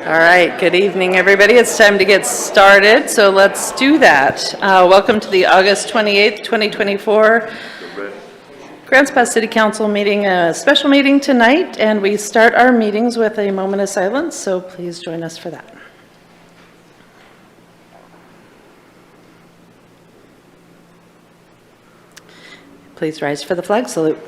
All right, good evening, everybody. It's time to get started, so let's do that. Welcome to the August 28th, 2024 Grants Pass City Council meeting, a special meeting tonight, and we start our meetings with a moment of silence, so please join us for that. Please rise for the flag salute.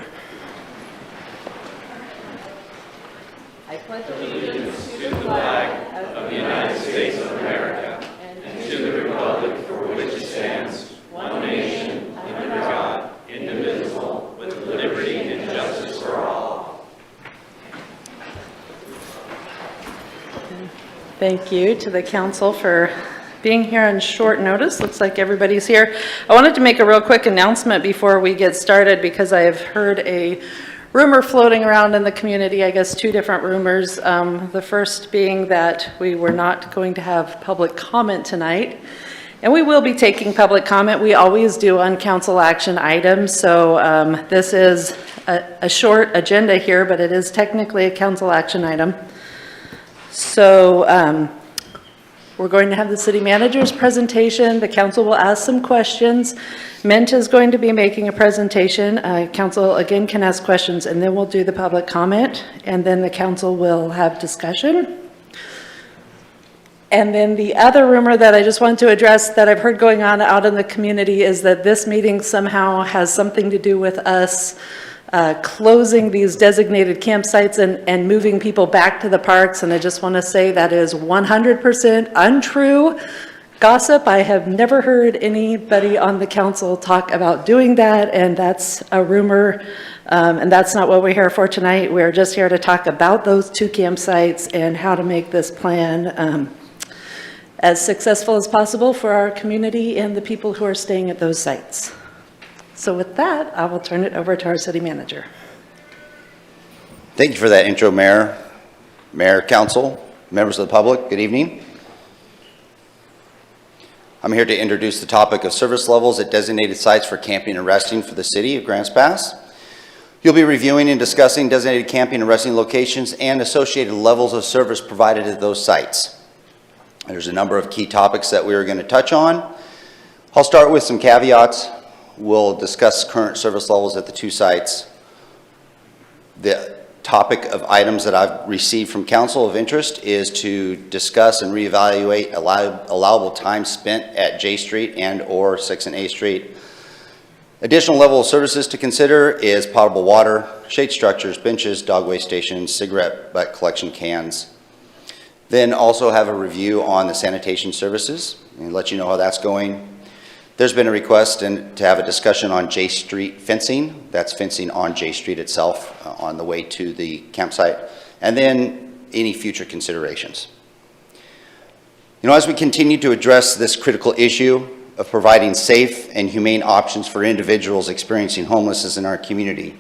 I pledge allegiance to the flag of the United States of America and to the republic for which it stands, one nation, under God, indivisible, with liberty and justice for all. Thank you to the council for being here on short notice. Looks like everybody's here. I wanted to make a real quick announcement before we get started because I have heard a rumor floating around in the community, I guess 2 different rumors. The first being that we were not going to have public comment tonight, and we will be taking public comment. We always do on council action items, so this is a short agenda here, but it is technically a council action item. So we're going to have the city manager's presentation. The council will ask some questions. Mint is going to be making a presentation. Council again can ask questions, and then we'll do the public comment, and then the council will have discussion. And then the other rumor that I just wanted to address that I've heard going on out in the community is that this meeting somehow has something to do with us closing these designated campsites and moving people back to the parks. And I just want to say that is 100% untrue gossip. I have never heard anybody on the council talk about doing that, and that's a rumor, and that's not what we're here for tonight. We're just here to talk about those 2 campsites and how to make this plan as successful as possible for our community and the people who are staying at those sites. So with that, I will turn it over to our city manager. Thank you for that intro, Mayor. Mayor, Council, members of the public, good evening. I'm here to introduce the topic of service levels at designated sites for camping and resting for the city of Grants Pass. You'll be reviewing and discussing designated camping and resting locations and associated levels of service provided at those sites. There's a number of key topics that we are going to touch on. I'll start with some caveats. We'll discuss current service levels at the 2 sites. The topic of items that I've received from council of interest is to discuss and reevaluate allowable time spent at J Street and or 6 and A Street. Additional level of services to consider is potable water, shade structures, benches, dog waste stations, cigarette butt collection cans. Then also have a review on the sanitation services and let you know how that's going. There's been a request to have a discussion on J Street fencing. That's fencing on J Street itself on the way to the campsite. And then any future considerations. You know, as we continue to address this critical issue of providing safe and humane options for individuals experiencing homelessness in our community,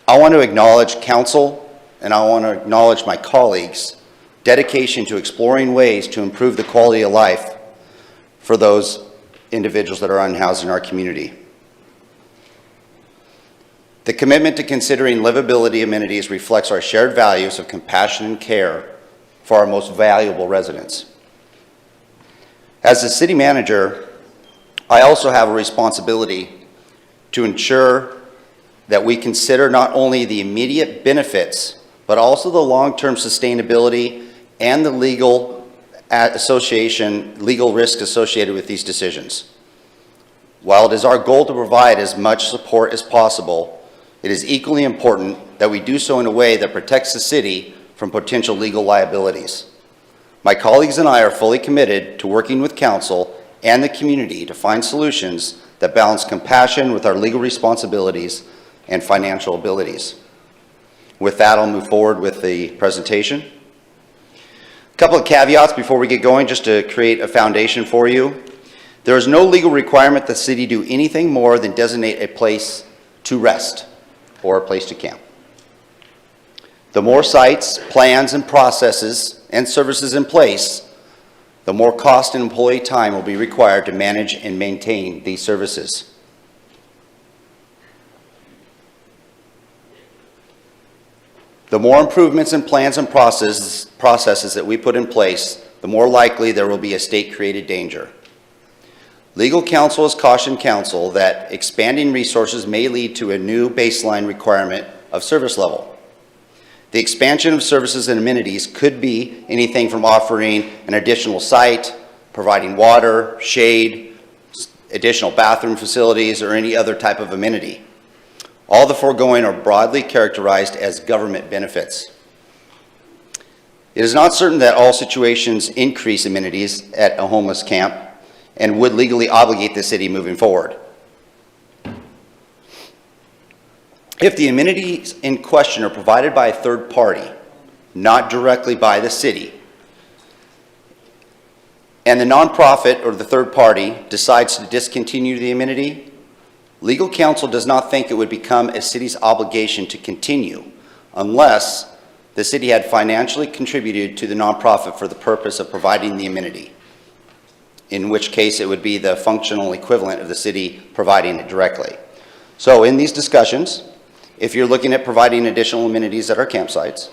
I want to acknowledge council and I want to acknowledge my colleagues' dedication to exploring ways to improve the quality of life for those individuals that are unhoused in our community. The commitment to considering livability amenities reflects our shared values of compassion and care for our most valuable residents. As the city manager, I also have a responsibility to ensure that we consider not only the immediate benefits, but also the long-term sustainability and the legal risk associated with these decisions. While it is our goal to provide as much support as possible, it is equally important that we do so in a way that protects the city from potential legal liabilities. My colleagues and I are fully committed to working with council and the community to find solutions that balance compassion with our legal responsibilities and financial abilities. With that, I'll move forward with the presentation. A couple of caveats before we get going, just to create a foundation for you. There is no legal requirement that the city do anything more than designate a place to rest or a place to camp. The more sites, plans, and processes and services in place, the more cost and employee time will be required to manage and maintain these services. The more improvements in plans and processes that we put in place, the more likely there will be a state-created danger. Legal counsel has cautioned council that expanding resources may lead to a new baseline requirement of service level. The expansion of services and amenities could be anything from offering an additional site, providing water, shade, additional bathroom facilities, or any other type of amenity. All the foregoing are broadly characterized as government benefits. It is not certain that all situations increase amenities at a homeless camp and would legally obligate the city moving forward. If the amenities in question are provided by a third party, not directly by the city, and the nonprofit or the third party decides to discontinue the amenity, legal counsel does not think it would become a city's obligation to continue unless the city had financially contributed to the nonprofit for the purpose of providing the amenity, in which case it would be the functional equivalent of the city providing it directly. So in these discussions, if you're looking at providing additional amenities at our campsites,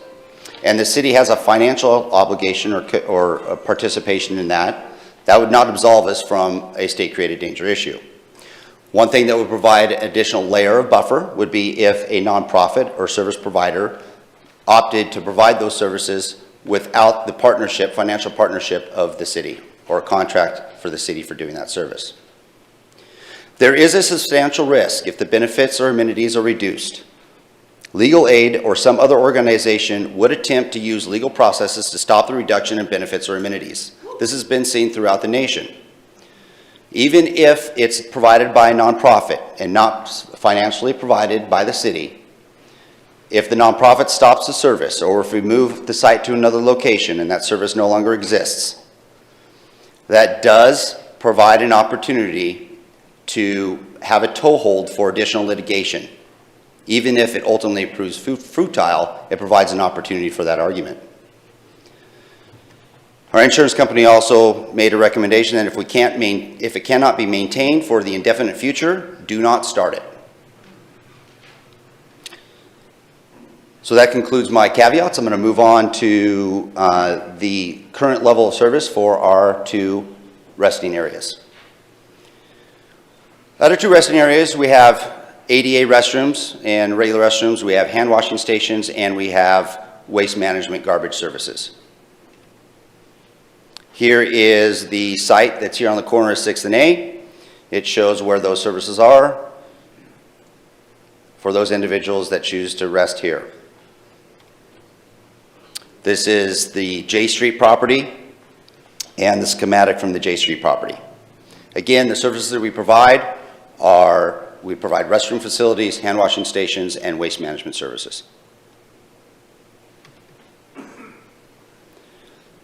and the city has a financial obligation or a participation in that, that would not absolve us from a state-created danger issue. One thing that would provide an additional layer of buffer would be if a nonprofit or service provider opted to provide those services without the partnership, financial partnership of the city, or a contract for the city for doing that service. There is a substantial risk if the benefits or amenities are reduced. Legal aid or some other organization would attempt to use legal processes to stop the reduction in benefits or amenities. This has been seen throughout the nation. Even if it's provided by a nonprofit and not financially provided by the city, if the nonprofit stops the service, or if we move the site to another location and that service no longer exists, that does provide an opportunity to have a toehold for additional litigation. Even if it ultimately proves futile, it provides an opportunity for that argument. Our insurance company also made a recommendation that if it cannot be maintained for the indefinite future, do not start it. So that concludes my caveats. I'm going to move on to the current level of service for our two resting areas. At our two resting areas, we have ADA restrooms and regular restrooms. We have hand washing stations, and we have waste management garbage services. Here is the site that's here on the corner of 6th and A. It shows where those services are for those individuals that choose to rest here. This is the J Street property and the schematic from the J Street property. Again, the services that we provide are we provide restroom facilities, hand washing stations, and waste management services.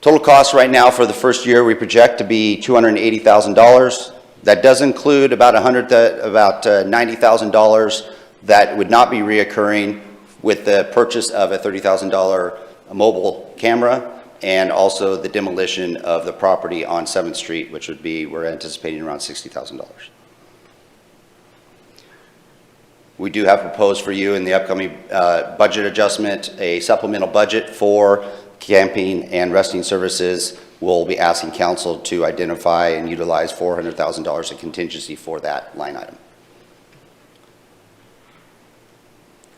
Total cost right now for the first year we project to be $280,000. That does include about $90,000 that would not be reoccurring with the purchase of a $30,000 mobile camera, and also the demolition of the property on 7th Street, which would be, we're anticipating around $60,000. We do have proposed for you in the upcoming budget adjustment a supplemental budget for camping and resting services. We'll be asking council to identify and utilize $400,000 in contingency for that line item.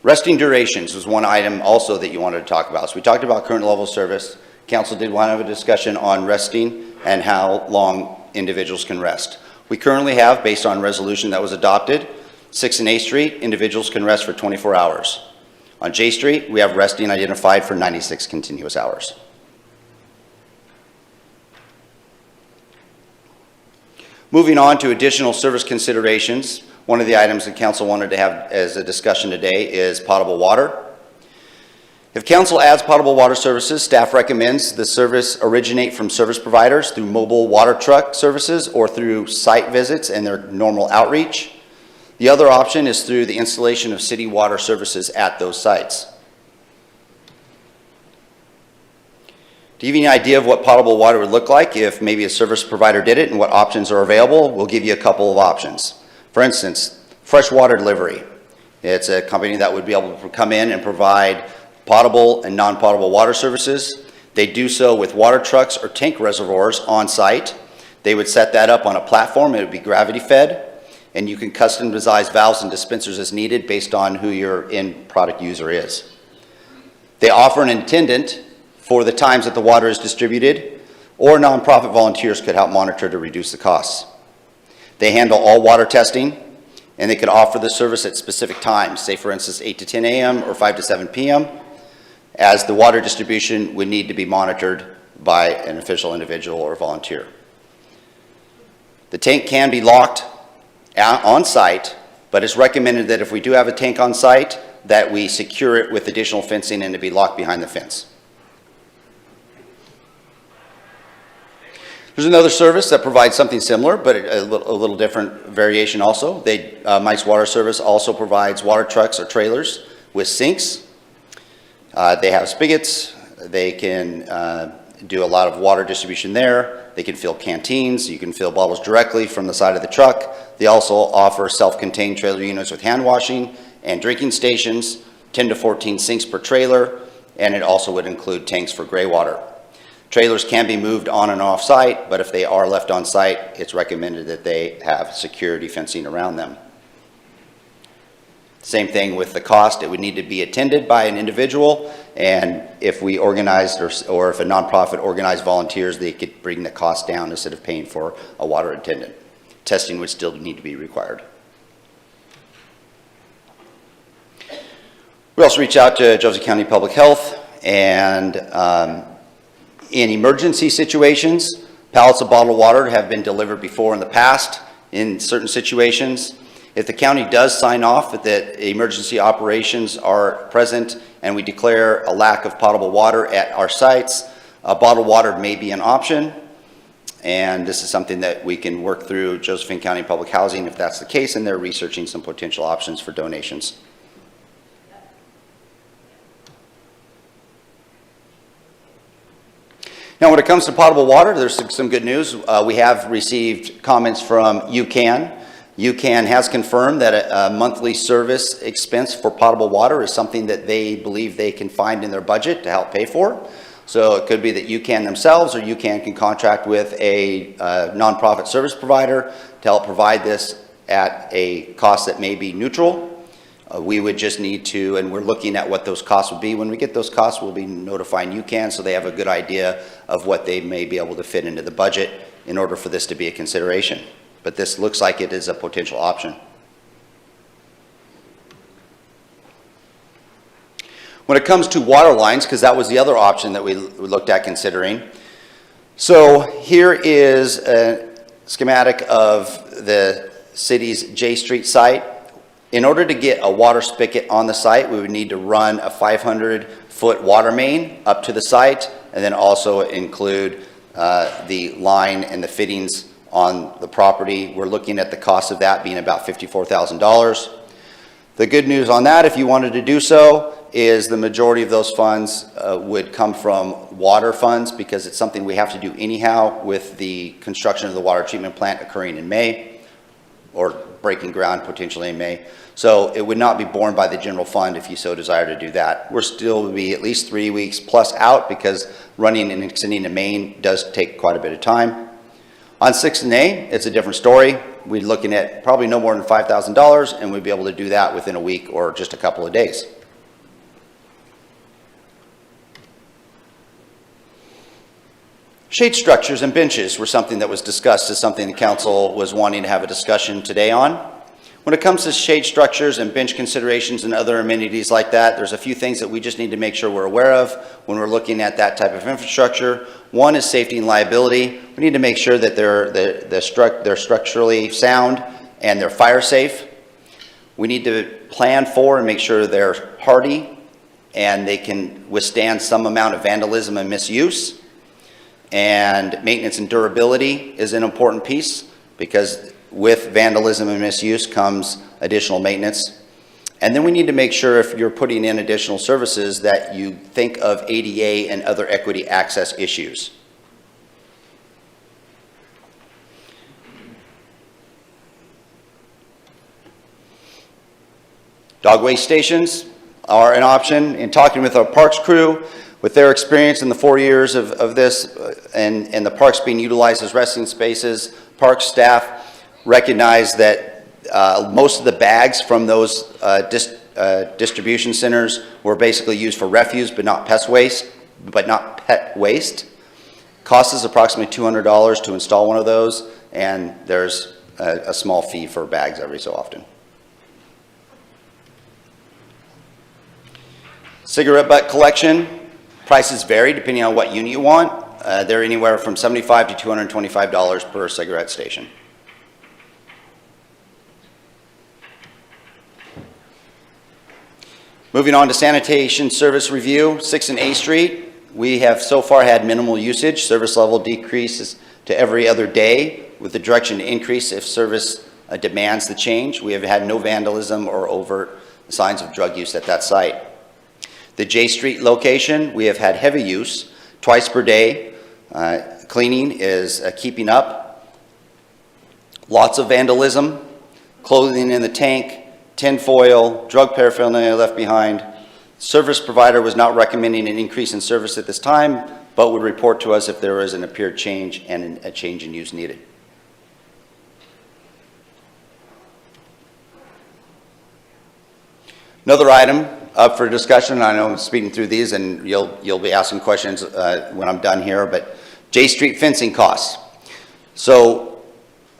Resting durations was one item also that you wanted to talk about. So we talked about current level of service. Council did want to have a discussion on resting and how long individuals can rest. We currently have, based on resolution that was adopted, 6th and A Street, individuals can rest for 24 hours. On J Street, we have resting identified for 96 continuous hours. Moving on to additional service considerations, one of the items that council wanted to have as a discussion today is potable water. If council adds potable water services, staff recommends the service originate from service providers through mobile water truck services or through site visits and their normal outreach. The other option is through the installation of city water services at those sites. To give you an idea of what potable water would look like if maybe a service provider did it and what options are available, we'll give you a couple of options. For instance, fresh water delivery. It's a company that would be able to come in and provide potable and non-potable water services. They do so with water trucks or tank reservoirs on site. They would set that up on a platform. It would be gravity fed, and you can customize valves and dispensers as needed based on who your end product user is. They offer an attendant for the times that the water is distributed, or nonprofit volunteers could help monitor to reduce the costs. They handle all water testing, and they could offer the service at specific times, say for instance 8 to 10 a.m. or 5 to 7 p.m., as the water distribution would need to be monitored by an official individual or volunteer. The tank can be locked on site, but it's recommended that if we do have a tank on site, that we secure it with additional fencing and to be locked behind the fence. There's another service that provides something similar, but a little different variation also. Mike's Water Service also provides water trucks or trailers with sinks. They have spigots. They can do a lot of water distribution there. They can fill canteens. You can fill bottles directly from the side of the truck. They also offer self-contained trailer units with hand washing and drinking stations, 10 to 14 sinks per trailer, and it also would include tanks for gray water. Trailers can be moved on and off site, but if they are left on site, it's recommended that they have security fencing around them. Same thing with the cost. It would need to be attended by an individual, and if we organized or if a nonprofit organized volunteers, they could bring the cost down instead of paying for a water attendant. Testing would still need to be required. We also reach out to Joseph County Public Health, and in emergency situations, pallets of bottled water have been delivered before in the past in certain situations. If the county does sign off that emergency operations are present and we declare a lack of potable water at our sites, bottled water may be an option. And this is something that we can work through Josephine County Public Housing if that's the case, and they're researching some potential options for donations. Now, when it comes to potable water, there's some good news. We have received comments from UCAN. UCAN has confirmed that a monthly service expense for potable water is something that they believe they can find in their budget to help pay for. So it could be that UCAN themselves or UCAN can contract with a nonprofit service provider to help provide this at a cost that may be neutral. We would just need to, and we're looking at what those costs would be. When we get those costs, we'll be notifying UCAN so they have a good idea of what they may be able to fit into the budget in order for this to be a consideration. But this looks like it is a potential option. When it comes to water lines, because that was the other option that we looked at considering. So here is a schematic of the city's J Street site. In order to get a water spigot on the site, we would need to run a 500-foot water main up to the site, and then also include the line and the fittings on the property. We're looking at the cost of that being about $54,000. The good news on that, if you wanted to do so, is the majority of those funds would come from water funds, because it's something we have to do anyhow with the construction of the water treatment plant occurring in May, or breaking ground potentially in May. So it would not be borne by the general fund if you so desire to do that. We're still will be at least 3 weeks plus out, because running and extending a main does take quite a bit of time. On 6 and A, it's a different story. We're looking at probably no more than $5,000, and we'd be able to do that within a week or just a couple of days. Shade structures and benches were something that was discussed as something the council was wanting to have a discussion today on. When it comes to shade structures and bench considerations and other amenities like that, there's a few things that we just need to make sure we're aware of when we're looking at that type of infrastructure. One is safety and liability. We need to make sure that they're structurally sound and they're fire safe. We need to plan for and make sure they're hardy and they can withstand some amount of vandalism and misuse. And maintenance and durability is an important piece, because with vandalism and misuse comes additional maintenance. And then we need to make sure, if you're putting in additional services, that you think of ADA and other equity access issues. Dog waste stations are an option. In talking with our parks crew, with their experience in the 4 years of this and the parks being utilized as resting spaces, park staff recognize that most of the bags from those distribution centers were basically used for refuse, but not pet waste. Cost is approximately $200 to install one of those, and there's a small fee for bags every so often. Cigarette butt collection, prices vary depending on what unit you want. They're anywhere from $75 to $225 per cigarette station. Moving on to sanitation service review, 6th and A Street. We have so far had minimal usage. Service level decreases to every other day with the direction to increase if service demands the change. We have had no vandalism or overt signs of drug use at that site. The J Street location, we have had heavy use twice per day. Cleaning is keeping up. Lots of vandalism, clothing in the tank, tinfoil, drug paraphernalia left behind. Service provider was not recommending an increase in service at this time, but would report to us if there was an appeared change and a change in use needed. Another item up for discussion, I know I'm speeding through these and you'll be asking questions when I'm done here, but J Street fencing costs. So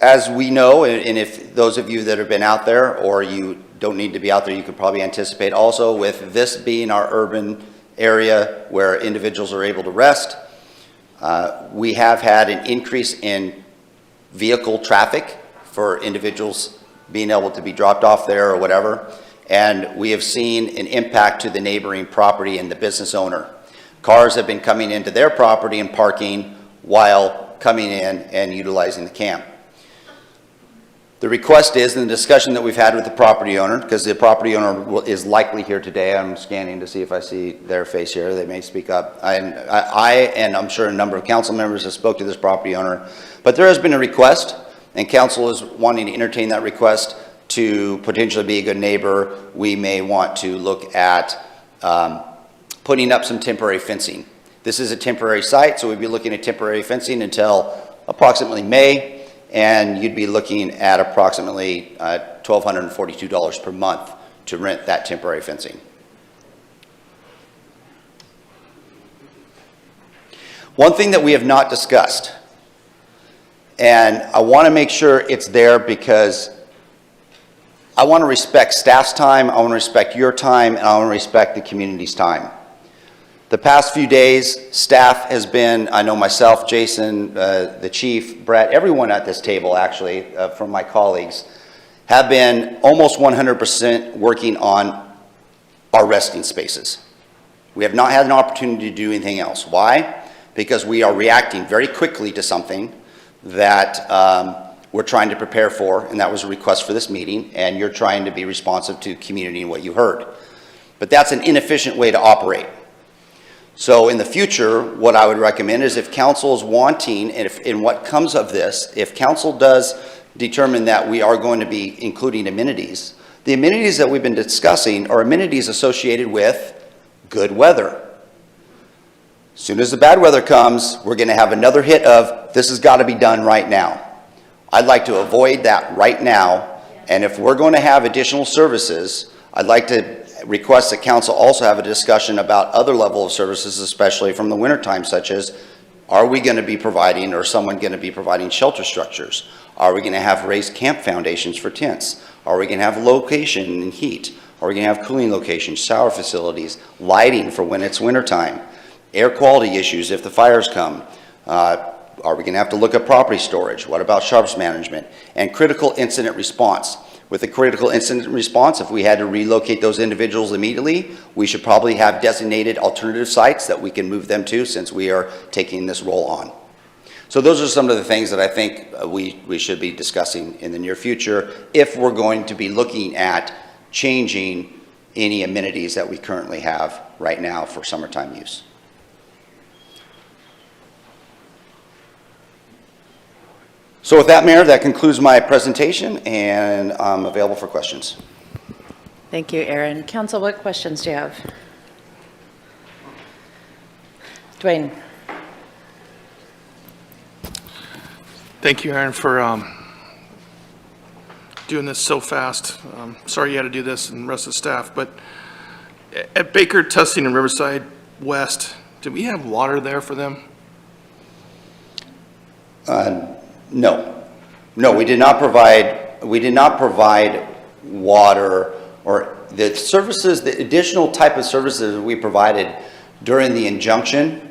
as we know, and if those of you that have been out there or you don't need to be out there, you could probably anticipate also with this being our urban area where individuals are able to rest, we have had an increase in vehicle traffic for individuals being able to be dropped off there or whatever. And we have seen an impact to the neighboring property and the business owner. Cars have been coming into their property and parking while coming in and utilizing the camp. The request is, in the discussion that we've had with the property owner, because the property owner is likely here today, I'm scanning to see if I see their face here, they may speak up. And I'm sure a number of council members have spoke to this property owner, but there has been a request, and council is wanting to entertain that request to potentially be a good neighbor. We may want to look at putting up some temporary fencing. This is a temporary site, so we'd be looking at temporary fencing until approximately May, and you'd be looking at approximately $1,242 per month to rent that temporary fencing. One thing that we have not discussed, and I want to make sure it's there because I want to respect staff's time, I want to respect your time, and I want to respect the community's time. The past few days, staff has been, I know myself, Jason, the chief, Brett, everyone at this table actually, from my colleagues, have been almost 100% working on our resting spaces. We have not had an opportunity to do anything else. Why? Because we are reacting very quickly to something that we're trying to prepare for, and that was a request for this meeting, and you're trying to be responsive to community and what you heard. But that's an inefficient way to operate. So in the future, what I would recommend is if council is wanting, and in what comes of this, if council does determine that we are going to be including amenities, the amenities that we've been discussing are amenities associated with good weather. As soon as the bad weather comes, we're going to have another hit of this has got to be done right now. I'd like to avoid that right now, and if we're going to have additional services, I'd like to request that council also have a discussion about other level of services, especially from the wintertime, such as, are we going to be providing, or someone going to be providing shelter structures? Are we going to have raised camp foundations for tents? Are we going to have location and heat? Are we going to have cooling locations, shower facilities, lighting for when it's wintertime? Air quality issues if the fires come? Are we going to have to look at property storage? What about sharps management? And critical incident response. With the critical incident response, if we had to relocate those individuals immediately, we should probably have designated alternative sites that we can move them to since we are taking this role on. So those are some of the things that I think we should be discussing in the near future if we're going to be looking at changing any amenities that we currently have right now for summertime use. So with that, Mayor, that concludes my presentation, and I'm available for questions. Thank you, Aaron. Council, what questions do you have? Dwayne? Thank you, Aaron, for doing this so fast. Sorry you had to do this and the rest of the staff, but at Baker, Tustin, and Riverside West, did we have water there for them? No. No, we did not provide water or the services, the additional type of services we provided during the injunction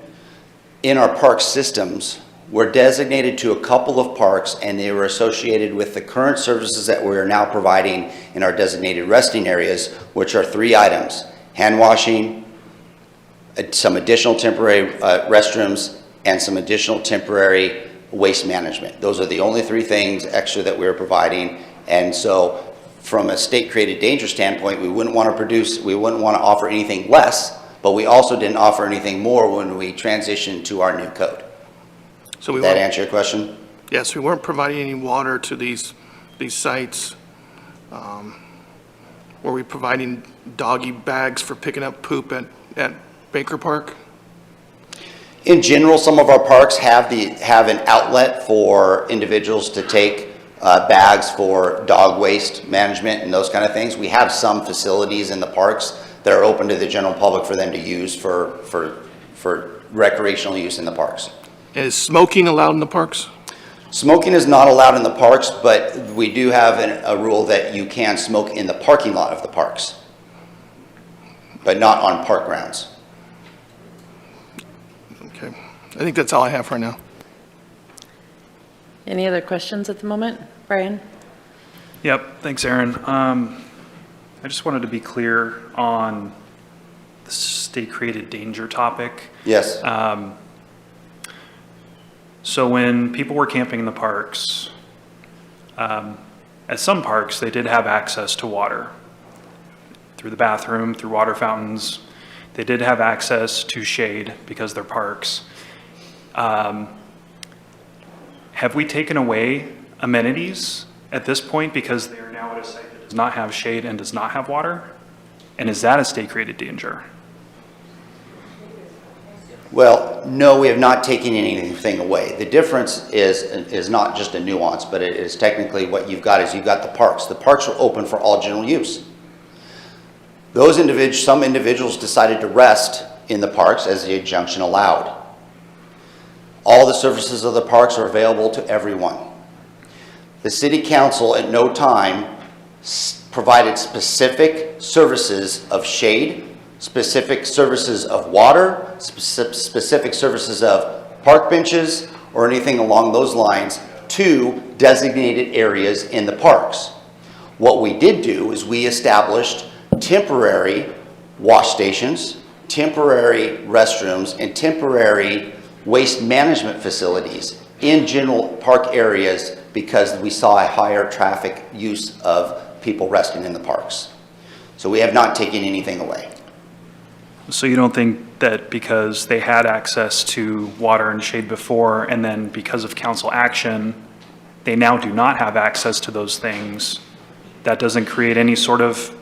in our park systems were designated to a couple of parks, and they were associated with the current services that we are now providing in our designated resting areas, which are 3 items: hand washing, some additional temporary restrooms, and some additional temporary waste management. Those are the only 3 things extra that we're providing. And so from a state-created danger standpoint, we wouldn't want to offer anything less, but we also didn't offer anything more when we transitioned to our new code. So Did that answer your question? Yes, we weren't providing any water to these sites. Were we providing doggy bags for picking up poop at Baker Park? In general, some of our parks have an outlet for individuals to take bags for dog waste management and those kind of things. We have some facilities in the parks that are open to the general public for them to use for recreational use in the parks. Is smoking allowed in the parks? Smoking is not allowed in the parks, but we do have a rule that you can smoke in the parking lot of the parks, but not on park grounds. Okay, I think that's all I have for now. Any other questions at the moment? Brian? Yep, thanks, Aaron. I just wanted to be clear on the state-created danger topic. Yes. So when people were camping in the parks, at some parks, they did have access to water through the bathroom, through water fountains. They did have access to shade because they're parks. Have we taken away amenities at this point because they are now at a site that does not have shade and does not have water? And is that a state-created danger? Well, no, we have not taken anything away. The difference is not just a nuance, but it is technically what you've got is you've got the parks. The parks are open for all general use. Some individuals decided to rest in the parks as the injunction allowed. All the services of the parks are available to everyone. The city council at no time provided specific services of shade, specific services of water, specific services of park benches, or anything along those lines to designated areas in the parks. What we did do is we established temporary wash stations, temporary restrooms, and temporary waste management facilities in general park areas because we saw a higher traffic use of people resting in the parks. So we have not taken anything away. So you don't think that because they had access to water and shade before, and then because of council action, they now do not have access to those things, that doesn't create any sort of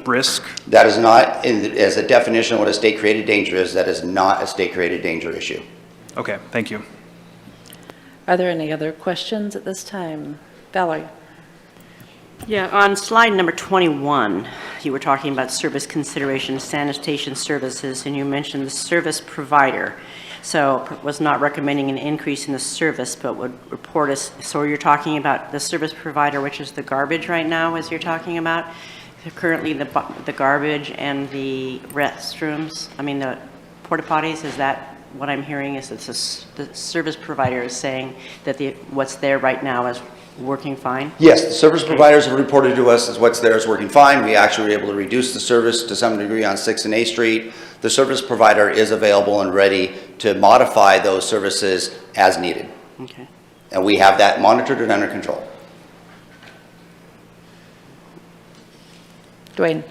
risk? That is not, as a definition of what a state-created danger is, that is not a state-created danger issue. Okay, thank you. Are there any other questions at this time? Valerie? Yeah, on slide number 21, you were talking about service consideration, sanitation services, and you mentioned the service provider. So was not recommending an increase in the service, but would report us. So you're talking about the service provider, which is the garbage right now, as you're talking about? Currently, the garbage and the restrooms, I mean, the porta potties, is that what I'm hearing is that the service provider is saying that what's there right now is working fine? Yes, the service providers have reported to us as what's there is working fine. We actually were able to reduce the service to some degree on 6th and A Street. The service provider is available and ready to modify those services as needed. Okay. And we have that monitored and under control. Dwayne?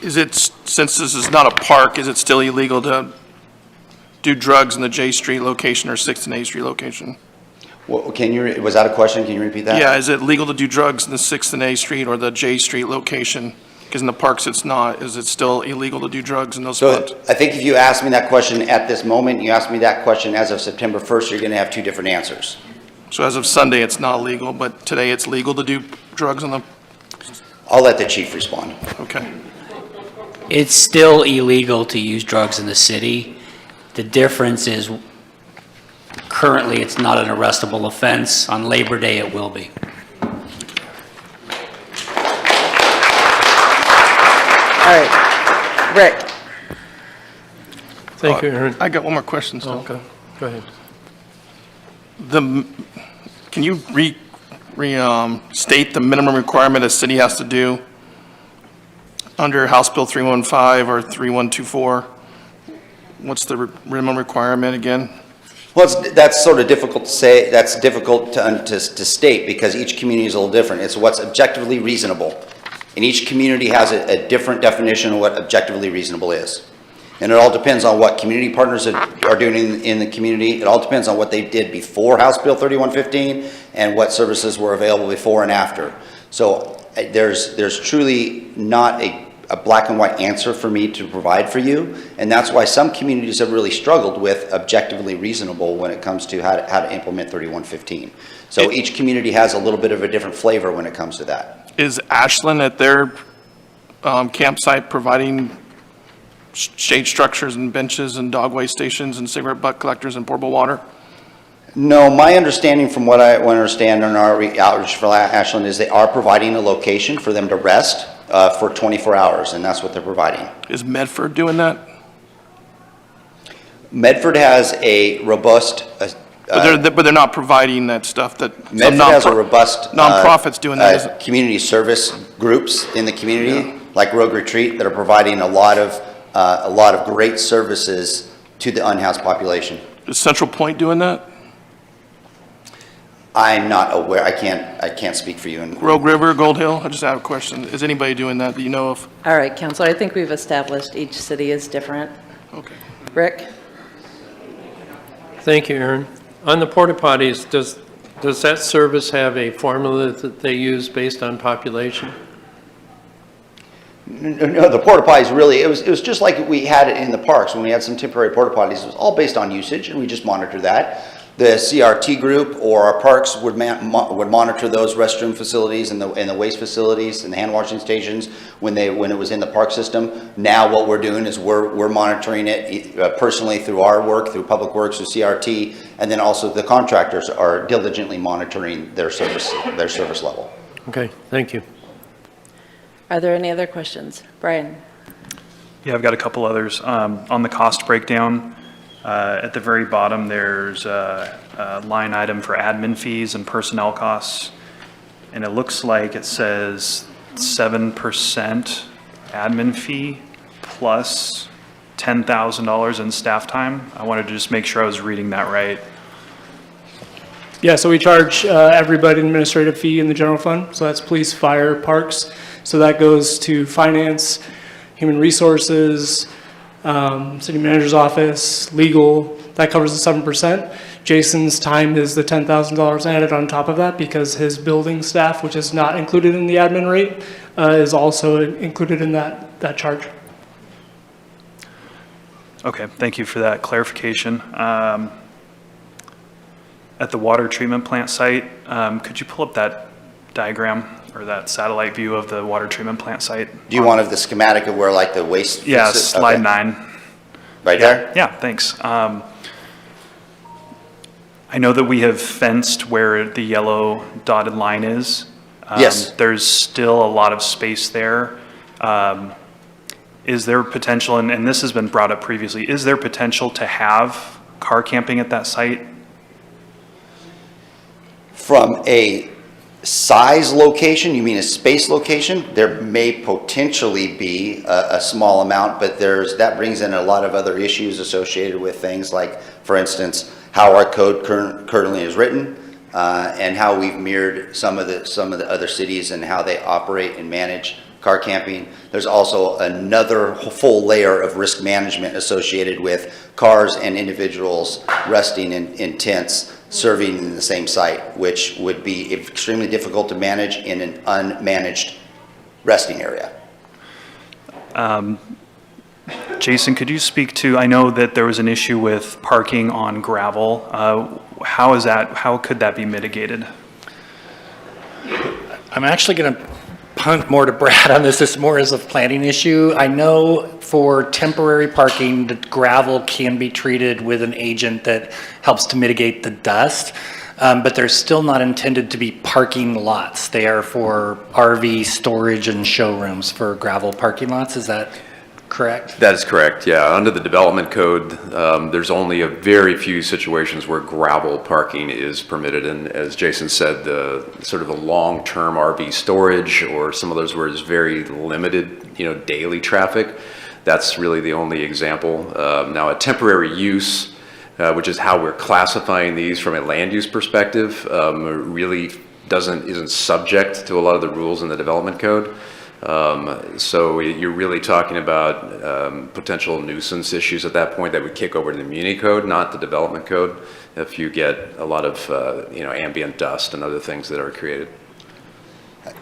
Is it, since this is not a park, is it still illegal to do drugs in the J Street location or 6th and A Street location? Was that a question? Can you repeat that? Yeah, is it legal to do drugs in the 6th and A Street or the J Street location? Because in the parks it's not. Is it still illegal to do drugs in those spots? So I think if you ask me that question at this moment, you ask me that question as of September 1st, you're going to have two different answers. So as of Sunday, it's not legal, but today it's legal to do drugs on the, I'll let the chief respond. okay. It's still illegal to use drugs in the city. The difference is currently it's not an arrestable offense. On Labor Day, it will be. All right, Rick. Thank you, Aaron. I got one more question, so. Okay, go ahead. Can you state the minimum requirement a city has to do under House Bill 315 or 3124? What's the minimum requirement again? Well, that's sort of difficult to say. That's difficult to state because each community is a little different. It's what's objectively reasonable. And each community has a different definition of what objectively reasonable is. And it all depends on what community partners are doing in the community. It all depends on what they did before House Bill 3115 and what services were available before and after. So there's truly not a black and white answer for me to provide for you. And that's why some communities have really struggled with objectively reasonable when it comes to how to implement 3115. So each community has a little bit of a different flavor when it comes to that. Is Ashland at their campsite providing shade structures and benches and dog waste stations and cigarette butt collectors and portable water? No, my understanding from what I understand on our outreach for Ashland is they are providing a location for them to rest for 24 hours, and that's what they're providing. Is Medford doing that? Medford has a robust... But they're not providing that stuff that... Medford has a robust... Nonprofits doing that, isn't it? Community service groups in the community, like Rogue Retreat, that are providing a lot of great services to the unhoused population. Is Central Point doing that? I'm not aware. I can't speak for you. Rogue River, Gold Hill? I just have a question. Is anybody doing that you know of? All right, Counselor, I think we've established each city is different. Okay. Rick? Thank you, Aaron. On the porta potties, does that service have a formula that they use based on population? No, the porta potties really, it was just like we had it in the parks when we had some temporary porta potties. It was all based on usage, and we just monitored that. The CRT group or our parks would monitor those restroom facilities and the waste facilities and the hand washing stations when it was in the park system. Now what we're doing is we're monitoring it personally through our work, through Public Works, through CRT, and then also the contractors are diligently monitoring their service level. Okay, thank you. Are there any other questions? Brian? Yeah, I've got a couple others. On the cost breakdown, at the very bottom, there's a line item for admin fees and personnel costs. And it looks like it says 7% admin fee plus $10,000 in staff time. I wanted to just make sure I was reading that right. Yeah, so we charge everybody an administrative fee in the general fund. So that's police, fire, parks. So that goes to finance, human resources, city manager's office, legal. That covers the 7%. Jason's time is the $10,000 added on top of that because his building staff, which is not included in the admin rate, is also included in that charge. Okay, thank you for that clarification. At the water treatment plant site, could you pull up that diagram or that satellite view of the water treatment plant site? Do you want the schematic of where like the waste? Yeah, slide 9. Right there? Yeah, thanks. I know that we have fenced where the yellow dotted line is. Yes. There's still a lot of space there. Is there potential, and this has been brought up previously, is there potential to have car camping at that site? From a size location, you mean a space location? There may potentially be a small amount, but that brings in a lot of other issues associated with things like, for instance, how our code currently is written, and how we've mirrored some of the other cities and how they operate and manage car camping. There's also another full layer of risk management associated with cars and individuals resting in tents. serving in the same site, which would be extremely difficult to manage in an unmanaged resting area. Jason, could you speak to, I know that there was an issue with parking on gravel. How could that be mitigated? I'm actually going to punt more to Brad on this. This is more as a planning issue. I know for temporary parking, the gravel can be treated with an agent that helps to mitigate the dust, but they're still not intended to be parking lots. They are for RV storage and showrooms for gravel parking lots. Is that correct? That is correct, yeah. Under the development code, there's only a very few situations where gravel parking is permitted. And as Jason said, the sort of the long-term RV storage or some of those where there's very limited, daily traffic, that's really the only example. Now, a temporary use, which is how we're classifying these from a land use perspective, really isn't subject to a lot of the rules in the development code. So you're really talking about potential nuisance issues at that point that would kick over to the muni code, not the development code, if you get a lot of ambient dust and other things that are created.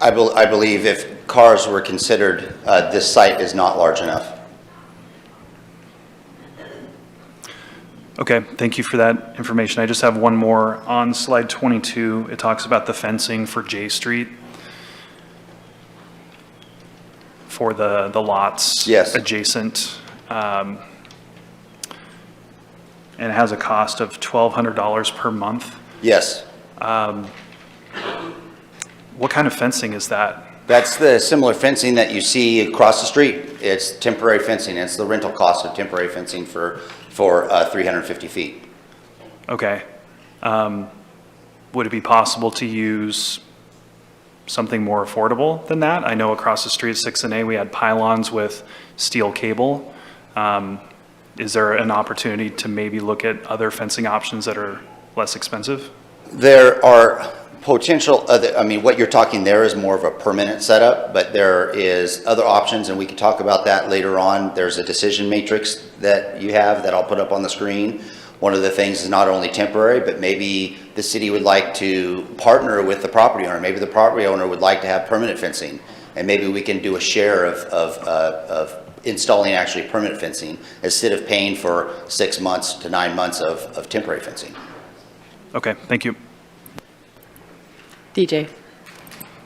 I believe if cars were considered, this site is not large enough. Okay, thank you for that information. I just have one more. On slide 22, it talks about the fencing for J Street for the lots Yes. adjacent. And it has a cost of $1,200 per month. Yes. What kind of fencing is that? That's the similar fencing that you see across the street. It's temporary fencing. It's the rental cost of temporary fencing for 350 feet. Okay. Would it be possible to use something more affordable than that? I know across the street, 6 and A, we had pylons with steel cable. Is there an opportunity to maybe look at other fencing options that are less expensive? There are potential other, what you're talking there is more of a permanent setup, but there is other options, and we can talk about that later on. There's a decision matrix that you have that I'll put up on the screen. One of the things is not only temporary, but maybe the city would like to partner with the property owner. Maybe the property owner would like to have permanent fencing, and maybe we can do a share of installing actually permanent fencing instead of paying for 6 months to 9 months of temporary fencing. Okay, thank you. DJ.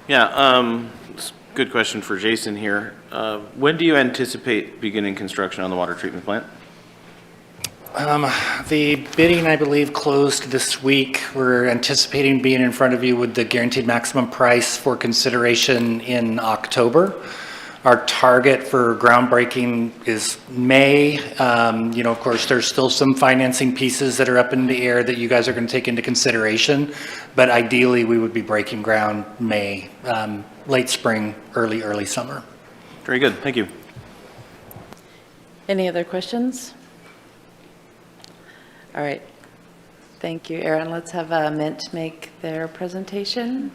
Yeah, good question for Jason here. When do you anticipate beginning construction on the water treatment plant? The bidding, I believe, closed this week. We're anticipating being in front of you with the guaranteed maximum price for consideration in October. Our target for groundbreaking is May. Of course, there's still some financing pieces that are up in the air that you guys are going to take into consideration. But ideally, we would be breaking ground May, late spring, early summer. Very good, thank you. Any other questions? All right. Thank you, Aaron. Let's have Mint make their presentation.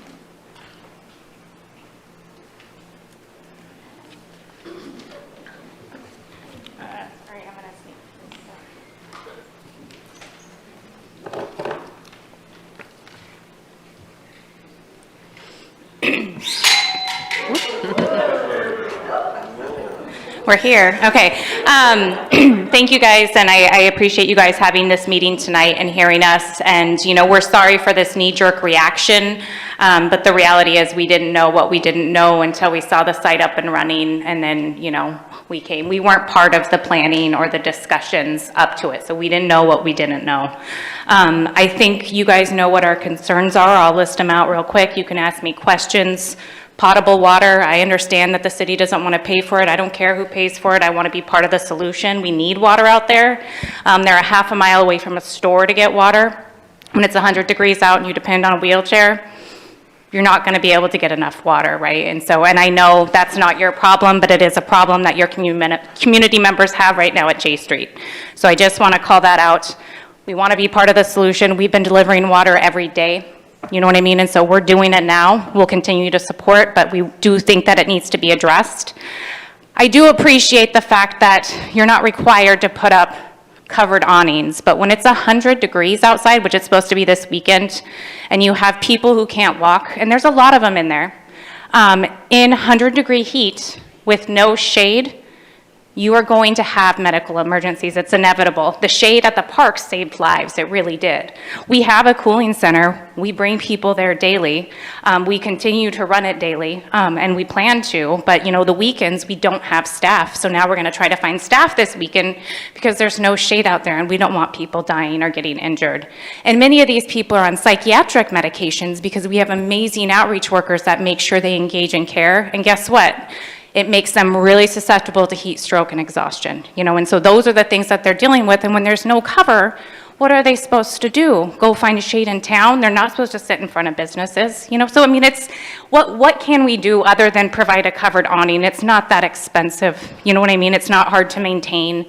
We're here, okay. Thank you guys, and I appreciate you guys having this meeting tonight and hearing us. And, we're sorry for this knee-jerk reaction, but the reality is we didn't know what we didn't know until we saw the site up and running, and then, we came. We weren't part of the planning or the discussions up to it, so we didn't know what we didn't know. I think you guys know what our concerns are. I'll list them out real quick. You can ask me questions. Potable water, I understand that the city doesn't want to pay for it. I don't care who pays for it. I want to be part of the solution. We need water out there. They're a half a mile away from a store to get water. When it's 100 degrees out and you depend on a wheelchair, you're not going to be able to get enough water, right? And I know that's not your problem, but it is a problem that your community members have right now at J Street. So I just want to call that out. We want to be part of the solution. We've been delivering water every day. You know what I mean? And so we're doing it now. We'll continue to support, but we do think that it needs to be addressed. I do appreciate the fact that you're not required to put up covered awnings, but when it's 100 degrees outside, which it's supposed to be this weekend, and you have people who can't walk, and there's a lot of them in there, in 100-degree heat with no shade, you are going to have medical emergencies. It's inevitable. The shade at the park saved lives. It really did. We have a cooling center. We bring people there daily. We continue to run it daily, and we plan to, but you know, the weekends we don't have staff. So now we're gonna try to find staff this weekend because there's no shade out there and we don't want people dying or getting injured. And many of these people are on psychiatric medications because we have amazing outreach workers that make sure they engage in care. And guess what? It makes them really susceptible to heat stroke and exhaustion, you know, and so those are the things that they're dealing with. And when there's no cover, what are they supposed to do? Go find a shade in town? They're not supposed to sit in front of businesses, you know? So, I mean, it's, what can we do other than provide a covered awning? It's not that expensive, you know what I mean? It's not hard to maintain.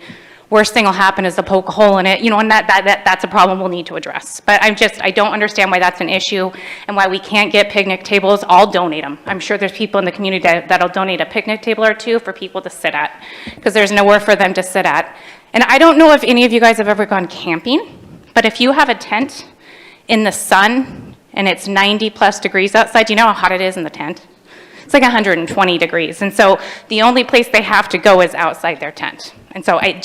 Worst thing will happen is to poke a hole in it, you know, and that's a problem we'll need to address. But I don't understand why that's an issue and why we can't get picnic tables. I'll donate them. I'm sure there's people in the community that'll donate a picnic table or two for people to sit at, because there's nowhere for them to sit at. And I don't know if any of you guys have ever gone camping, but if you have a tent in the sun and it's 90+ degrees outside, do you know how hot it is in the tent? It's like 120 degrees. And so the only place they have to go is outside their tent. And so I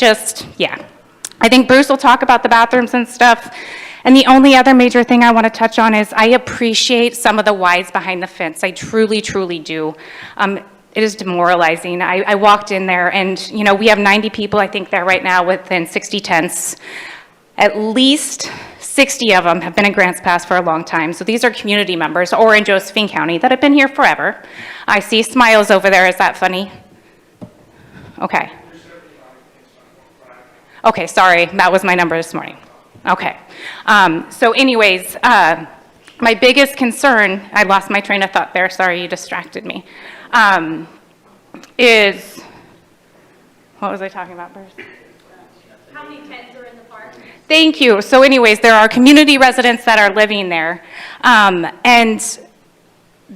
think Bruce will talk about the bathrooms and stuff. And the only other major thing I want to touch on is I appreciate some of the whys behind the fence. I truly, truly do. It is demoralizing. I walked in there and, you know, we have 90 people, I think, there right now within 60 tents. At least 60 of them have been in Grants Pass for a long time. So these are community members or in Josephine County that have been here forever. I see smiles over there. Is that funny? Okay. Okay, sorry. That was my number this morning. Okay. So anyways, my biggest concern, I lost my train of thought there. Sorry, you distracted me. Is, what was I talking about, Bruce? How many tents are in the park? Thank you. So anyways, there are community residents that are living there, and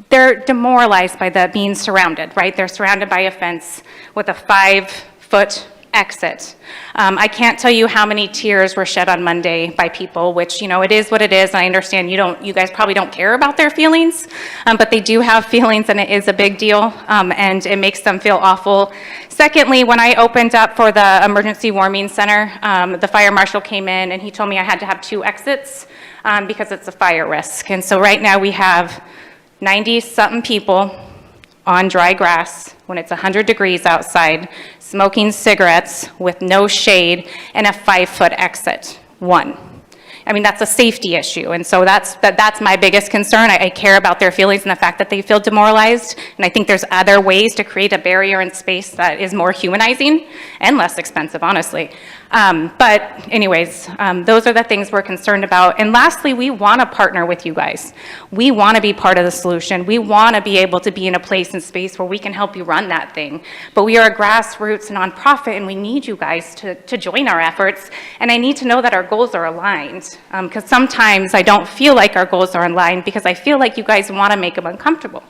they're demoralized by the being surrounded, right? They're surrounded by a fence with a 5-foot exit. I can't tell you how many tears were shed on Monday by people, which, you know, it is what it is. I understand you guys probably don't care about their feelings, but they do have feelings and it is a big deal, and it makes them feel awful. Secondly, when I opened up for the emergency warming center, the fire marshal came in and he told me I had to have 2 exits because it's a fire risk. And so right now we have 90-something people on dry grass when it's 100 degrees outside, smoking cigarettes with no shade and a 5-foot exit, 1. I mean, that's a safety issue, and so that's my biggest concern. I care about their feelings and the fact that they feel demoralized, and I think there's other ways to create a barrier in space that is more humanizing and less expensive, honestly. But anyways, those are the things we're concerned about. And lastly, we want to partner with you guys. We want to be part of the solution. We want to be able to be in a place and space where we can help you run that thing. But we are a grassroots nonprofit, and we need you guys to join our efforts. And I need to know that our goals are aligned, because sometimes I don't feel like our goals are aligned because I feel like you guys want to make them uncomfortable.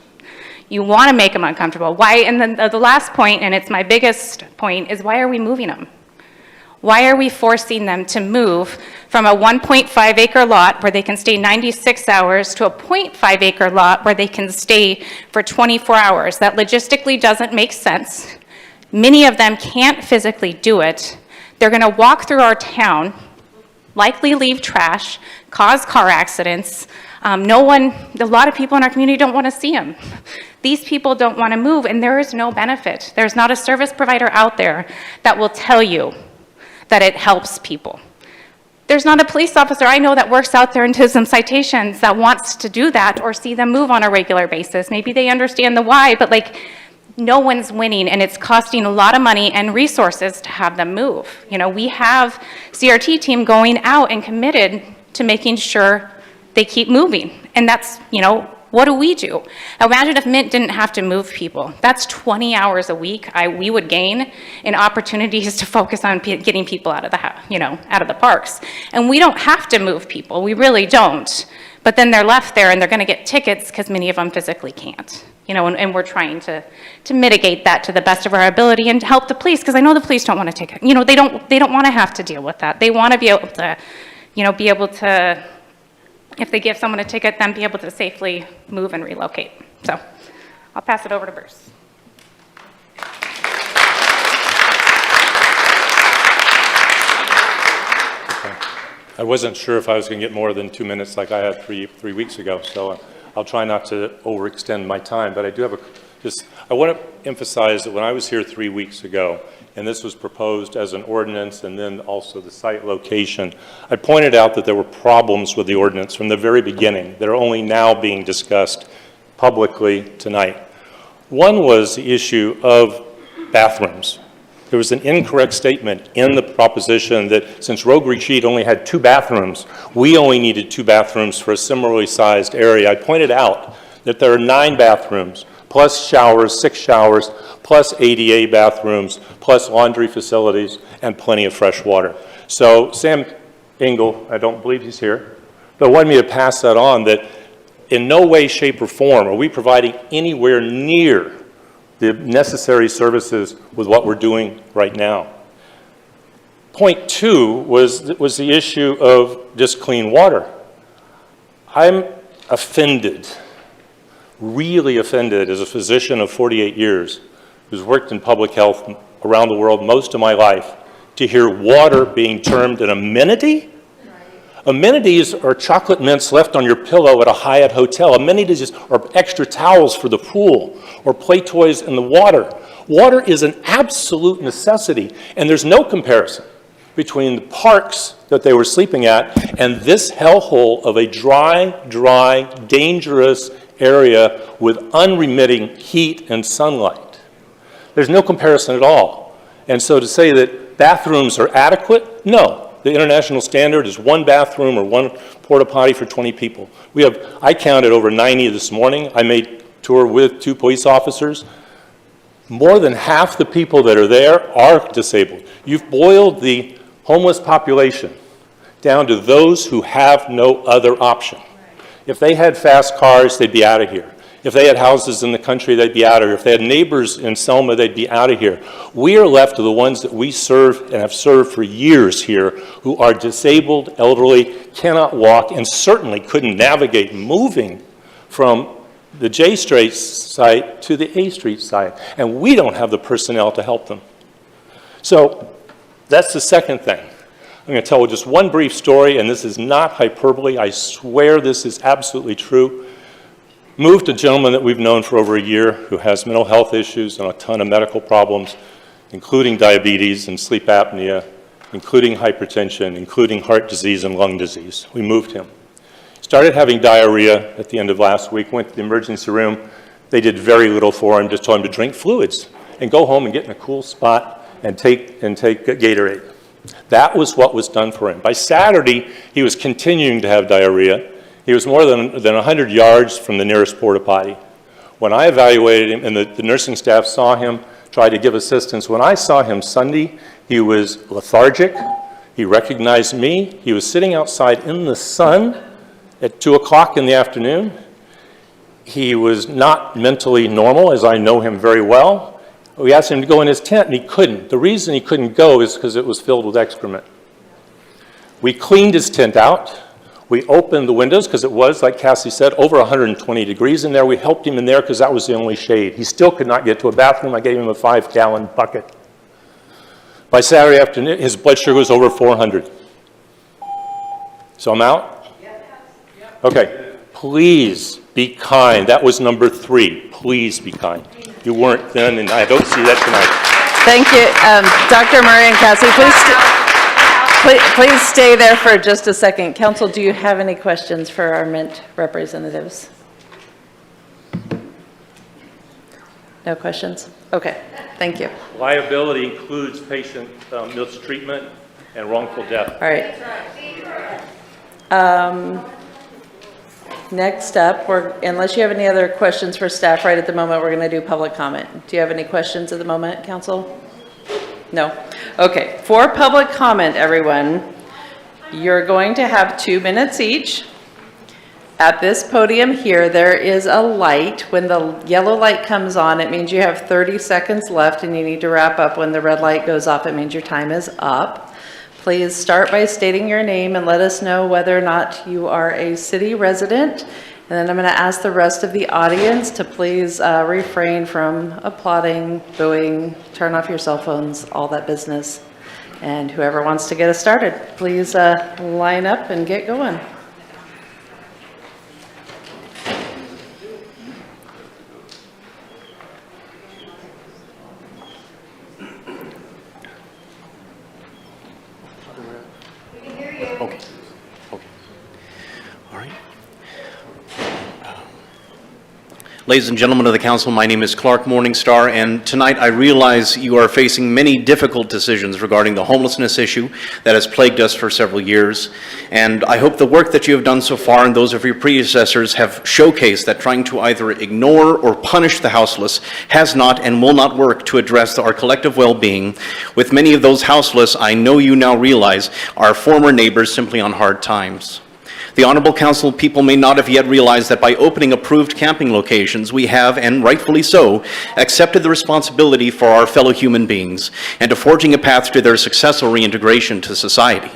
You want to make them uncomfortable. Why? And then the last point, and it's my biggest point, is why are we moving them? Why are we forcing them to move from a 1.5 acre lot where they can stay 96 hours to a 0.5 acre lot where they can stay for 24 hours? That logistically doesn't make sense. Many of them can't physically do it. They're going to walk through our town, likely leave trash, cause car accidents. A lot of people in our community don't want to see them. These people don't want to move, and there is no benefit. There's not a service provider out there that will tell you that it helps people. There's not a police officer I know that works out there and does some citations that wants to do that or see them move on a regular basis. Maybe they understand the why, but like, no one's winning, and it's costing a lot of money and resources to have them move. You know, we have CRT team going out and committed to making sure they keep moving. And that's, you know, what do we do? Imagine if Mint didn't have to move people. That's 20 hours a week we would gain in opportunities to focus on getting people out of out of the parks. And we don't have to move people. We really don't. But then they're left there and they're going to get tickets because many of them physically can't. you know, and we're trying to mitigate that to the best of our ability and to help the police, because I know the police don't want to take it, you know, they don't want to have to deal with that. They want to be able to, you know, if they give someone a ticket, then be able to safely move and relocate. So I'll pass it over to Bruce. I wasn't sure if I was going to get more than 2 minutes like I had three weeks ago, so I'll try not to overextend my time, but I do have I want to emphasize that when I was here 3 weeks ago, and this was proposed as an ordinance and then also the site location, I pointed out that there were problems with the ordinance from the very beginning that are only now being discussed publicly tonight. One was the issue of bathrooms. There was an incorrect statement in the proposition that since Rogue Retreat only had 2 bathrooms, we only needed 2 bathrooms for a similarly sized area. I pointed out that there are 9 bathrooms, plus showers, 6 showers, plus ADA bathrooms, plus laundry facilities, and plenty of fresh water. So Sam Engel, I don't believe he's here, but wanted me to pass that on, that in no way, shape, or form are we providing anywhere near the necessary services with what we're doing right now. Point 2 was the issue of just clean water. I'm offended, really offended as a physician of 48 years who's worked in public health around the world most of my life, to hear water being termed an amenity. Amenities are chocolate mints left on your pillow at a Hyatt hotel. Amenities are extra towels for the pool or play toys in the water. Water is an absolute necessity, and there's no comparison between the parks that they were sleeping at and this hellhole of a dry, dangerous area with unremitting heat and sunlight. There's no comparison at all. And so to say that bathrooms are adequate, no. The international standard is 1 bathroom or 1 porta potty for 20 people. I counted over 90 this morning. I made a tour with 2 police officers. More than half the people that are there are disabled. You've boiled the homeless population down to those who have no other option. If they had fast cars, they'd be out of here. If they had houses in the country, they'd be out of here. If they had neighbors in Selma, they'd be out of here. We are left to the ones that we serve and have served for years here, who are disabled, elderly, cannot walk, and certainly couldn't navigate moving from the J Street site to the A Street site. And we don't have the personnel to help them. So that's the second thing. I'm going to tell just one brief story, and this is not hyperbole. I swear this is absolutely true. Moved a gentleman that we've known for over a year who has mental health issues and a ton of medical problems, including diabetes and sleep apnea, including hypertension, including heart disease and lung disease. We moved him. Started having diarrhea at the end of last week, went to the emergency room. They did very little for him, just told him to drink fluids and go home and get in a cool spot and take Gatorade. That was what was done for him. By Saturday, he was continuing to have diarrhea. He was more than 100 yards from the nearest porta potty. When I evaluated him, and the nursing staff saw him, tried to give assistance, when I saw him Sunday, he was lethargic. He recognized me. He was sitting outside in the sun at 2 o'clock in the afternoon. He was not mentally normal, as I know him very well. We asked him to go in his tent, and he couldn't. The reason he couldn't go is because it was filled with excrement. We cleaned his tent out. We opened the windows because it was, like Cassie said, over 120 degrees in there. We helped him in there because that was the only shade. He still could not get to a bathroom. I gave him a 5-gallon bucket. By Saturday afternoon, his blood sugar was over 400. So I'm out? Okay. Please be kind. That was number 3. Please be kind. You weren't then, and I don't see that tonight. Thank you. Dr. Murray and Cassie, please stay there for just a second. Council, do you have any questions for our Mint representatives? No questions? Okay, thank you. Liability includes patient mistreatment and wrongful death. All right. Next up, unless you have any other questions for staff right at the moment, we're going to do public comment. Do you have any questions at the moment, Council? No? Okay. For public comment, everyone, you're going to have 2 minutes each. At this podium here, there is a light. When the yellow light comes on, it means you have 30 seconds left and you need to wrap up. When the red light goes off, it means your time is up. Please start by stating your name and let us know whether or not you are a city resident. And then I'm going to ask the rest of the audience to please refrain from applauding, booing, turn off your cell phones, all that business. And whoever wants to get us started, please line up and get going. Okay. All right. Ladies and gentlemen of the council, my name is Clark Morningstar, and tonight I realize you are facing many difficult decisions regarding the homelessness issue that has plagued us for several years. And I hope the work that you have done so far and those of your predecessors have showcased that trying to either ignore or punish the houseless has not and will not work to address our collective well-being. With many of those houseless, I know you now realize, are former neighbors simply on hard times. The Honorable Council people may not have yet realized that by opening approved camping locations, we have, and rightfully so, accepted the responsibility for our fellow human beings and to forging a path to their successful reintegration to society.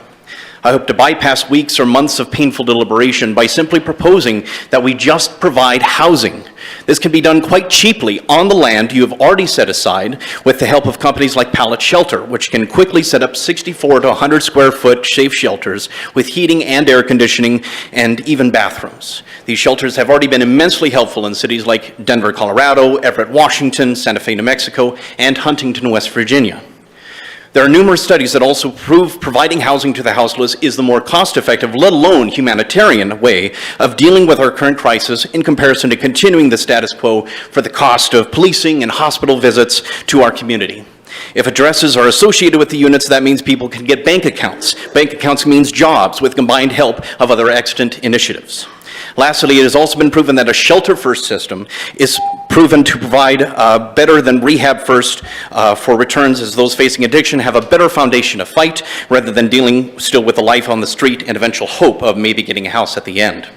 I hope to bypass weeks or months of painful deliberation by simply proposing that we just provide housing. This can be done quite cheaply on the land you have already set aside with the help of companies like Pallet Shelter, which can quickly set up 64 to 100 square foot safe shelters with heating and air conditioning and even bathrooms. These shelters have already been immensely helpful in cities like Denver, Colorado, Everett, Washington, Santa Fe, New Mexico, and Huntington, West Virginia. There are numerous studies that also prove providing housing to the houseless is the more cost-effective, let alone humanitarian way of dealing with our current crisis in comparison to continuing the status quo for the cost of policing and hospital visits to our community. If addresses are associated with the units, that means people can get bank accounts. Bank accounts means jobs with combined help of other extant initiatives. Lastly, it has also been proven that a shelter-first system is proven to provide better than rehab-first for returns, as those facing addiction have a better foundation to fight rather than dealing still with a life on the street and eventual hope of maybe getting a house at the end.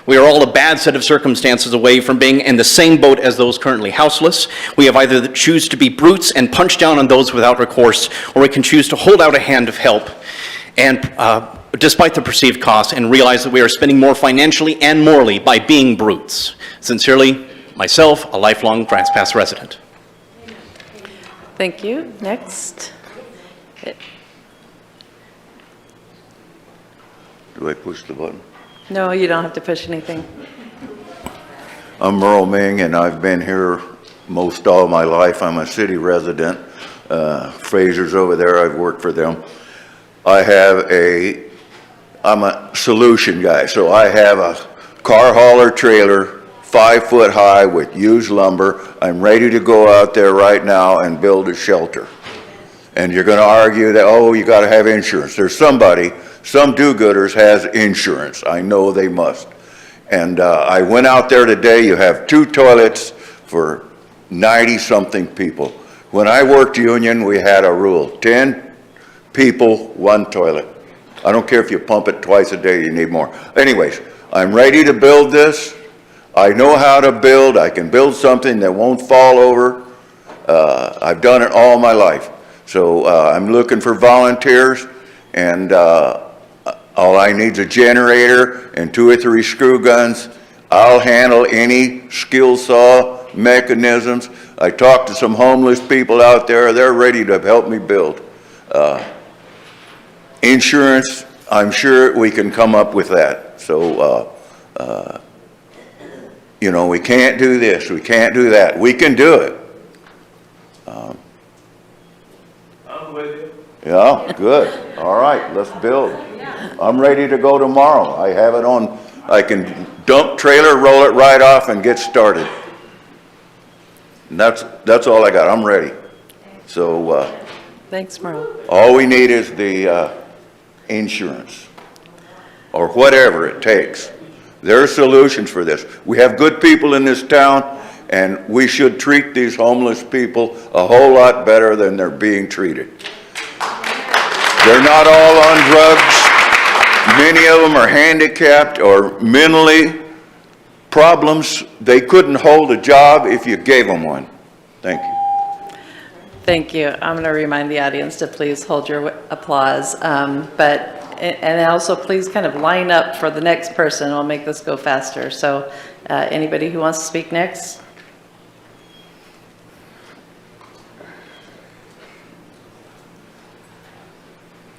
We are all a bad set of circumstances away from being in the same boat as those currently houseless. We have either choose to be brutes and punch down on those without recourse, or we can choose to hold out a hand of help and despite the perceived cost, and realize that we are spending more financially and morally by being brutes. Sincerely, myself, a lifelong Grants Pass resident. Thank you. Next. Do I push the button? No, you don't have to push anything. I'm Merle Ming, and I've been here most all my life. I'm a city resident. Fraser's over there. I've worked for them. I'm a solution guy, so I have a car hauler trailer, 5 foot high with used lumber. I'm ready to go out there right now and build a shelter. And you're gonna argue that, oh, you gotta have insurance. There's somebody, some do-gooders has insurance. I know they must. And I went out there today, you have 2 toilets for 90-something people. When I worked union, we had a rule, 10 people, 1 toilet. I don't care if you pump it twice a day, you need more. Anyways, I'm ready to build this. I know how to build. I can build something that won't fall over. I've done it all my life. So I'm looking for volunteers, and all I need is a generator and 2 or 3 screw guns. I'll handle any skill saw mechanisms. I talked to some homeless people out there. They're ready to help me build. Insurance, I'm sure we can come up with that. So, you know, we can't do this, we can't do that. We can do it. I'm with you. Yeah, good. All right, let's build. I'm ready to go tomorrow. I have it on, I can dump trailer, roll it right off and get started. And that's all I got. I'm ready. So, Thanks, Merle. all we need is the insurance or whatever it takes. There are solutions for this. We have good people in this town, and we should treat these homeless people a whole lot better than they're being treated. They're not all on drugs. Many of them are handicapped or mentally problems. They couldn't hold a job if you gave them one. Thank you. Thank you. I'm going to remind the audience to please hold your applause, and also please kind of line up for the next person. We'll make this go faster. So anybody who wants to speak next?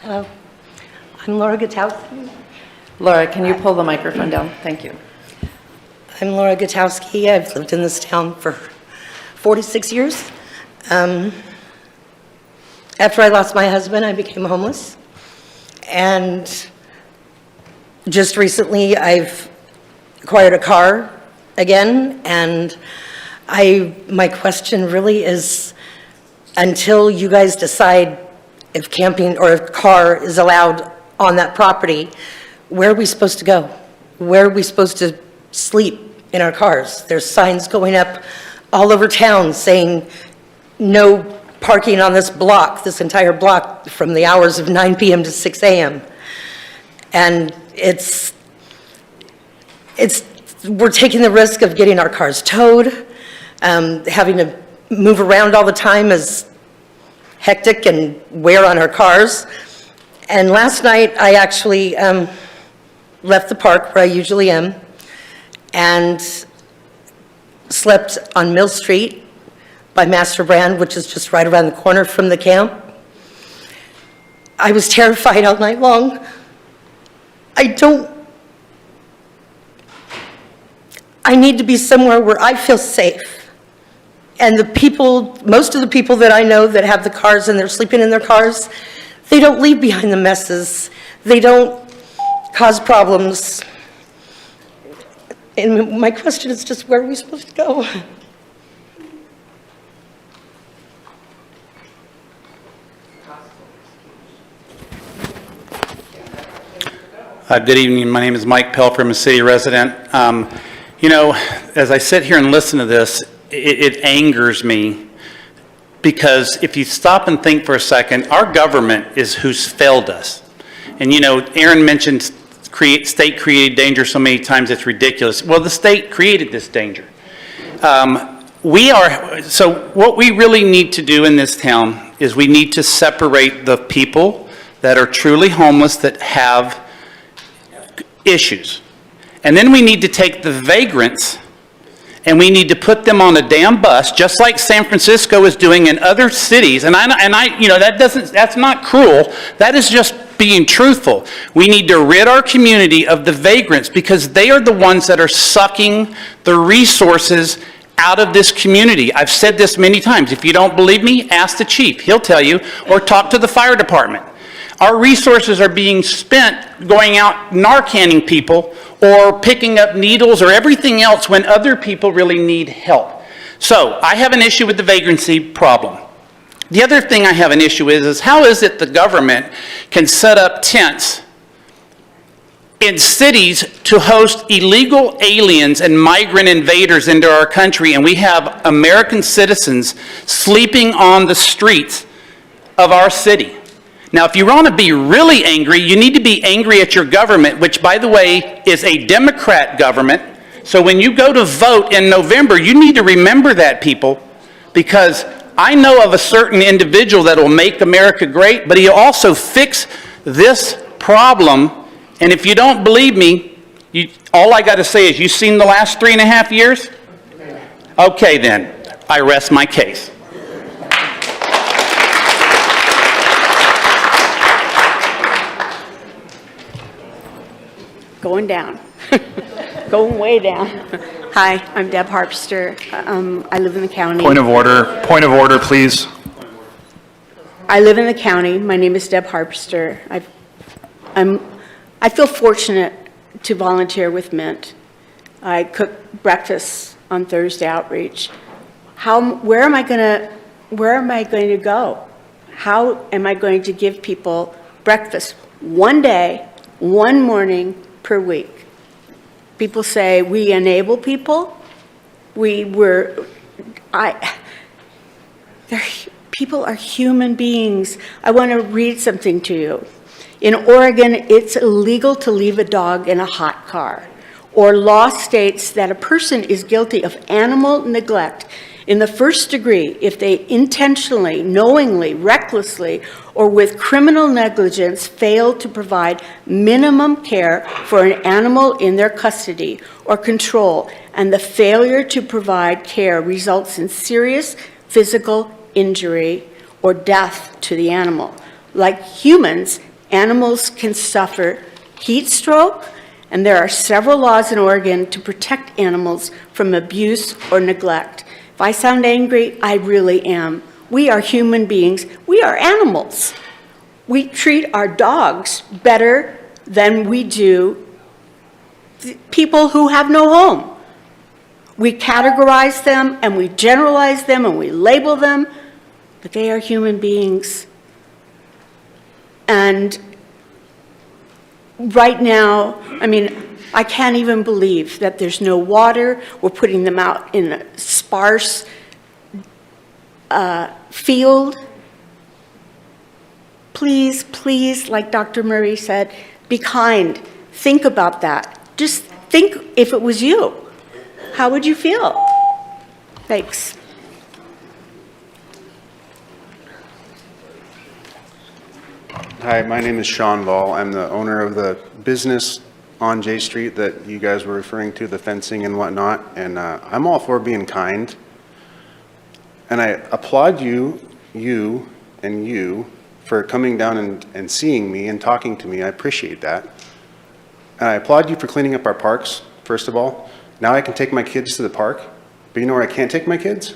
Hello, I'm Laura Gutowski. Laura, can you pull the microphone down? Thank you. I'm Laura Gutowski. I've lived in this town for 46 years. After I lost my husband, I became homeless. And just recently, I've acquired a car again. And my question really is, until you guys decide if camping or if car is allowed on that property, where are we supposed to go? Where are we supposed to sleep in our cars? There's signs going up all over town saying no parking on this block, this entire block, from the hours of 9 p.m. to 6 a.m. And we're taking the risk of getting our cars towed, having to move around all the time is hectic and wear on our cars. And last night, I actually left the park where I usually am and slept on Mill Street by Master Brand, which is just right around the corner from the camp. I was terrified all night long. I need to be somewhere where I feel safe. And most of the people that I know that have the cars and they're sleeping in their cars, they don't leave behind the messes. They don't cause problems. And my question is just, where are we supposed to go? Good evening. My name is Mike Pelfrey. I'm a city resident. You know, as I sit here and listen to this, it angers me because if you stop and think for a second, our government is who's failed us. And you know, Aaron mentioned state-created danger so many times it's ridiculous. Well, the state created this danger. So what we really need to do in this town is we need to separate the people that are truly homeless that have issues. And then we need to take the vagrants and we need to put them on a damn bus, just like San Francisco is doing in other cities. And I you know, that's not cruel. That is just being truthful. We need to rid our community of the vagrants because they are the ones that are sucking the resources out of this community. I've said this many times. If you don't believe me, ask the chief. He'll tell you, or talk to the fire department. Our resources are being spent going out Narcaning people or picking up needles or everything else when other people really need help. So I have an issue with the vagrancy problem. The other thing I have an issue with is how is it the government can set up tents in cities to host illegal aliens and migrant invaders into our country, and we have American citizens sleeping on the streets of our city. Now, if you want to be really angry, you need to be angry at your government, which, by the way, is a Democrat government. So when you go to vote in November, you need to remember that, people, because I know of a certain individual that will make America great, but he'll also fix this problem. And if you don't believe me, all I got to say is, you've seen the last 3.5 years? Okay, then, I rest my case. Going down, going way down. Hi, I'm Deb Harpster. I live in the county. Point of order, please. I live in the county. My name is Deb Harpster. I feel fortunate to volunteer with Mint. I cook breakfast on Thursday outreach. Where am I going to go? How am I going to give people breakfast one day, one morning per week? People say we enable people. People are human beings. I want to read something to you. In Oregon, it's illegal to leave a dog in a hot car. Or law states that a person is guilty of animal neglect in the first degree if they intentionally, knowingly, recklessly, or with criminal negligence fail to provide minimum care for an animal in their custody or control, and the failure to provide care results in serious physical injury or death to the animal. Like humans, animals can suffer heat stroke, and there are several laws in Oregon to protect animals from abuse or neglect. If I sound angry, I really am. We are human beings. We are animals. We treat our dogs better than we do people who have no home. We categorize them and we generalize them and we label them, but they are human beings. And right now, I mean, I can't even believe that there's no water. We're putting them out in a sparse field. Please, please, like Dr. Murray said, be kind. Think about that. Just think if it was you. How would you feel? Thanks. Hi, my name is Sean Ball. I'm the owner of the business on J Street that you guys were referring to, the fencing and whatnot, and I'm all for being kind. And I applaud you for coming down and seeing me and talking to me. I appreciate that. And I applaud you for cleaning up our parks, first of all. Now I can take my kids to the park, but you know where I can't take my kids?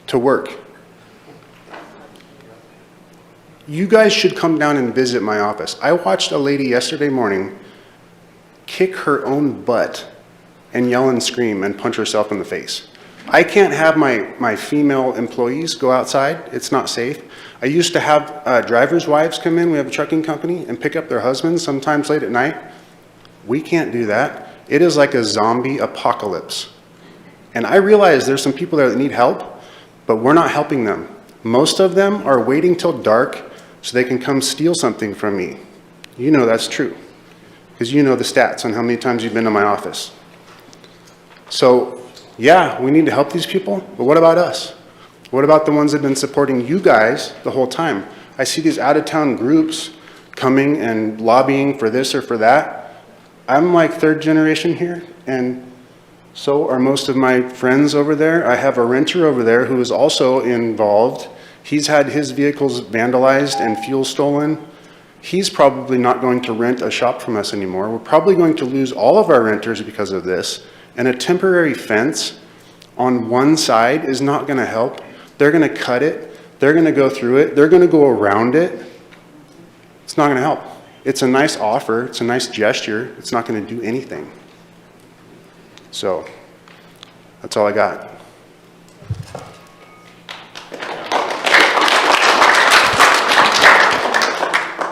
To work. You guys should come down and visit my office. I watched a lady yesterday morning kick her own butt and yell and scream and punch herself in the face. I can't have my female employees go outside. It's not safe. I used to have drivers' wives come in. We have a trucking company and pick up their husbands sometimes late at night. We can't do that. It is like a zombie apocalypse. And I realize there's some people there that need help, but we're not helping them. Most of them are waiting till dark so they can come steal something from me. You know that's true, because you know the stats on how many times you've been to my office. So, yeah, we need to help these people, but what about us? What about the ones that have been supporting you guys the whole time? I see these out-of-town groups coming and lobbying for this or for that. I'm like third generation here, and so are most of my friends over there. I have a renter over there who is also involved. He's had his vehicles vandalized and fuel stolen. He's probably not going to rent a shop from us anymore. We're probably going to lose all of our renters because of this. And a temporary fence on one side is not going to help. They're going to cut it. They're going to go through it. They're going to go around it. It's not going to help. It's a nice offer. It's a nice gesture. It's not going to do anything. So that's all I got.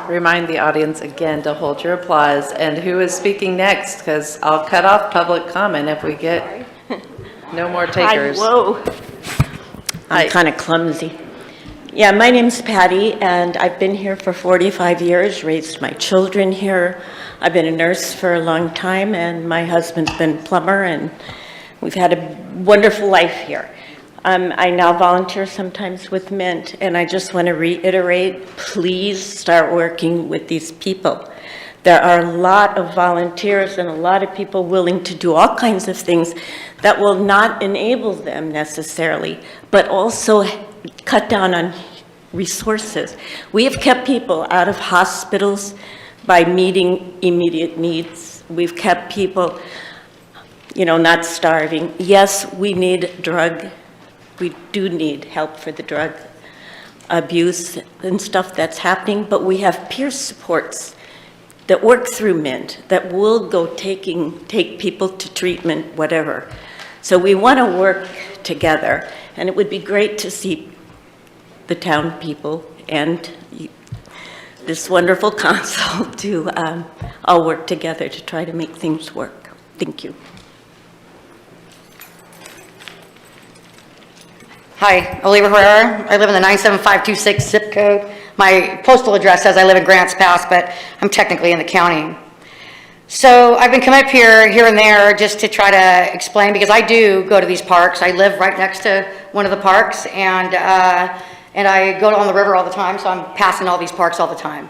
Remind the audience again to hold your applause. And who is speaking next? Because I'll cut off public comment if we get no more takers. Whoa. I'm kind of clumsy. Yeah, my name's Patty, and I've been here for 45 years, raised my children here. I've been a nurse for a long time, and my husband's been a plumber, and we've had a wonderful life here. I now volunteer sometimes with Mint, and I just want to reiterate, please start working with these people. There are a lot of volunteers and a lot of people willing to do all kinds of things that will not enable them necessarily, but also cut down on resources. We have kept people out of hospitals by meeting immediate needs. We've kept people, not starving. Yes, we do need help for the drug abuse and stuff that's happening, but we have peer supports that work through Mint that will go take people to treatment, whatever. So we want to work together, and it would be great to see the town people and this wonderful council to all work together to try to make things work. Thank you. Hi, Oliva Herrera. I live in the 97526 zip code. my postal address says I live in Grants Pass, but I'm technically in the county. So I've been coming up here and there just to try to explain, because I do go to these parks. I live right next to one of the parks, and I go on the river all the time, so I'm passing all these parks all the time.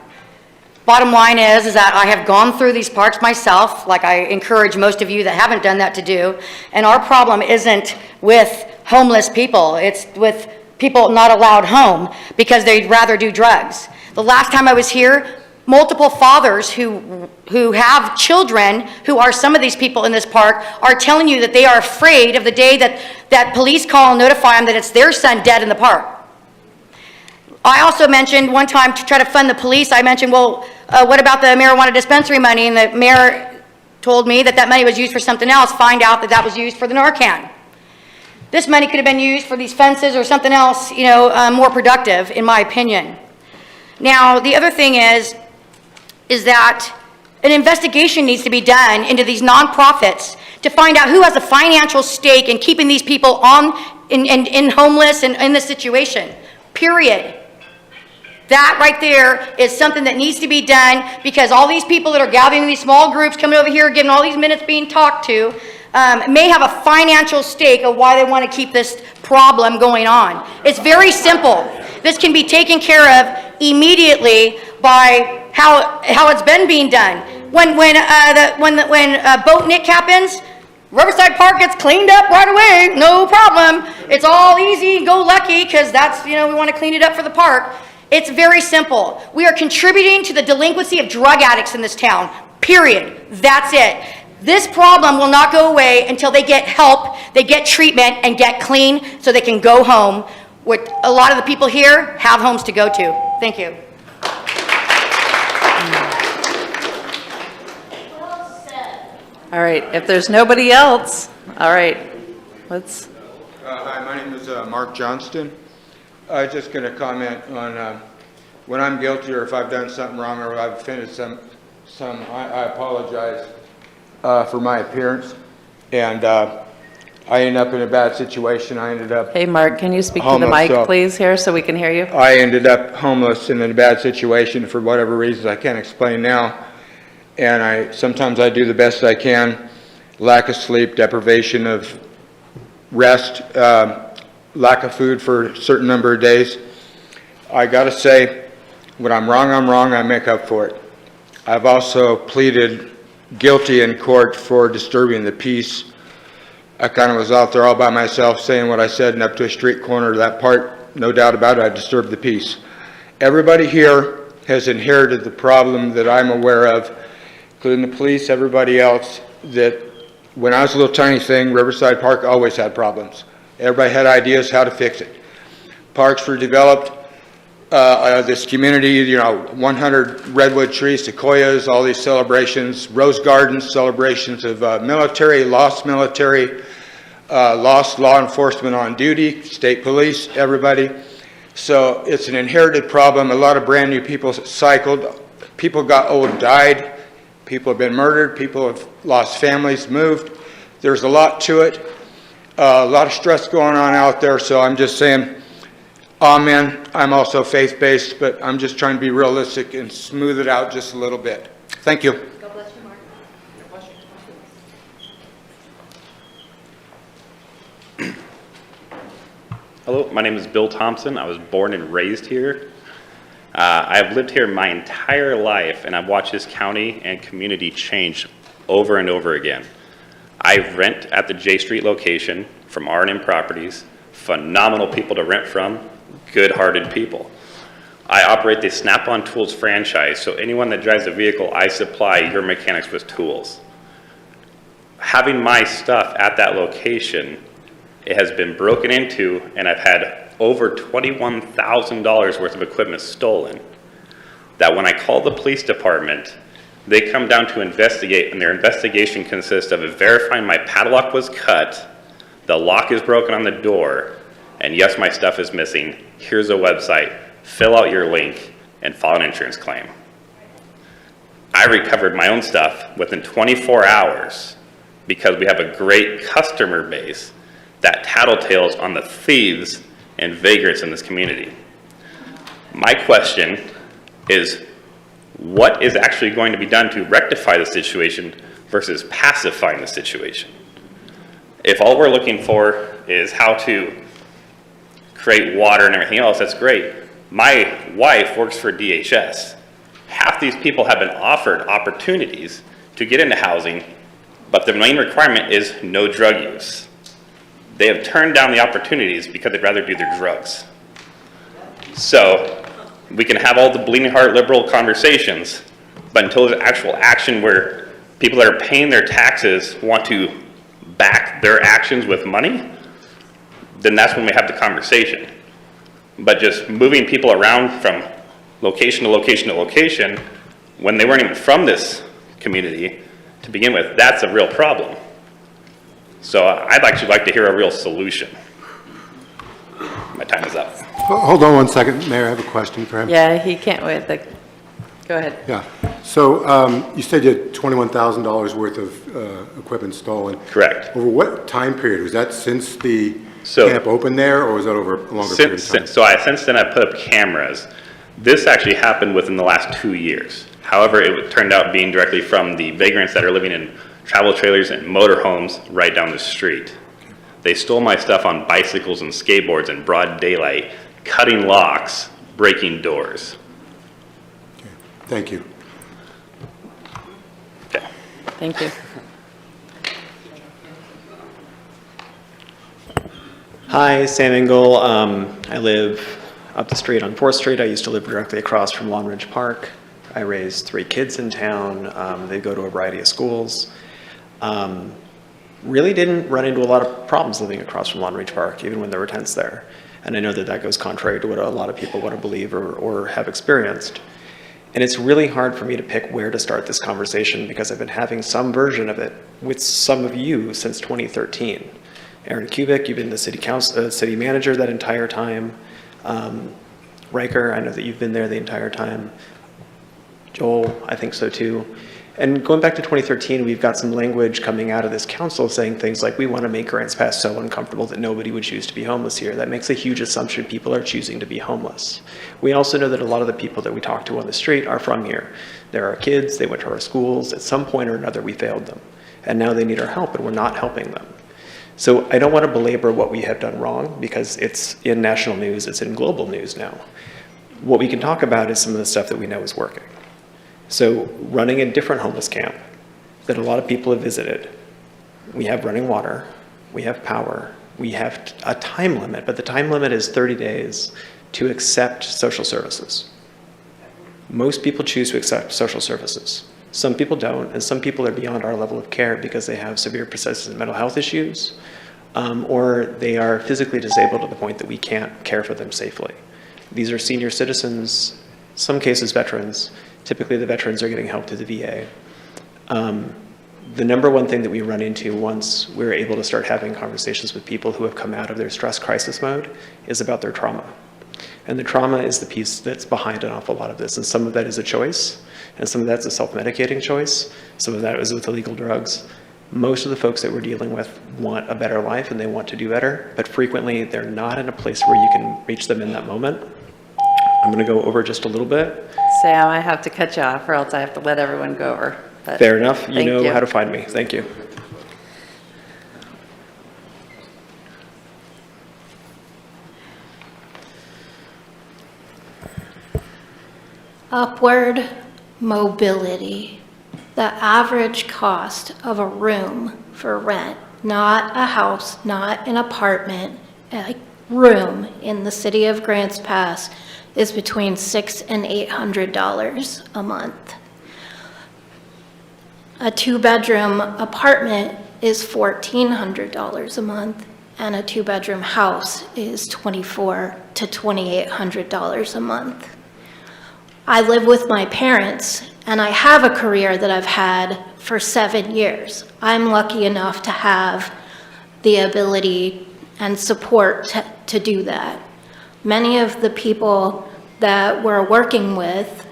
Bottom line is that I have gone through these parks myself, like I encourage most of you that haven't done that to do, and our problem isn't with homeless people, it's with people not allowed home because they'd rather do drugs. The last time I was here, multiple fathers who have children who are some of these people in this park are telling you that they are afraid of the day that police call and notify them that it's their son dead in the park. I also mentioned one time, to try to fund the police, I mentioned, well, what about the marijuana dispensary money? And the mayor told me that money was used for something else. Find out that was used for the Narcan. This money could have been used for these fences or something else, more productive, in my opinion. Now, the other thing is that an investigation needs to be done into these nonprofits to find out who has a financial stake in keeping these people in homeless and in this situation, period. That right there is something that needs to be done, because all these people that are gathering in these small groups, coming over here, getting all these minutes being talked to, may have a financial stake of why they want to keep this problem going on. It's very simple. This can be taken care of immediately by how it's been being done. When boat nick happens, Riverside Park gets cleaned up right away, no problem. It's all easy, go lucky, because that's, we want to clean it up for the park. It's very simple. We are contributing to the delinquency of drug addicts in this town, period. That's it. This problem will not go away until they get help, they get treatment, and get clean so they can go home. What a lot of the people here have homes to go to. Thank you. All right, if there's nobody else, all right, let's. Hi, my name is Mark Johnston. I was just going to comment on when I'm guilty, or if I've done something wrong, or I've offended I apologize for my appearance. And I ended up in a bad situation. I ended up Hey, Mark, can you speak to the homeless, mic, please, here, so we can hear you? I ended up homeless and in a bad situation for whatever reasons I can't explain now. And sometimes I do the best I can. Lack of sleep, deprivation of rest, lack of food for a certain number of days. I got to say, when I'm wrong, I make up for it. I've also pleaded guilty in court for disturbing the peace. I kind of was out there all by myself saying what I said, and up to a street corner, that part, no doubt about it, I disturbed the peace. Everybody here has inherited the problem that I'm aware of, including the police, everybody else, that when I was a little tiny thing, Riverside Park always had problems. Everybody had ideas how to fix it. Parks were developed, this community, 100 redwood trees, sequoias, all these celebrations, rose gardens, celebrations of military, lost law enforcement on duty, state police, everybody. So it's an inherited problem. A lot of brand new people cycled. People got old, died. People have been murdered. People have lost families, moved. There's a lot to it. A lot of stress going on out there, so I'm just saying, amen. I'm also faith-based, but I'm just trying to be realistic and smooth it out just a little bit. Thank you. God bless you, Mark. Hello, my name is Bill Thompson. I was born and raised here. I've lived here my entire life, and I've watched this county and community change over and over again. I rent at the J Street location from R&M Properties, phenomenal people to rent from, good-hearted people. I operate the Snap-on Tools franchise, so anyone that drives a vehicle, I supply your mechanics with tools. Having my stuff at that location, it has been broken into, and I've had over $21,000 worth of equipment stolen. That when I call the police department, they come down to investigate, and their investigation consists of verifying my padlock was cut, the lock is broken on the door, and yes, my stuff is missing. Here's a website. Fill out your link and file an insurance claim. I recovered my own stuff within 24 hours because we have a great customer base that tattletales on the thieves and vagrants in this community. My question is, what is actually going to be done to rectify the situation versus pacifying the situation? If all we're looking for is how to create water and everything else, that's great. My wife works for DHS. Half these people have been offered opportunities to get into housing, but the main requirement is no drug use. They have turned down the opportunities because they'd rather do their drugs. So we can have all the bleeding heart liberal conversations, but until there's actual action where people that are paying their taxes want to back their actions with money, then that's when we have the conversation. But just moving people around from location to location to location when they weren't even from this community to begin with, that's a real problem. So I'd actually like to hear a real solution. My time is up. Hold on one second, Mayor, I have a question for him. Yeah, he can't wait. Go ahead. Yeah, so you said you had $21,000 worth of equipment stolen. Correct. Over what time period? Was that since the camp opened there, or was that over a longer period of time? Since then I put up cameras. This actually happened within the last 2 years. However, it turned out being directly from the vagrants that are living in travel trailers and motorhomes right down the street. They stole my stuff on bicycles and skateboards in broad daylight, cutting locks, breaking doors. Okay. Thank you. Okay. Thank you. Hi, Sam Engel. I live up the street on 4th Street. I used to live directly across from Long Ridge Park. I raised 3 kids in town. They go to a variety of schools. Really didn't run into a lot of problems living across from Long Ridge Park, even when there were tents there. And I know that that goes contrary to what a lot of people want to believe or have experienced. And it's really hard for me to pick where to start this conversation because I've been having some version of it with some of you since 2013. Aaron Kubik, you've been the city manager that entire time. Riker, I know that you've been there the entire time. Joel, I think so too. And going back to 2013, we've got some language coming out of this council saying things like, we want to make Grants Pass so uncomfortable that nobody would choose to be homeless here. That makes a huge assumption people are choosing to be homeless. We also know that a lot of the people that we talk to on the street are from here. They're our kids, they went to our schools. At some point or another, we failed them. And now they need our help, and we're not helping them. So I don't want to belabor what we have done wrong because it's in national news, it's in global news now. What we can talk about is some of the stuff that we know is working. So running a different homeless camp that a lot of people have visited, we have running water, we have power, we have a time limit, but the time limit is 30 days to accept social services. Most people choose to accept social services. Some people don't, and some people are beyond our level of care because they have severe persistent mental health issues, or they are physically disabled to the point that we can't care for them safely. These are senior citizens, some cases veterans. Typically the veterans are getting help through the VA. The number one thing that we run into once we're able to start having conversations with people who have come out of their stress crisis mode is about their trauma. And the trauma is the piece that's behind an awful lot of this. And some of that is a choice, and some of that's a self-medicating choice. Some of that is with illegal drugs. Most of the folks that we're dealing with want a better life and they want to do better, but frequently they're not in a place where you can reach them in that moment. I'm gonna go over just a little bit. Sam, I have to cut you off or else I have to let everyone go over. But Fair enough. You thank know how to find me. Thank you. Upward mobility. The average cost of a room for rent, not a house, not an apartment, a room in the city of Grants Pass is between $600 and $800 a month. A 2-bedroom apartment is $1,400 a month, and a 2-bedroom house is $2,400 to $2,800 a month. I live with my parents, and I have a career that I've had for 7 years. I'm lucky enough to have the ability and support to do that. Many of the people that we're working with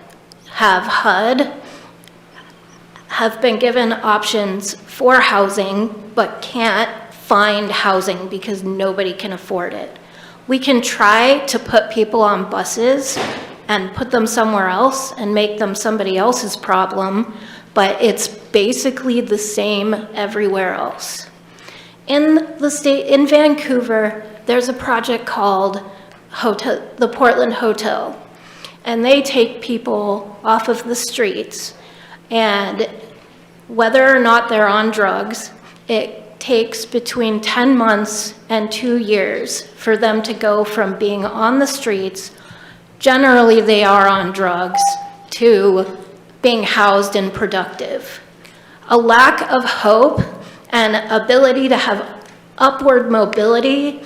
have HUD, have been given options for housing, but can't find housing because nobody can afford it. We can try to put people on buses, and put them somewhere else and make them somebody else's problem, but it's basically the same everywhere else. In Vancouver, there's a project called the Portland Hotel, and they take people off of the streets, and whether or not they're on drugs, it takes between 10 months and 2 years for them to go from being on the streets, generally they are on drugs, to being housed and productive. A lack of hope and ability to have upward mobility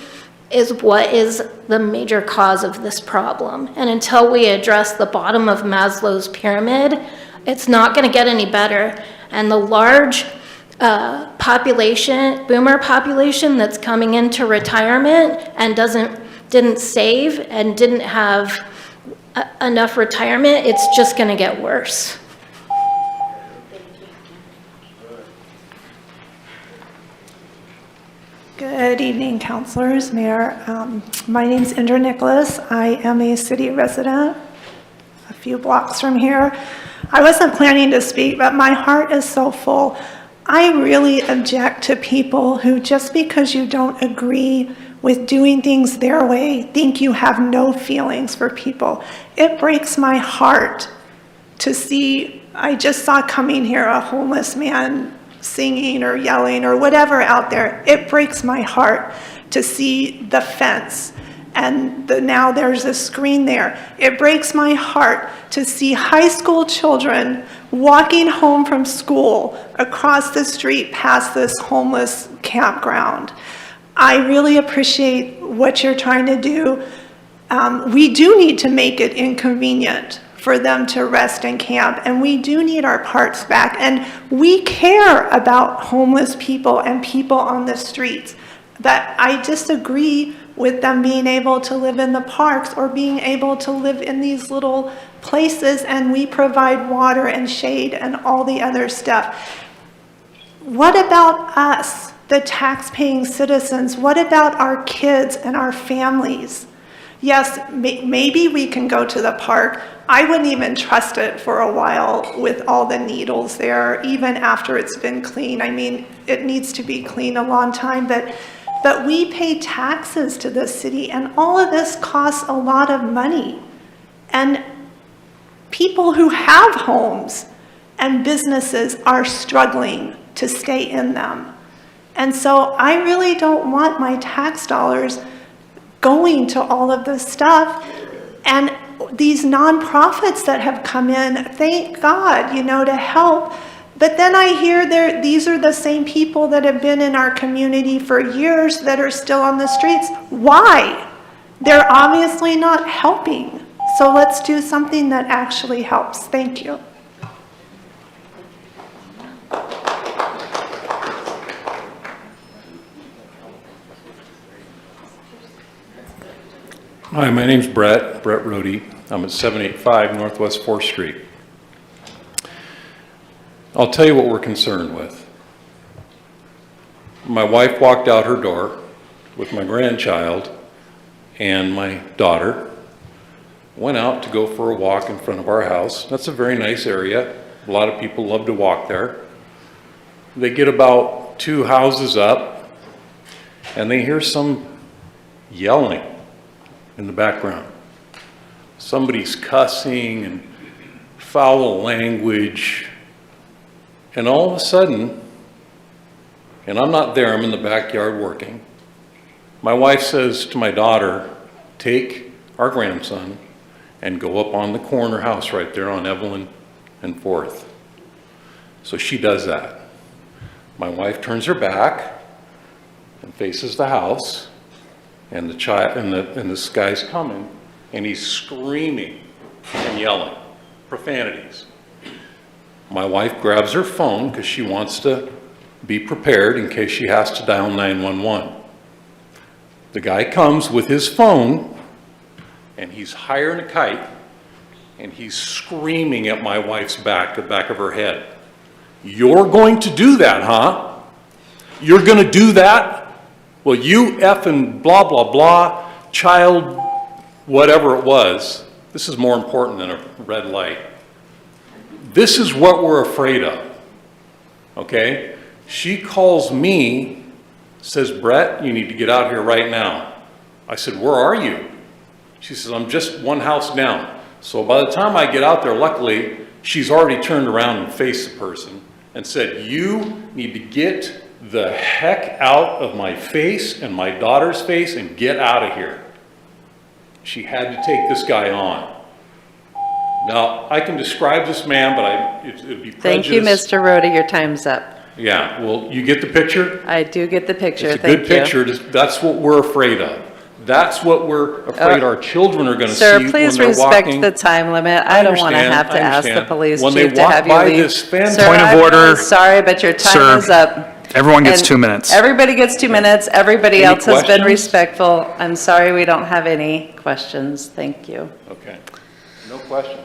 is what is the major cause of this problem. And until we address the bottom of Maslow's pyramid, it's not going to get any better. And the large boomer population that's coming into retirement and didn't save and didn't have enough retirement, it's just going to get worse. Good evening, councilors, mayor. My name's Indra Nicholas. I am a city resident a few blocks from here. I wasn't planning to speak, but my heart is so full. I really object to people who, just because you don't agree with doing things their way, think you have no feelings for people. It breaks my heart to see, I just saw coming here a homeless man singing or yelling or whatever out there. It breaks my heart to see the fence and now there's a screen there. It breaks my heart to see high school children walking home from school across the street past this homeless campground. I really appreciate what you're trying to do. We do need to make it inconvenient for them to rest and camp, and we do need our parks back, and we care about homeless people and people on the streets. But I disagree with them being able to live in the parks or being able to live in these little places, and we provide water and shade and all the other stuff. What about us, the tax-paying citizens? What about our kids and our families? Yes, maybe we can go to the park. I wouldn't even trust it for a while with all the needles there, even after it's been cleaned. I mean, it needs to be cleaned a long time, but we pay taxes to the city, and all of this costs a lot of money. And people who have homes and businesses are struggling to stay in them. And so I really don't want my tax dollars going to all of this stuff. And these nonprofits that have come in, thank God, to help. But then I hear these are the same people that have been in our community for years that are still on the streets. Why? They're obviously not helping. So let's do something that actually helps. Thank you. Hi, my name's Brett Rohde. I'm at 785 Northwest 4th Street. I'll tell you what we're concerned with. My wife walked out her door with my grandchild and my daughter, went out to go for a walk in front of our house. That's a very nice area. A lot of people love to walk there. They get about 2 houses up and they hear some yelling in the background. Somebody's cussing and foul language. And all of a sudden, and I'm not there, I'm in the backyard working, my wife says to my daughter, take our grandson and go up on the corner house right there on Evelyn and 4th. So she does that. My wife turns her back and faces the house, and the child and this guy's coming, and he's screaming and yelling profanities. My wife grabs her phone because she wants to be prepared in case she has to dial 911. The guy comes with his phone and he's hiring a kite and he's screaming at my wife's back, the back of her head. You're going to do that, huh? You're going to do that? Well, you effing blah, blah, blah, child, whatever it was. This is more important than a red light. This is what we're afraid of, okay? She calls me, says, Brett, you need to get out here right now. I said, where are you? She says, I'm just one house down. So by the time I get out there, luckily, she's already turned around and faced the person and said, you need to get the heck out of my face and my daughter's face and get out of here. She had to take this guy on. Now, I can describe this man, but it would be prejudice. Thank you, Mr. Rhoda, your time's up. Yeah, well, you get the picture? I do get the picture, It's a thank good you. picture. That's what we're afraid of. That's what we're afraid our children are going to see Sir, when please they're respect walking. the time limit. I don't want to have to ask the understand. police When they chief to walk have you by leave. this fence- Sir, Point of I'm order. really sorry, but your time Sir, is up. everyone gets And 2 minutes. Everybody gets 2 minutes. Everybody Any else has been questions? respectful. I'm sorry we don't have any questions. Thank you. Okay. No questions.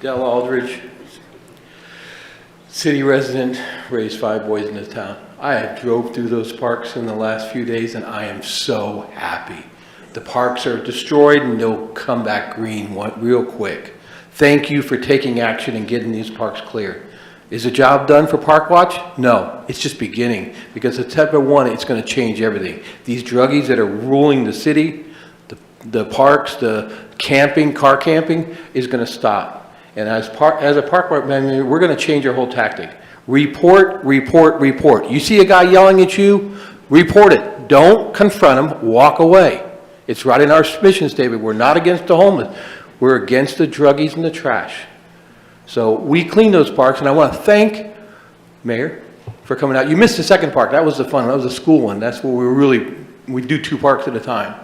Dell Aldridge, city resident, raised 5 boys in this town. I have drove through those parks in the last few days and I am so happy. The parks are destroyed and they'll come back green real quick. Thank you for taking action and getting these parks clear. Is the job done for Park Watch? No, it's just beginning because September 1, it's going to change everything. These druggies that are ruling the city, the parks, the camping, car camping is going to stop. And as a park manager, we're going to change our whole tactic. Report, report, report. You see a guy yelling at you, report it. Don't confront him, walk away. It's right in our mission statement. We're not against the homeless. We're against the druggies and the trash. So we clean those parks, and I want to thank Mayor for coming out. You missed the second park. That was the fun. That was the school one. That's where we do 2 parks at a time.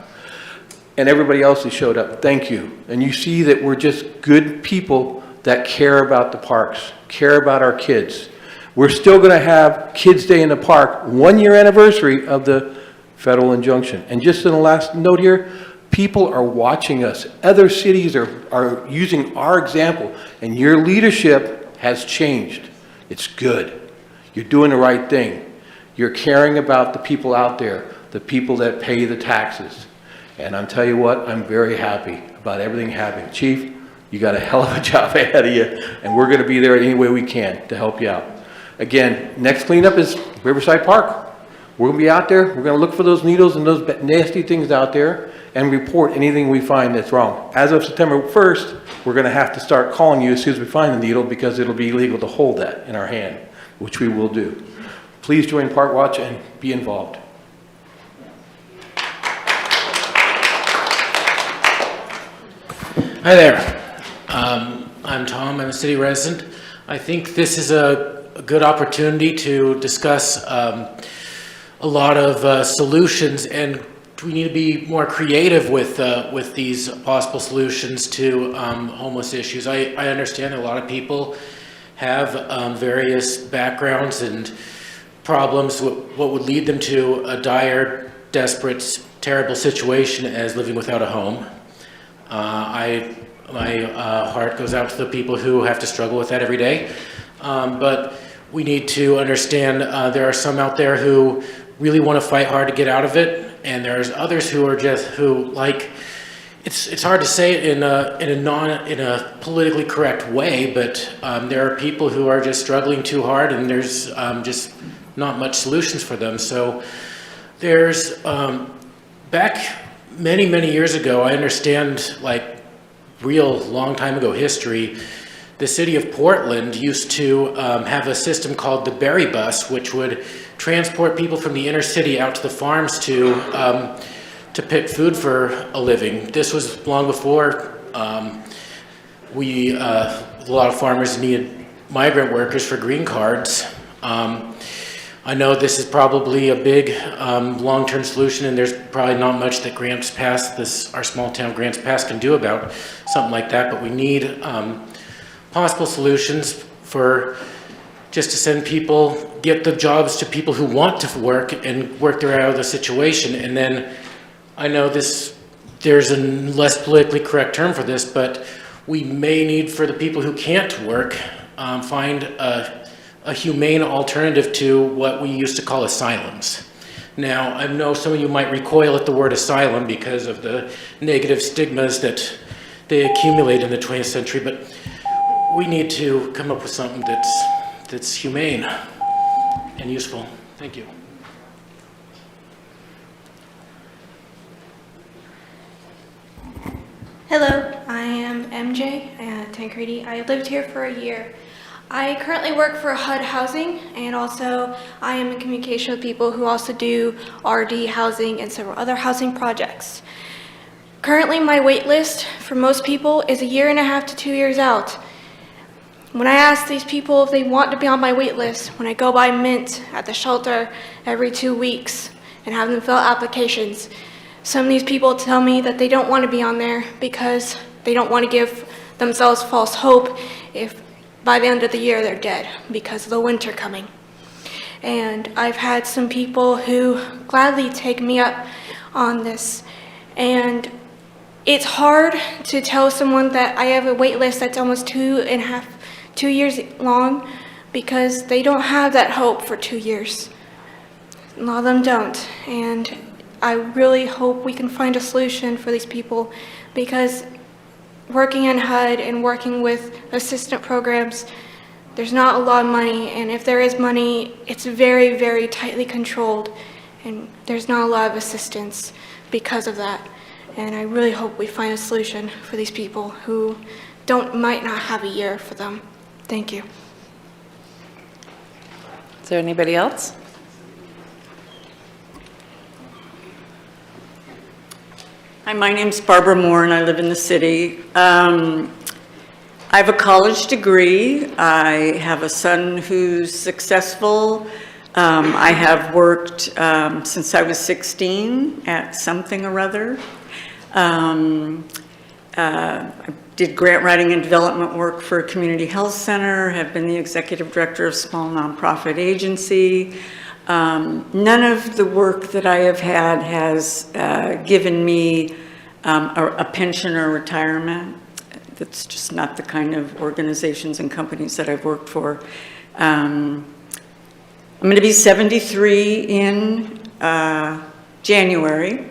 And everybody else who showed up, thank you. And you see that we're just good people that care about the parks, care about our kids. We're still going to have Kids Day in the Park, 1-year anniversary of the federal injunction. And just in the last note here, people are watching us. Other cities are using our example, and your leadership has changed. It's good. You're doing the right thing. You're caring about the people out there, the people that pay the taxes. And I'll tell you what, I'm very happy about everything happening. Chief, you got a hell of a job ahead of you, and we're going to be there any way we can to help you out. Again, next cleanup is Riverside Park. We're going to be out there. We're going to look for those needles and those nasty things out there and report anything we find that's wrong. As of September 1st, we're going to have to start calling you as soon as we find the needle because it'll be illegal to hold that in our hand, which we will do. Please join Park Watch and be involved. Hi there. I'm Tom. I'm a city resident. I think this is a good opportunity to discuss a lot of solutions, and we need to be more creative with these possible solutions to homeless issues. I understand a lot of people have various backgrounds and problems, what would lead them to a dire, desperate, terrible situation as living without a home. My heart goes out to the people who have to struggle with that every day. But we need to understand there are some out there who really want to fight hard to get out of it, and there's others who are just it's hard to say it in a politically correct way, but there are people who are just struggling too hard, and there's just not much solutions for them. So there's back many years ago, I understand, like real long time ago history, the city of Portland used to have a system called the Berry Bus, which would transport people from the inner city out to the farms to pick food for a living. This was long before a lot of farmers needed migrant workers for green cards. I know this is probably a big long-term solution, and there's probably not much that Grants Pass, our small town Grants Pass, can do about something like that, but we need possible solutions for just to send people, get the jobs to people who want to work and work their way out of the situation. And then I know there's a less politically correct term for this, but we may need for the people who can't work, find a humane alternative to what we used to call asylums. Now, I know some of you might recoil at the word asylum because of the negative stigmas that they accumulate in the 20th century, but we need to come up with something that's humane and useful. Thank you. Hello, I am MJ Tancredi. I lived here for a year. I currently work for HUD Housing, and also I am in communication with people who also do RD housing and several other housing projects. Currently, my wait list for most people is 1.5 to 2 years out. When I ask these people if they want to be on my wait list, when I go by Mint at the shelter every 2 weeks and have them fill out applications, some of these people tell me that they don't want to be on there because they don't want to give themselves false hope if by the end of the year they're dead because of the winter coming. And I've had some people who gladly take me up on this. And it's hard to tell someone that I have a wait list that's almost 2 years long because they don't have that hope for 2 years. A lot of them don't. And I really hope we can find a solution for these people because working in HUD and working with assistant programs, there's not a lot of money, and if there is money, it's very, very tightly controlled, and there's not a lot of assistance because of that. And I really hope we find a solution for these people who might not have a year for them. Thank you. Is there anybody else? Hi, my name's Barbara Moore, and I live in the city. I have a college degree. I have a son who's successful. I have worked since I was 16 at something or other. I did grant writing and development work for a community health center, have been the executive director of a small nonprofit agency. None of the work that I have had has given me a pension or retirement. That's just not the kind of organizations and companies that I've worked for. I'm going to be 73 in January.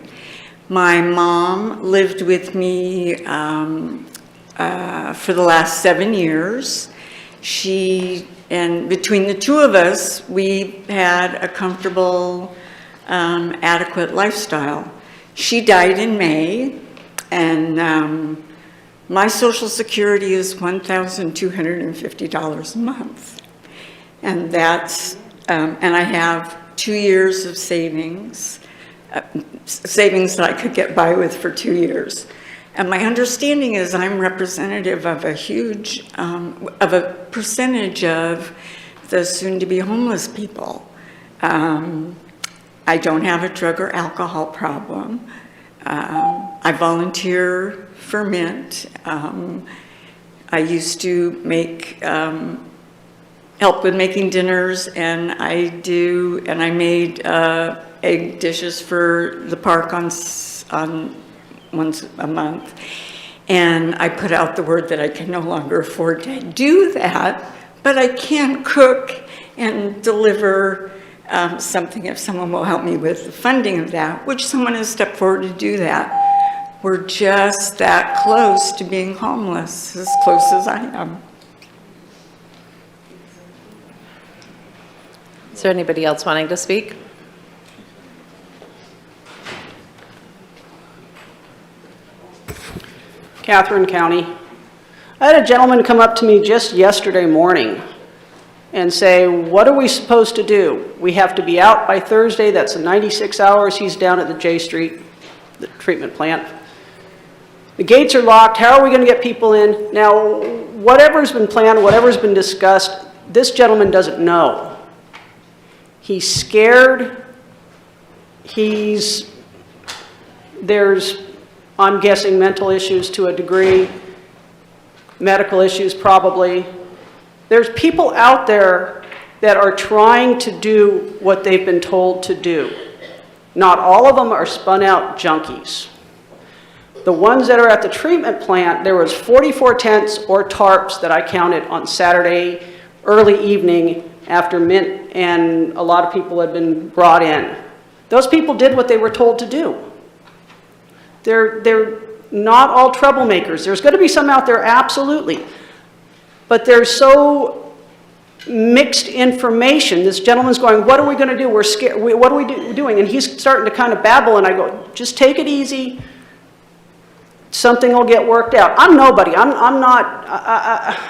My mom lived with me for the last 7 years. And between the two of us, we had a comfortable, adequate lifestyle. She died in May, and my Social Security is $1,250 a month. And that's, and I have 2 years of savings that I could get by with for 2 years. And my understanding is I'm representative of a huge, of a percentage of the soon-to-be homeless people. I don't have a drug or alcohol problem. I volunteer for Mint. I used to make, help with making dinners, and I made egg dishes for the park on once a month. And I put out the word that I can no longer afford to do that, but I can cook and deliver something if someone will help me with the funding of that, which someone has stepped forward to do that. We're just that close to being homeless, as close as I am. Is there anybody else wanting to speak? Catherine County. I had a gentleman come up to me just yesterday morning and say, what are we supposed to do? We have to be out by Thursday. That's 96 hours. He's down at the J Street, the treatment plant. The gates are locked. How are we going to get people in? Now, whatever's been planned, whatever's been discussed, this gentleman doesn't know. He's scared. There's, I'm guessing, mental issues to a degree, medical issues probably. There's people out there that are trying to do what they've been told to do. Not all of them are spun out junkies. The ones that are at the treatment plant, there was 44 tents or tarps that I counted on Saturday early evening after Mint and a lot of people had been brought in. Those people did what they were told to do. They're not all troublemakers. There's going to be some out there, absolutely. But there's so mixed information. This gentleman's going, what are we going to do? We're scared. What are we doing? And he's starting to kind of babble, and I go, just take it easy. Something will get worked out. I'm nobody. I'm not,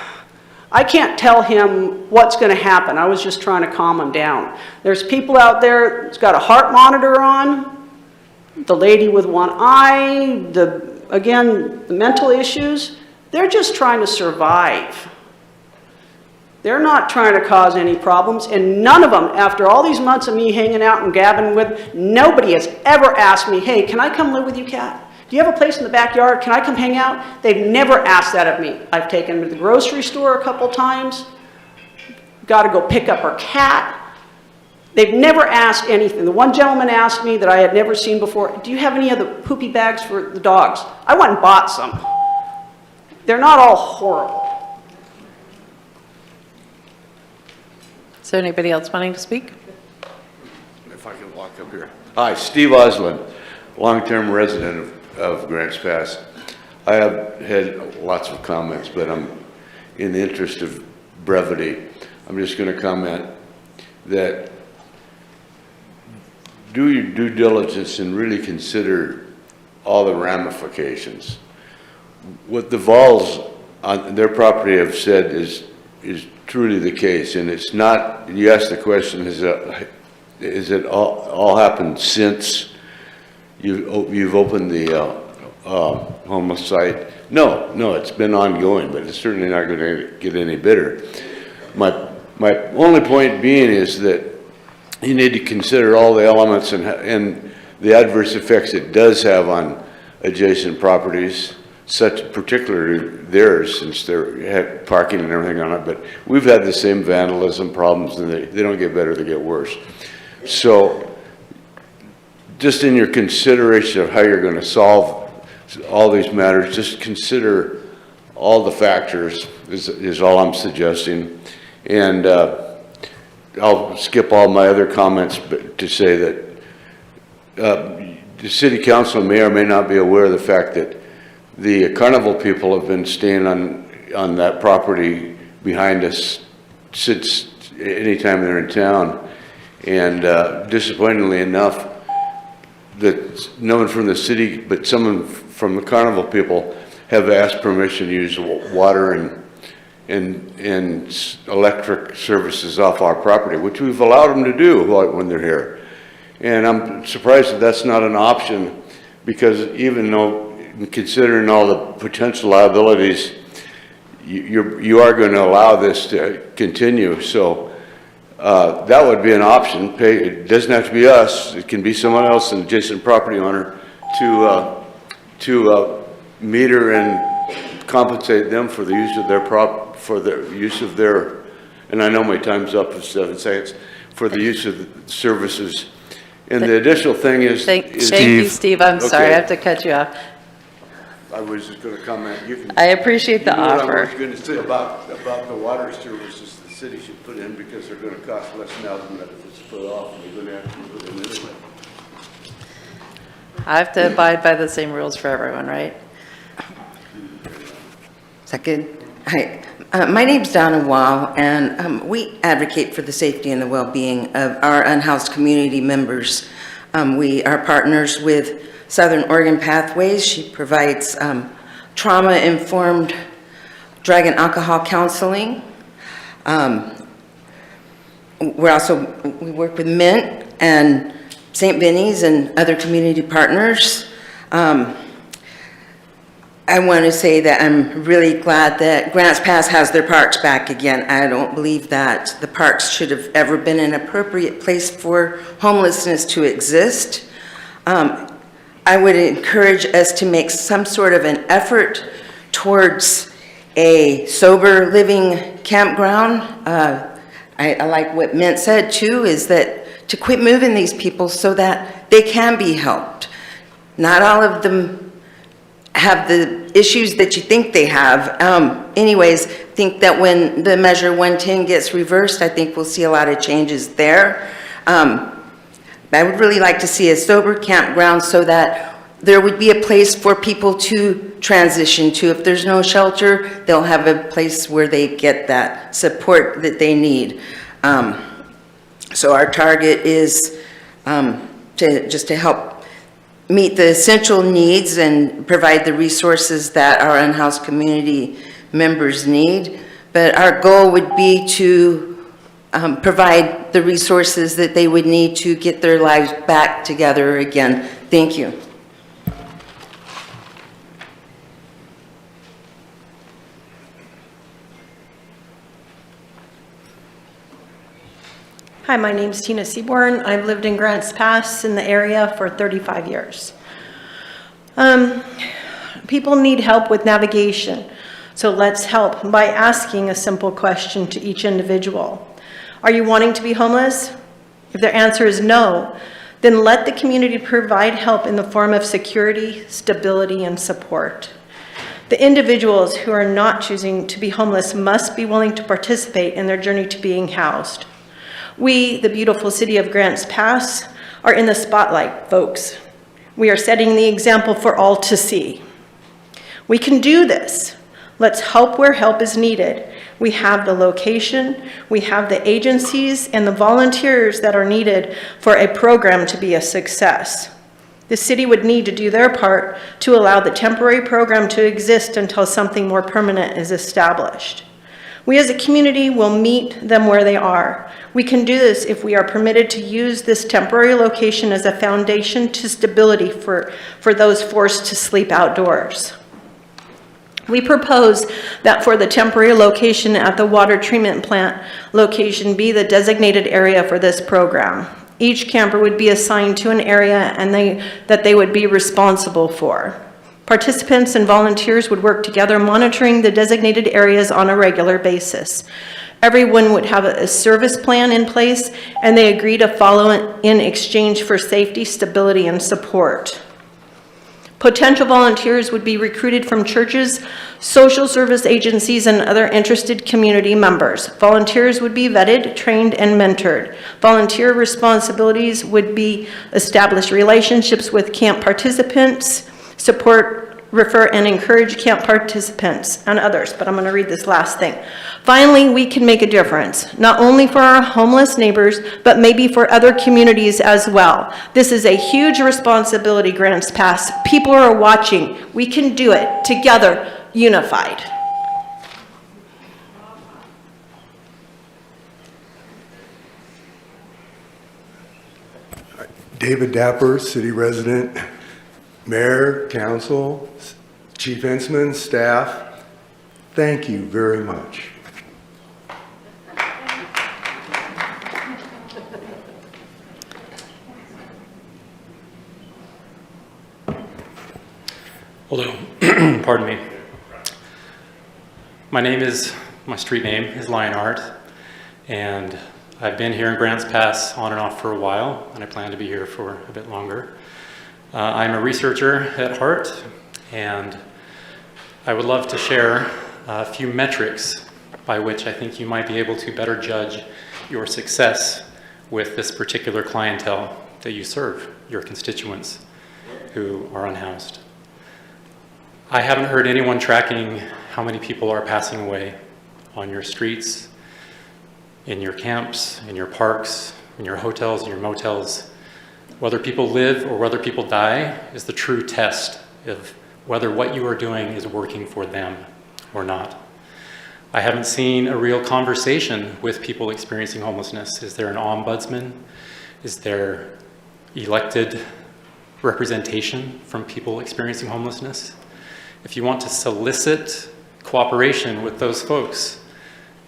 I can't tell him what's going to happen. I was just trying to calm him down. There's people out there that's got a heart monitor on, the lady with one eye, again, the mental issues. They're just trying to survive. They're not trying to cause any problems, and none of them, after all these months of me hanging out and gabbing with, nobody has ever asked me, hey, can I come live with you, Kat? Do you have a place in the backyard? Can I come hang out? They've never asked that of me. I've taken them to the grocery store a couple times, got to go pick up her cat. They've never asked anything. The one gentleman asked me that I had never seen before, do you have any of the poopy bags for the dogs? I went and bought some. They're not all horrible. Is there anybody else wanting to speak? If I can walk up here. Hi, Steve Osland, long-term resident of Grants Pass. I have had lots of comments, but in the interest of brevity, I'm just going to comment that do your due diligence and really consider all the ramifications. What the Vols on their property have said is truly the case, and it's not. You asked the question: is it all happened since you've opened the homeless site? No, it's been ongoing, but it's certainly not going to get any better. My only point being is that you need to consider all the elements and the adverse effects it does have on adjacent properties, such particularly theirs, since they have parking and everything on it. But we've had the same vandalism problems, and they don't get better, they get worse. So just in your consideration of how you're going to solve all these matters, just consider all the factors is all I'm suggesting. And I'll skip all my other comments to say that the city council may or may not be aware of the fact that the carnival people have been staying on that property behind us since any time they're in town. And disappointingly enough, that no one from the city, but someone from the carnival people have asked permission to use water and electric services off our property, which we've allowed them to do when they're here. And I'm surprised that that's not an option, because even though, considering all the potential liabilities, you are going to allow this to continue. So that would be an option. It doesn't have to be us. It can be someone else, an adjacent property owner, to meter and compensate them for the use of their and I know my time's up, it's 7 seconds, for the use of the services. And the additional thing is... Thank you, Steve. I'm sorry, I have to cut you off. I was just going to comment. I appreciate the offer. What I was going to say about the water services the city should put in, because they're going to cost less now than if it's put off, and they're going to have to put in anyway. I have to abide by the same rules for everyone, right? Is that good? Hi, my name's Donna Wall, and we advocate for the safety and the well-being of our unhoused community members. We are partners with Southern Oregon Pathways. She provides trauma-informed drug and alcohol counseling. We work with Mint and St. Vinny's and other community partners. I want to say that I'm really glad that Grants Pass has their parks back again. I don't believe that the parks should have ever been an appropriate place for homelessness to exist. I would encourage us to make some sort of an effort towards a sober living campground. I like what Mint said too, is that to quit moving these people so that they can be helped. Not all of them have the issues that you think they have. Anyways, think that when the Measure 110 gets reversed, I think we'll see a lot of changes there. I would really like to see a sober campground so that there would be a place for people to transition to. If there's no shelter, they'll have a place where they get that support that they need. So our target is to help meet the essential needs and provide the resources that our unhoused community members need. But our goal would be to provide the resources that they would need to get their lives back together again. Thank you. Hi, my name's Tina Seaborn. I've lived in Grants Pass in the area for 35 years. People need help with navigation, so let's help by asking a simple question to each individual. Are you wanting to be homeless? If their answer is no, then let the community provide help in the form of security, stability, and support. The individuals who are not choosing to be homeless must be willing to participate in their journey to being housed. We, the beautiful city of Grants Pass, are in the spotlight, folks. We are setting the example for all to see. We can do this. Let's help where help is needed. We have the location, we have the agencies and the volunteers that are needed for a program to be a success. The city would need to do their part to allow the temporary program to exist until something more permanent is established. We as a community will meet them where they are. We can do this if we are permitted to use this temporary location as a foundation to stability for those forced to sleep outdoors. We propose that for the temporary location at the water treatment plant location be the designated area for this program. Each camper would be assigned to an area and that they would be responsible for. Participants and volunteers would work together monitoring the designated areas on a regular basis. Everyone would have a service plan in place and they agree to follow it in exchange for safety, stability, and support. Potential volunteers would be recruited from churches, social service agencies, and other interested community members. Volunteers would be vetted, trained, and mentored. Volunteer responsibilities would be establish relationships with camp participants, support, refer, and encourage camp participants and others. But I'm going to read this last thing. Finally, we can make a difference, not only for our homeless neighbors, but maybe for other communities as well. This is a huge responsibility, Grants Pass. People are watching. We can do it together, unified. David Dapper, city resident, mayor, council, chief ensign, staff, thank you very much. Hello, pardon me. My street name is Lionheart, and I've been here in Grants Pass on and off for a while, and I plan to be here for a bit longer. I'm a researcher at heart, and I would love to share a few metrics by which I think you might be able to better judge your success with this particular clientele that you serve, your constituents who are unhoused. I haven't heard anyone tracking how many people are passing away on your streets, in your camps, in your parks, in your hotels, in your motels. Whether people live or whether people die is the true test of whether what you are doing is working for them or not. I haven't seen a real conversation with people experiencing homelessness. Is there an ombudsman? Is there elected representation from people experiencing homelessness? If you want to solicit cooperation with those folks,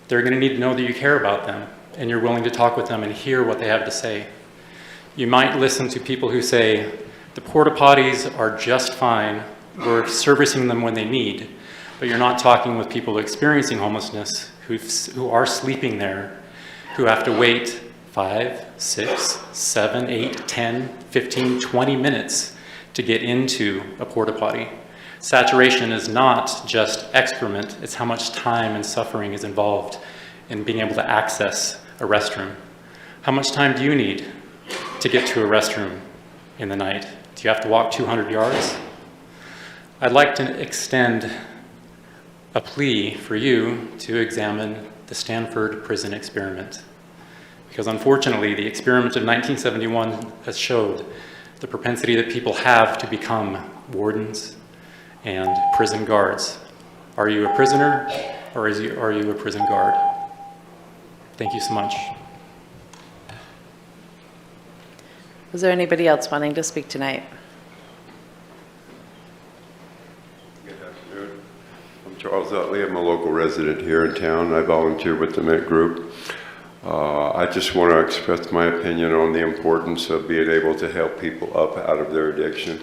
they're going to need to know that you care about them and you're willing to talk with them and hear what they have to say. You might listen to people who say, the porta potties are just fine, we're servicing them when they need, but you're not talking with people experiencing homelessness who are sleeping there, who have to wait 5, 6, 7, 8, 10, 15, 20 minutes to get into a porta potty. Saturation is not just excrement, it's how much time and suffering is involved in being able to access a restroom. How much time do you need to to get to a restroom in the night? Do you have to walk 200 yards? I'd like to extend a plea for you to examine the Stanford prison experiment. Because unfortunately, the experiment of 1971 has showed the propensity that people have to become wardens and prison guards. Are you a prisoner, or are you a prison guard? Thank you so much. Is there anybody else wanting to speak tonight? I'm Charles Utley. I'm a local resident here in town. I volunteer with the Mint Group. I just want to express my opinion on the importance of being able to help people up out of their addiction.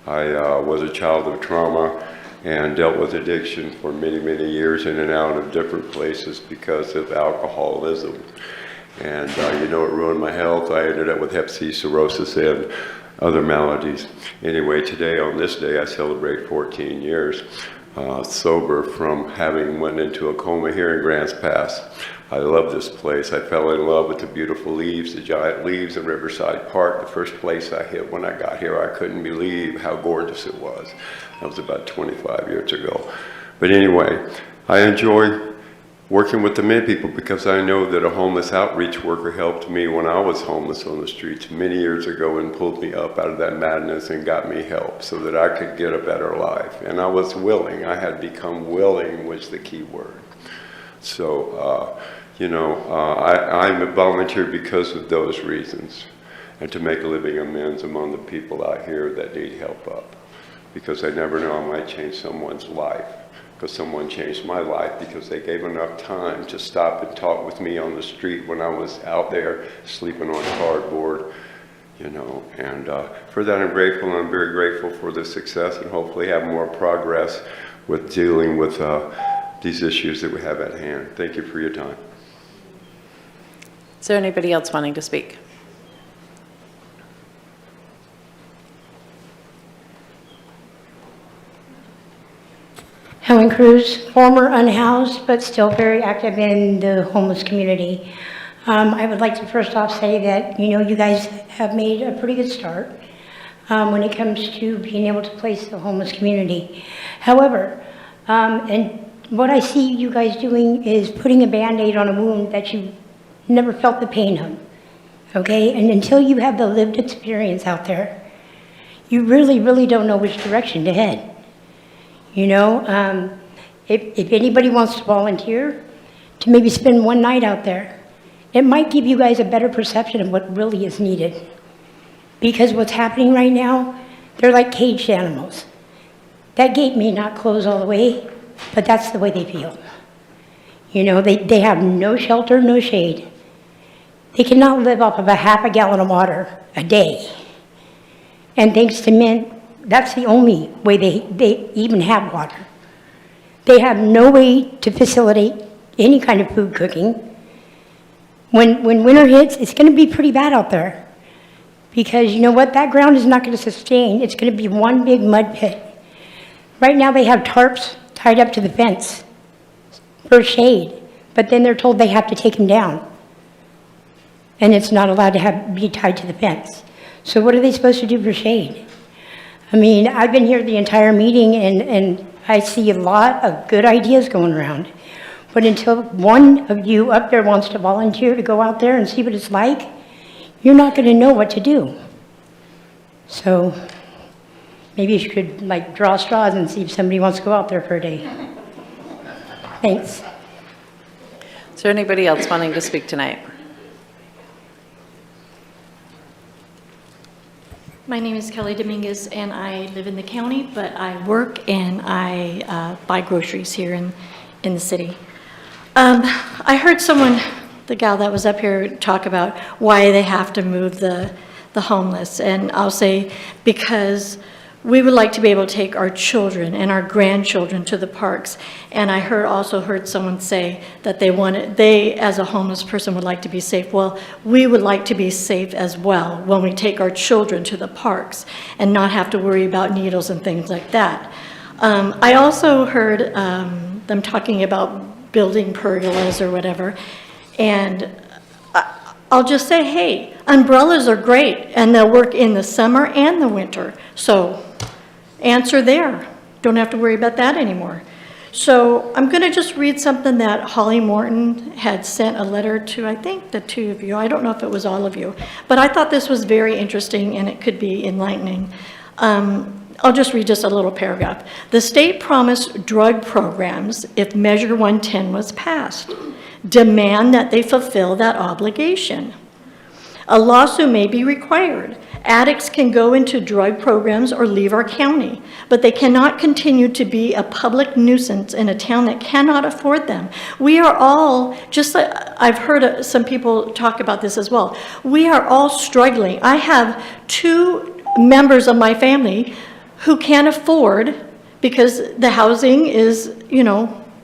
I was a child of trauma and dealt with addiction for many, many years in and out of different places because of alcoholism. And it ruined my health. I ended up with hep C, cirrhosis, and other maladies. Anyway, today, on this day, I celebrate 14 years sober from having went into a coma here in Grants Pass. I love this place. I fell in love with the beautiful leaves, the giant leaves in Riverside Park. The first place I hit when I got here, I couldn't believe how gorgeous it was. That was about 25 years ago. But anyway, I enjoy working with the Mint people because I know that a homeless outreach worker helped me when I was homeless on the streets many years ago and pulled me up out of that madness and got me help so that I could get a better life. And I was willing. I had become willing was the key word. So, I'm a volunteer because of those reasons and to make a living amends among the people out here that need help up. Because I never know, I might change someone's life. Because someone changed my life because they gave enough time to stop and talk with me on the street when I was out there sleeping on cardboard, and for that I'm grateful, and I'm very grateful for the success and hopefully have more progress with dealing with these issues that we have at hand. Thank you for your time. Is there anybody else wanting to speak? Helen Cruz, former unhoused, but still very active in the homeless community. I would like to first off say that, you guys have made a pretty good start when it comes to being able to place the homeless community. However, and what I see you guys doing is putting a Band-Aid on a wound that you never felt the pain of, okay? And until you have the lived experience out there, you really, really don't know which direction to head. If anybody wants to volunteer to maybe spend one night out there, it might give you guys a better perception of what really is needed. Because what's happening right now, they're like caged animals. That gate may not close all the way, but that's the way they feel. They have no shelter, no shade. They cannot live off of a half a gallon of water a day. And thanks to Mint, that's the only way they even have water. They have no way to facilitate any kind of food cooking. When winter hits, it's going to be pretty bad out there. Because you know what? That ground is not going to sustain. It's going to be one big mud pit. Right now they have tarps tied up to the fence for shade. But then they're told they have to take them down. And it's not allowed to be tied to the fence. So what are they supposed to do for shade? I've been here the entire meeting and I see a lot of good ideas going around. But until one of you up there wants to volunteer to go out there and see what it's like, you're not going to know what to do. So maybe you should draw straws and see if somebody wants to go out there for a day. Thanks. Is there anybody else wanting to speak tonight? My name is Kelly Dominguez, and I live in the county, but I work and I buy groceries here in the city. I heard someone, the gal that was up here, talk about why they have to move the homeless, and I'll say because we would like to be able to take our children and our grandchildren to the parks. And I also heard someone say that they as a homeless person would like to be safe. Well, we would like to be safe as well when we take our children to the parks and not have to worry about needles and things like that. I also heard them talking about building pergolas or whatever. And I'll just say, hey, umbrellas are great, and they'll work in the summer and the winter. So, answer there. Don't have to worry about that anymore. So, I'm going to just read something that Holly Morton had sent a letter to, I think, the two of you. I don't know if it was all of you. But I thought this was very interesting, and it could be enlightening. I'll just read just a little paragraph. The state promised drug programs, if Measure 110 was passed, demand that they fulfill that obligation. A lawsuit may be required. Addicts can go into drug programs or leave our county, but they cannot continue to be a public nuisance in a town that cannot afford them. We are all, just like I've heard some people talk about this as well, we are all struggling. I have 2 members of my family who can't afford, because the housing is,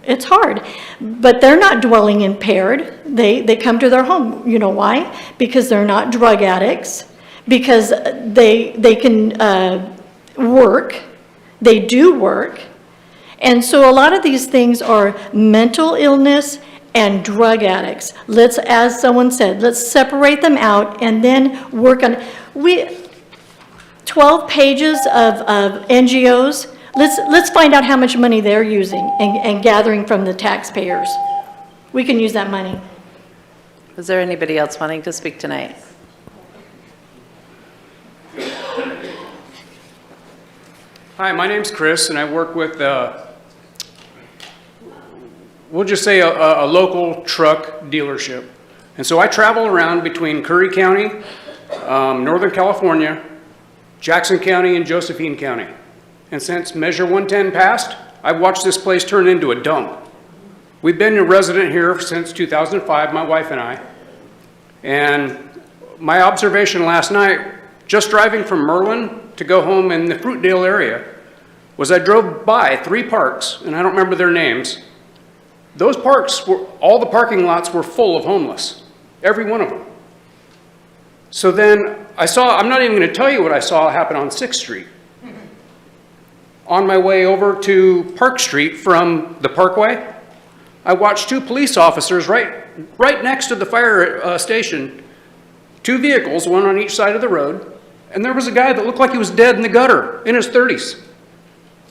it's hard. But they're not dwelling impaired. They come to their home. You know why? Because they're not drug addicts, because they can work. They do work. And so a lot of these things are mental illness and drug addicts. Let's, as someone said, let's separate them out and then work on, 12 pages of NGOs. Let's find out how much money they're using and gathering from the taxpayers. We can use that money. Is there anybody else wanting to speak tonight? Hi, my name's Chris, and I work with, we'll just say a local truck dealership. And so I travel around between Curry County, Northern California, Jackson County, and Josephine County. And since Measure 110 passed, I've watched this place turn into a dump. We've been a resident here since 2005, my wife and I. And my observation last night, just driving from Merlin to go home in the Fruitdale area, was I drove by 3 parks, and I don't remember their names. Those parks were, all the parking lots were full of homeless, every one of them. So then I saw, I'm not even going to tell you what I saw happen on 6th Street. On my way over to Park Street from the Parkway, I watched 2 police officers right next to the fire station, 2 vehicles, one on each side of the road, and there was a guy that looked like he was dead in the gutter, in his 30s.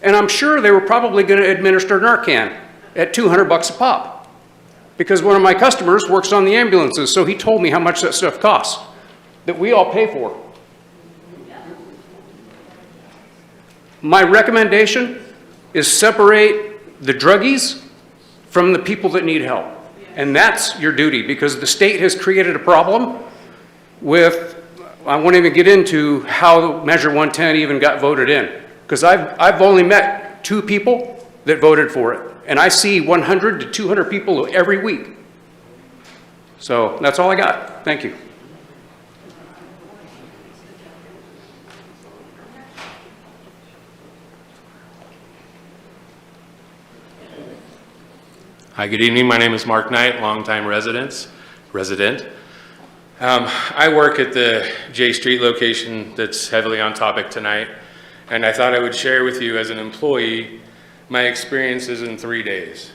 And I'm sure they were probably going to administer Narcan at $200 a pop, because one of my customers works on the ambulances, so he told me how much that stuff costs, that we all pay for. My recommendation is separate the druggies from the people that need help. And that's your duty, because the state has created a problem with, I won't even get into how Measure 110 even got voted in, because I've only met 2 people that voted for it, and I see 100 to 200 people every week. So that's all I got. Thank you. Hi, good evening. My name is Mark Knight, longtime resident. I work at the J Street location that's heavily on topic tonight, and I thought I would share with you as an employee my experiences in 3 days.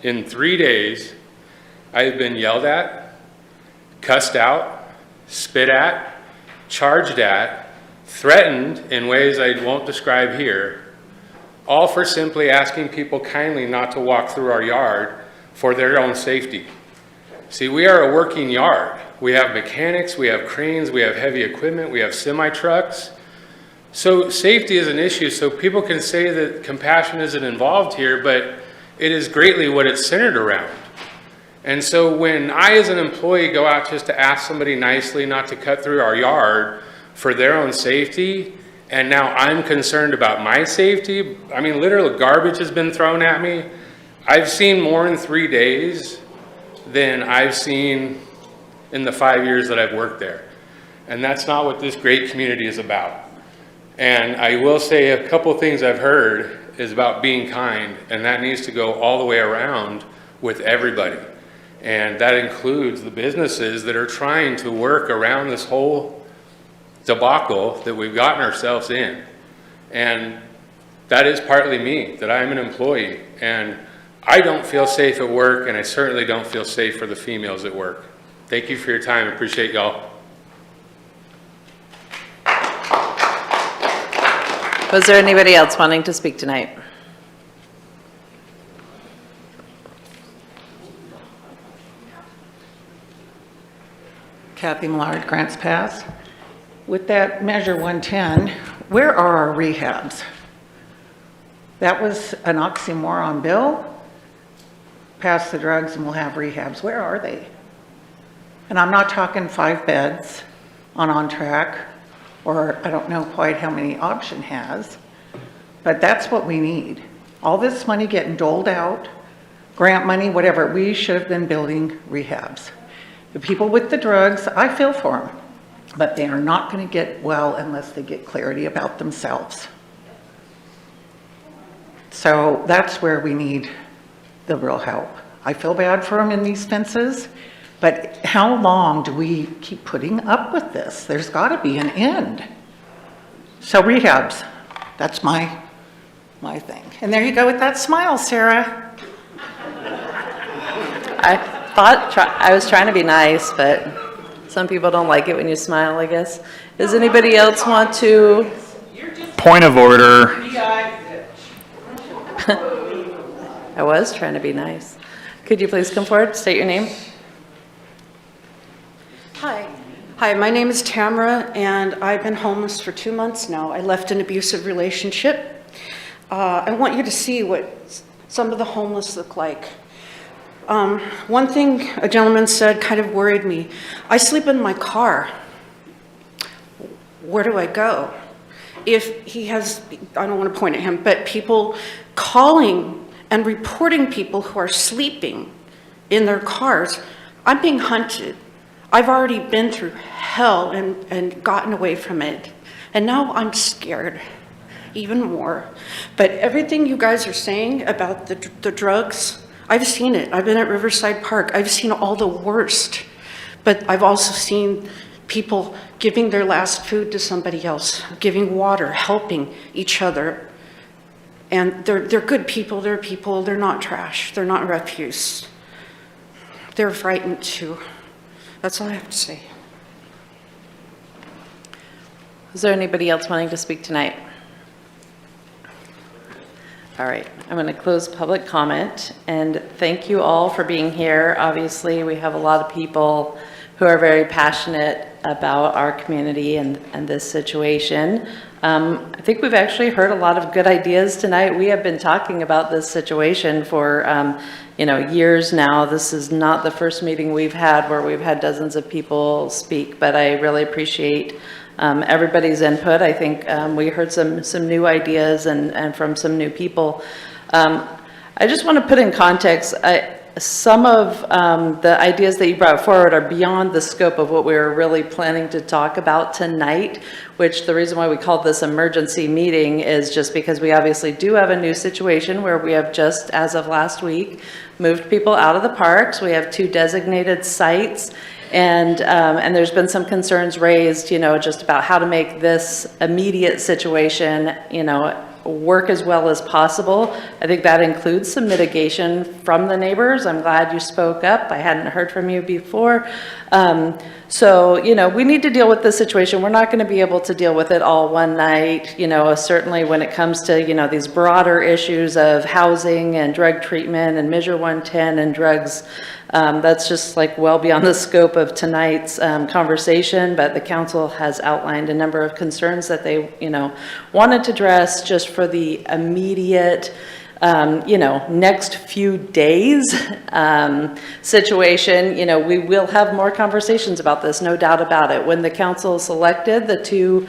In 3 days, I have been yelled at, cussed out, spit at, charged at, threatened in ways I won't describe here, all for simply asking people kindly not to walk through our yard for their own safety. See, we are a working yard. We have mechanics, we have cranes, we have heavy equipment, we have semi-trucks. So safety is an issue, so people can say that compassion isn't involved here, but it is greatly what it's centered around. And so when I as an employee go out just to ask somebody nicely not to cut through our yard for their own safety, and now I'm concerned about my safety. I mean, literally garbage has been thrown at me. I've seen more in 3 days than I've seen in the 5 years that I've worked there. And that's not what this great community is about. And I will say a couple things I've heard is about being kind, and that needs to go all the way around with everybody. And that includes the businesses that are trying to work around this whole debacle that we've gotten ourselves in. And that is partly me, that I'm an employee, and I don't feel safe at work, and I certainly don't feel safe for the females at work. Thank you for your time. Appreciate y'all. Was there anybody else wanting to speak tonight? Kathy Millard, Grants Pass. With that Measure 110, where are our rehabs? That was an oxymoron bill. Pass the drugs and we'll have rehabs. Where are they? And I'm not talking 5 beds on track, or I don't know quite how many Option has, but that's what we need. All this money getting doled out, grant money, whatever, we should have been building rehabs. The people with the drugs, I feel for them, but they are not going to get well unless they get clarity about themselves. So that's where we need the real help. I feel bad for them in these fences, but how long do we keep putting up with this? There's got to be an end. So rehabs, that's my thing. And there you go with that smile, Sarah. I was trying to be nice, but some people don't like it when you smile, I guess. Does anybody else want to? Point of order. I was trying to be nice. Could you please come forward, state your name? Hi, my name is Tamara, and I've been homeless for 2 months now. I left an abusive relationship. I want you to see what some of the homeless look like. One thing a gentleman said kind of worried me. I sleep in my car. Where do I go? If he has, I don't want to point at him, but people calling and reporting people who are sleeping in their cars, I'm being hunted. I've already been through hell and gotten away from it. And now I'm scared even more. But everything you guys are saying about the drugs, I've seen it. I've been at Riverside Park. I've seen all the worst. But I've also seen people giving their last food to somebody else, giving water, helping each other. And they're good people. They're people. They're not trash. They're not refuse. They're frightened too. That's all I have to say. Is there anybody else wanting to speak tonight? All right, I'm going to close public comment, and thank you all for being here. Obviously, we have a lot of people who are very passionate about our community and this situation. I think we've actually heard a lot of good ideas tonight. We have been talking about this situation for years now. This is not the first meeting we've had where we've had dozens of people speak, but I really appreciate everybody's input. I think we heard some new ideas and from some new people. I just want to put in context, some of the ideas that you brought forward are beyond the scope of what we were really planning to talk about tonight, which the reason why we called this emergency meeting is just because we obviously do have a new situation where we have just, as of last week, moved people out of the parks. We have 2 designated sites, and there's been some concerns raised, just about how to make this immediate situation, work as well as possible. I think that includes some mitigation from the neighbors. I'm glad you spoke up. I hadn't heard from you before. So, we need to deal with this situation. We're not going to be able to deal with it all one night. Certainly when it comes to, these broader issues of housing and drug treatment and Measure 110 and drugs, that's just like well beyond the scope of tonight's conversation, but the council has outlined a number of concerns that they, wanted to address just for the immediate, next few days situation. We will have more conversations about this, no doubt about it. When the council selected the 2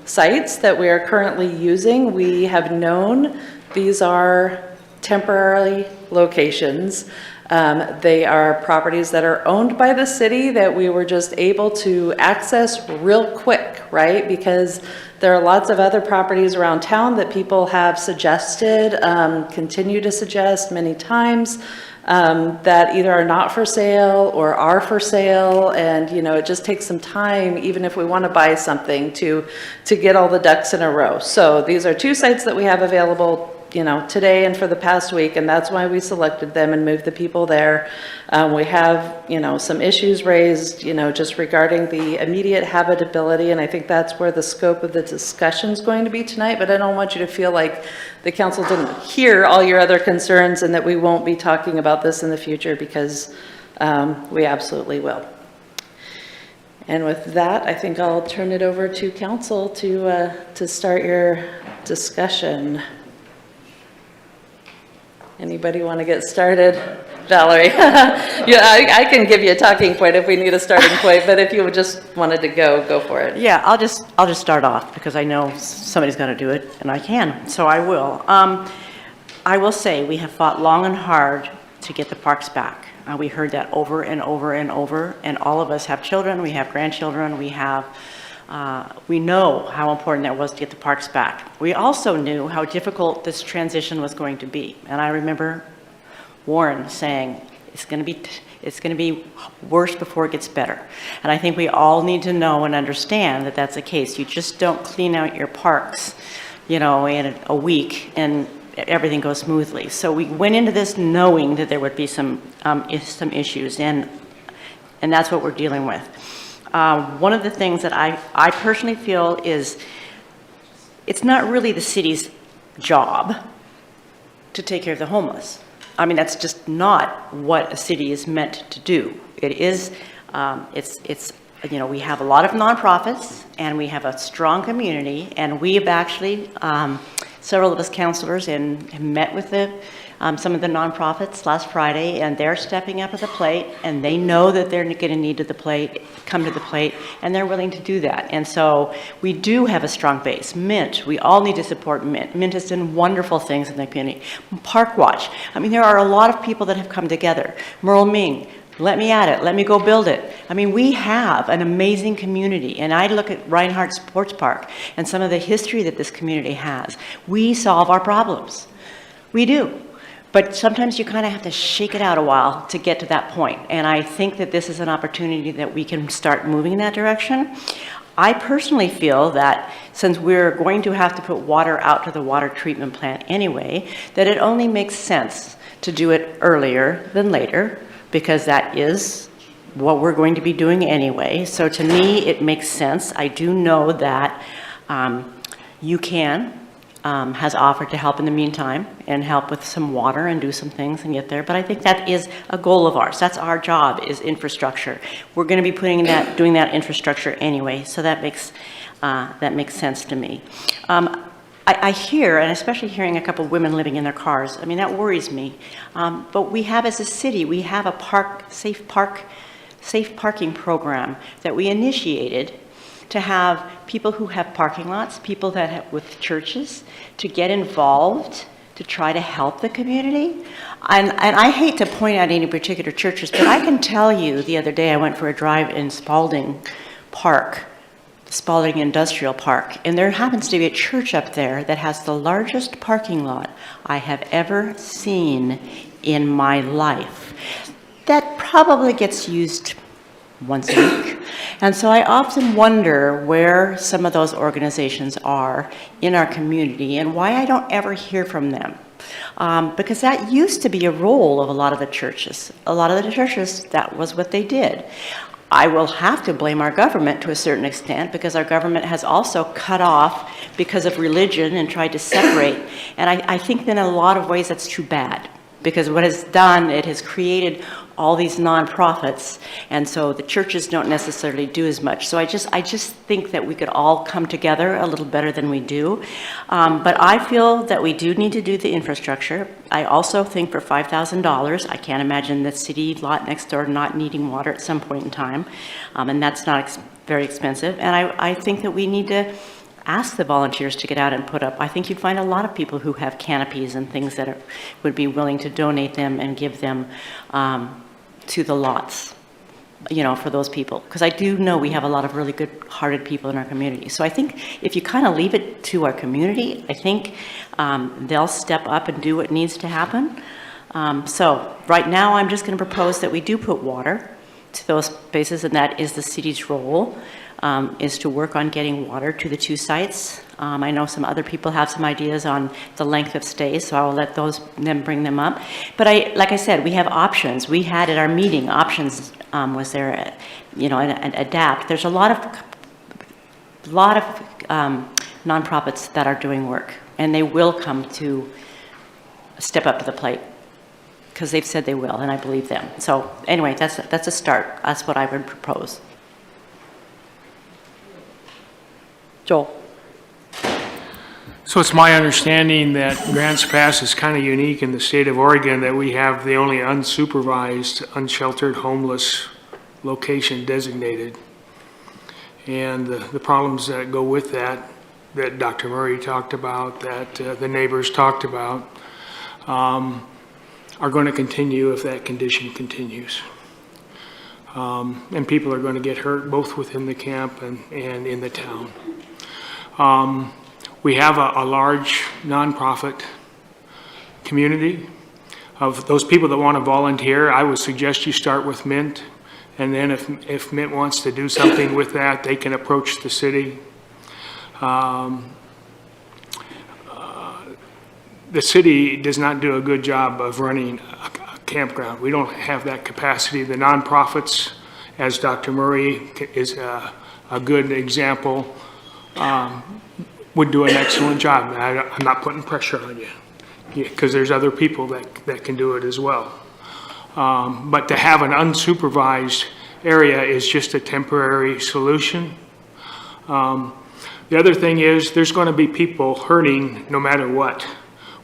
sites that we are currently using, we have known these are temporary locations. They are properties that are owned by the city that we were just able to access real quick, right? Because there are lots of other properties around town that people have suggested, continue to suggest many times, that either are not for sale or are for sale. And, it just takes some time, even if we want to buy something, to get all the ducks in a row. So these are 2 sites that we have available today and for the past week, and that's why we selected them and moved the people there. We have, some issues raised, just regarding the immediate habitability, and I think that's where the scope of the discussion is going to be tonight, but I don't want you to feel like the council didn't hear all your other concerns and that we won't be talking about this in the future, because we absolutely will. And with that, I think I'll turn it over to council to start your discussion. Anybody want to get started? Valerie? Yeah, I can give you a talking point if we need a starting point, but if you just wanted to go for it. Yeah, I'll just start off because I know somebody's got to do it, and I can, so I will. I will say we have fought long and hard to get the parks back. We heard that over and over and over, and all of us have children, we have grandchildren, we know how important that was to get the parks back. We also knew how difficult this transition was going to be, and I remember Warren saying, it's going to be worse before it gets better. And I think we all need to know and understand that that's the case. You just don't clean out your parks, in a week and everything goes smoothly. So we went into this knowing that there would be some issues, and that's what we're dealing with. One of the things that I personally feel is it's not really the city's job to take care of the homeless. I mean, that's just not what a city is meant to do. It is, we have a lot of nonprofits and we have a strong community, and we have actually, several of us counselors have met with some of the nonprofits last Friday, and they're stepping up to the plate, and they know that they're going to need to come to the plate, and they're willing to do that. And so we do have a strong base. Mint, we all need to support Mint. Mint has done wonderful things in the community. Park Watch, I mean, there are a lot of people that have come together. Merle Ming, let me at it, let me go build it. I mean, we have an amazing community, and I look at Reinhardt Sports Park and some of the history that this community has. We solve our problems. We do. But sometimes you kind of have to shake it out a while to get to that point. And I think that this is an opportunity that we can start moving in that direction. I personally feel that since we're going to have to put water out to the water treatment plant anyway, that it only makes sense to do it earlier than later, because that is what we're going to be doing anyway. So to me, it makes sense. I do know that UCAN has offered to help in the meantime and help with some water and do some things and get there. But I think that is a goal of ours. That's our job, is infrastructure. We're going to be doing that infrastructure anyway. So that makes sense to me. I hear, and especially hearing a couple of women living in their cars, I mean, that worries me. But we have, as a city, we have a safe parking program that we initiated to have people who have parking lots, people that have with churches, to get involved, to try to help the community. And I hate to point out any particular churches, but I can tell you the other day I went for a drive in Spalding Park, Spalding Industrial Park, and there happens to be a church up there that has the largest parking lot I have ever seen in my life. That probably gets used once a week. And so I often wonder where some of those organizations are in our community and why I don't ever hear from them. Because that used to be a role of a lot of the churches. A lot of the churches, that was what they did. I will have to blame our government to a certain extent, because our government has also cut off because of religion and tried to separate. And I think that in a lot of ways that's too bad, because what it's done, it has created all these nonprofits, and so the churches don't necessarily do as much. So I just think that we could all come together a little better than we do. But I feel that we do need to do the infrastructure. I also think for $5,000, I can't imagine the city lot next door not needing water at some point in time, and that's not very expensive. And I think that we need to ask the volunteers to get out and put up. I think you'd find a lot of people who have canopies and things that would be willing to donate them and give them to the lots, for those people. Because I do know we have a lot of really good-hearted people in our community. So I think if you kind of leave it to our community, I think they'll step up and do what needs to happen. So right now, I'm just going to propose that we do put water to those spaces, and that is the city's role, is to work on getting water to the two sites. I know some other people have some ideas on the length of stay, so I will let them bring them up. But like I said, we have options. We had at our meeting, options was there, and adapt. There's a lot of nonprofits that are doing work, and they will come to step up to the plate because they've said they will, and I believe them. So anyway, that's a start. That's what I would propose. Joel. So it's my understanding that Grants Pass is kind of unique in the state of Oregon, that we have the only unsupervised, unsheltered homeless location designated. And the problems that go with that Dr. Murray talked about, that the neighbors talked about, are going to continue if that condition continues. And people are going to get hurt both within the camp and in the town. We have a large nonprofit community of those people that want to volunteer. I would suggest you start with Mint, and then if Mint wants to do something with that, they can approach the city. The city does not do a good job of running a campground. We don't have that capacity. The nonprofits, as Dr. Murray is a good example, would do an excellent job. I'm not putting pressure on you because there's other people that can do it as well. But to have an unsupervised area is just a temporary solution. The other thing is there's going to be people hurting no matter what,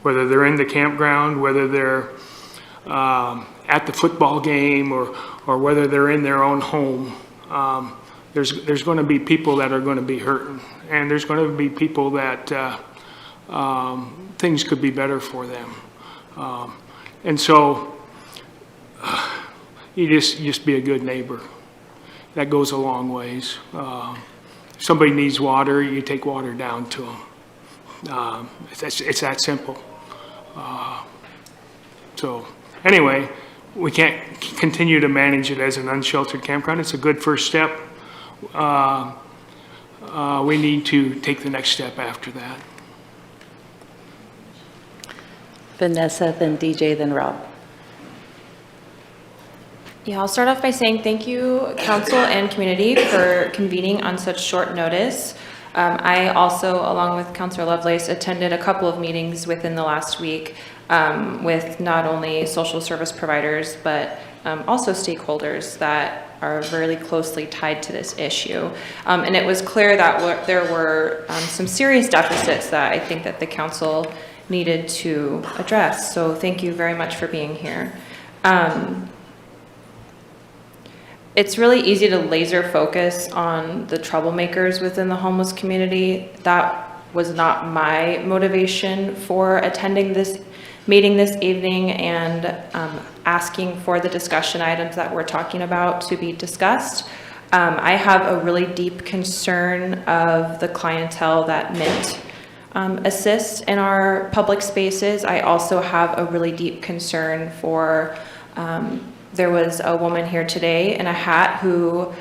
whether they're in the campground, whether they're at the football game, or whether they're in their own home. There's going to be people that are going to be hurting, and there's going to be people that things could be better for them. And so you just be a good neighbor. That goes a long ways. If somebody needs water, you take water down to them. It's that simple. So anyway, we can't continue to manage it as an unsheltered campground. It's a good first step. We need to take the next step after that. Vanessa, then DJ, then Rob. Yeah, I'll start off by saying thank you, council and community, for convening on such short notice. I also, along with Councilor Lovelace, attended a couple of meetings within the last week with not only social service providers, but also stakeholders that are very closely tied to this issue. And it was clear that there were some serious deficits that I think that the council needed to address. So thank you very much for being here. It's really easy to laser focus on the troublemakers within the homeless community. That was not my motivation for attending this meeting this evening and asking for the discussion items that we're talking about to be discussed. I have a really deep concern of the clientele that Mint assists in our public spaces. I also have a really deep concern for there was a woman here today in a hat who,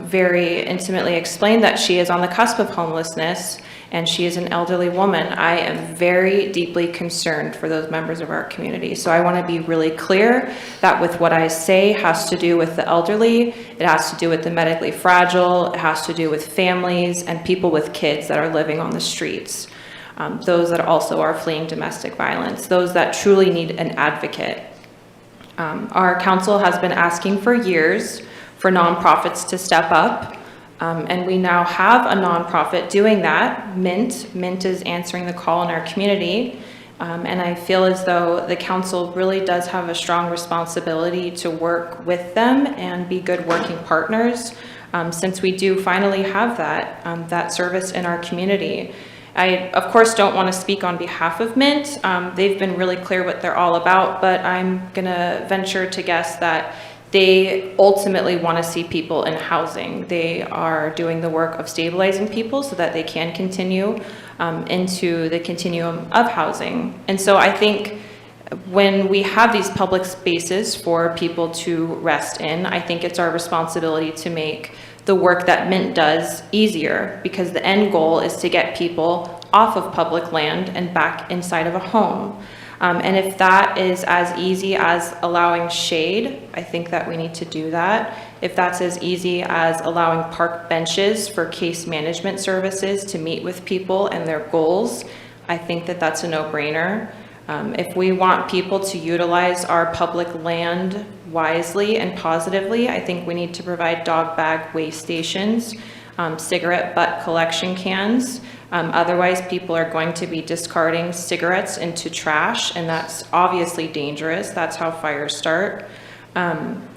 very intimately explained that she is on the cusp of homelessness and she is an elderly woman. I am very deeply concerned for those members of our community. So I want to be really clear that with what I say has to do with the elderly, it has to do with the medically fragile, it has to do with families and people with kids that are living on the streets. Those that also are fleeing domestic violence, those that truly need an advocate. Our council has been asking for years for nonprofits to step up, and we now have a nonprofit doing that. Mint is answering the call in our community, and I feel as though the council really does have a strong responsibility to work with them and be good working partners, since we do finally have that service in our community. I, of course, don't want to speak on behalf of Mint. They've been really clear what they're all about, but I'm going to venture to guess that they ultimately want to see people in housing. They are doing the work of stabilizing people so that they can continue into the continuum of housing. And so I think when we have these public spaces for people to rest in, I think it's our responsibility to make the work that Mint does easier, because the end goal is to get people off of public land and back inside of a home. And if that is as easy as allowing shade, I think that we need to do that. If that's as easy as allowing park benches for case management services to meet with people and their goals, I think that that's a no-brainer. If we want people to utilize our public land wisely and positively, I think we need to provide dog bag waste stations, cigarette butt collection cans. Otherwise, people are going to be discarding cigarettes into trash, and that's obviously dangerous. That's how fires start.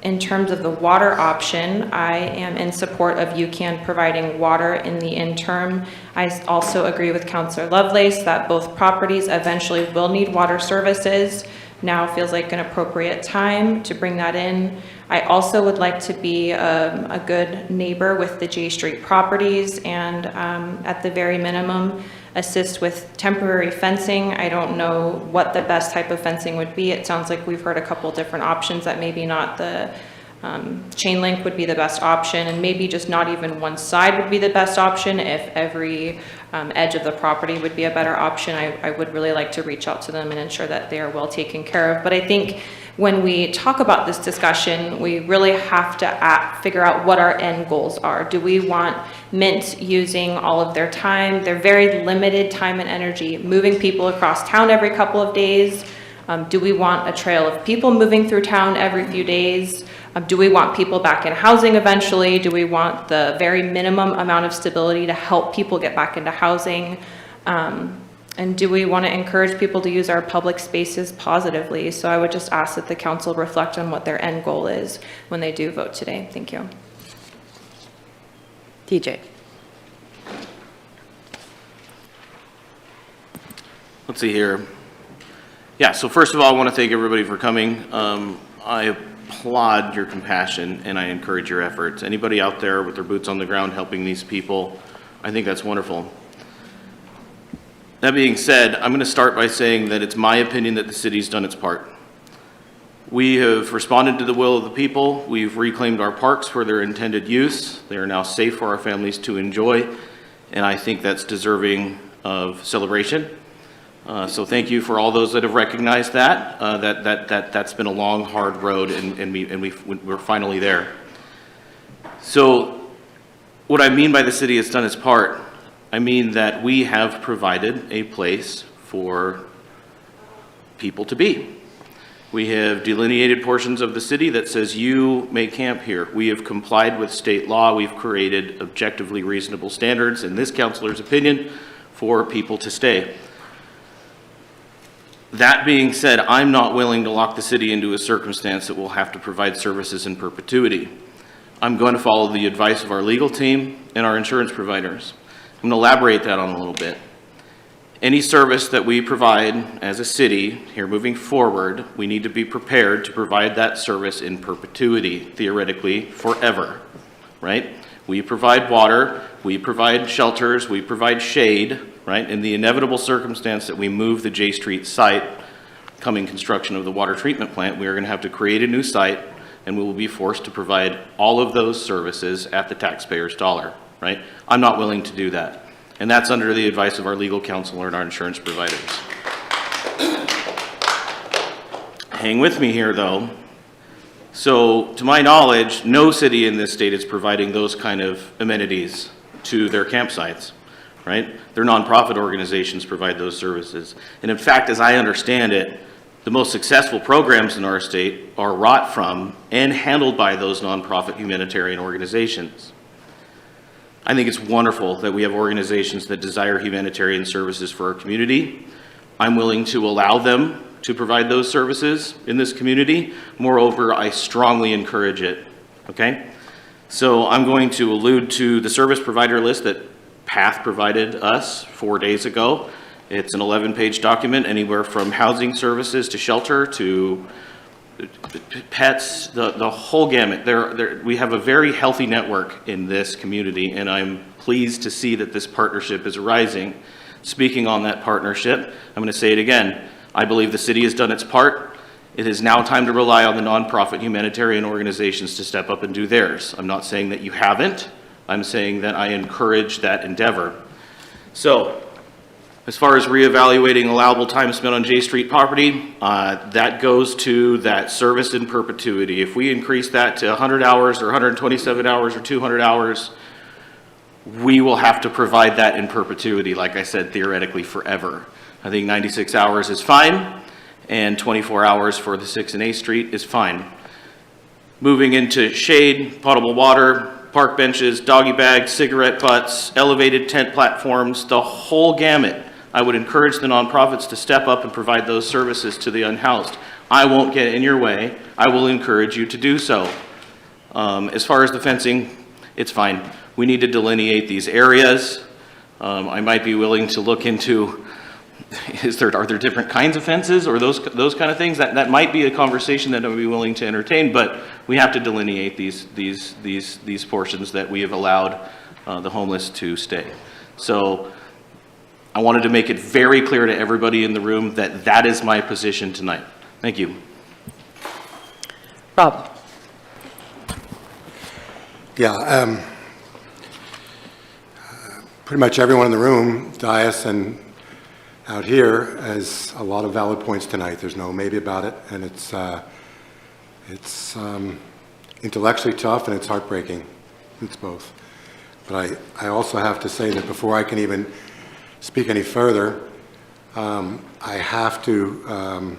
In terms of the water option, I am in support of UCAN providing water in the interim. I also agree with Councillor Lovelace that both properties eventually will need water services. Now feels like an appropriate time to bring that in. I also would like to be a good neighbor with the J Street properties and at the very minimum, assist with temporary fencing. I don't know what the best type of fencing would be. It sounds like we've heard a couple different options, that maybe not the chain link would be the best option, and maybe just not even one side would be the best option. If every edge of the property would be a better option, I would really like to reach out to them and ensure that they are well taken care of. But I think when we talk about this discussion, we really have to figure out what our end goals are. Do we want Mint using all of their time, their very limited time and energy, moving people across town every couple of days? Do we want a trail of people moving through town every few days? Do we want people back in housing eventually? Do we want the very minimum amount of stability to help people get back into housing? And do we want to encourage people to use our public spaces positively? So I would just ask that the council reflect on what their end goal is when they do vote today. Thank you. DJ. Let's see here. Yeah, so first of all, I want to thank everybody for coming. I applaud your compassion and I encourage your efforts. Anybody out there with their boots on the ground helping these people, I think that's wonderful. That being said, I'm going to start by saying that it's my opinion that the city's done its part. We have responded to the will of the people. We've reclaimed our parks for their intended use. They are now safe for our families to enjoy, and I think that's deserving of celebration. So thank you for all those that have recognized that. That's been a long, hard road, and we're finally there. So what I mean by the city has done its part, I mean that we have provided a place for people to be. We have delineated portions of the city that says you may camp here. We have complied with state law. We've created objectively reasonable standards, in this councilor's opinion, for people to stay. That being said, I'm not willing to lock the city into a circumstance that will have to provide services in perpetuity. I'm going to follow the advice of our legal team and our insurance providers. I'm going to elaborate that on a little bit. Any service that we provide as a city here moving forward, we need to be prepared to provide that service in perpetuity, theoretically forever, right? We provide water, we provide shelters, we provide shade, right? In the inevitable circumstance that we move the J Street site, coming construction of the water treatment plant, we are going to have to create a new site, and we will be forced to provide all of those services at the taxpayer's dollar, right? I'm not willing to do that. And that's under the advice of our legal counsel and our insurance providers. Hang with me here, though. So, to my knowledge, no city in this state is providing those kind of amenities to their campsites, right? Their nonprofit organizations provide those services. And in fact, as I understand it, the most successful programs in our state are wrought from and handled by those nonprofit humanitarian organizations. I think it's wonderful that we have organizations that desire humanitarian services for our community. I'm willing to allow them to provide those services in this community. Moreover, I strongly encourage it, okay? So I'm going to allude to the service provider list that PATH provided us 4 days ago. It's an 11-page document, anywhere from housing services to shelter to pets, the whole gamut. We have a very healthy network in this community, and I'm pleased to see that this partnership is rising. Speaking on that partnership, I'm going to say it again. I believe the city has done its part. It is now time to rely on the nonprofit humanitarian organizations to step up and do theirs. I'm not saying that you haven't. I'm saying that I encourage that endeavor. So, as far as reevaluating allowable time spent on J Street property, that goes to that service in perpetuity. If we increase that to 100 hours or 127 hours or 200 hours, we will have to provide that in perpetuity, like I said, theoretically forever. I think 96 hours is fine, and 24 hours for the 6 and A Street is fine. Moving into shade, potable water, park benches, doggy bags, cigarette butts, elevated tent platforms, the whole gamut. I would encourage the nonprofits to step up and provide those services to the unhoused. I won't get in your way. I will encourage you to do so. As far as the fencing, it's fine. We need to delineate these areas. I might be willing to look into, are there different kinds of fences or those kind of things? That might be a conversation that I would be willing to entertain, but we have to delineate these portions that we have allowed the homeless to stay. So I wanted to make it very clear to everybody in the room that that is my position tonight. Thank you. Rob. Yeah, pretty much everyone in the room, dais and out here, has a lot of valid points tonight. There's no maybe about it, and it's intellectually tough and it's heartbreaking. It's both. But I also have to say that before I can even speak any further, I have to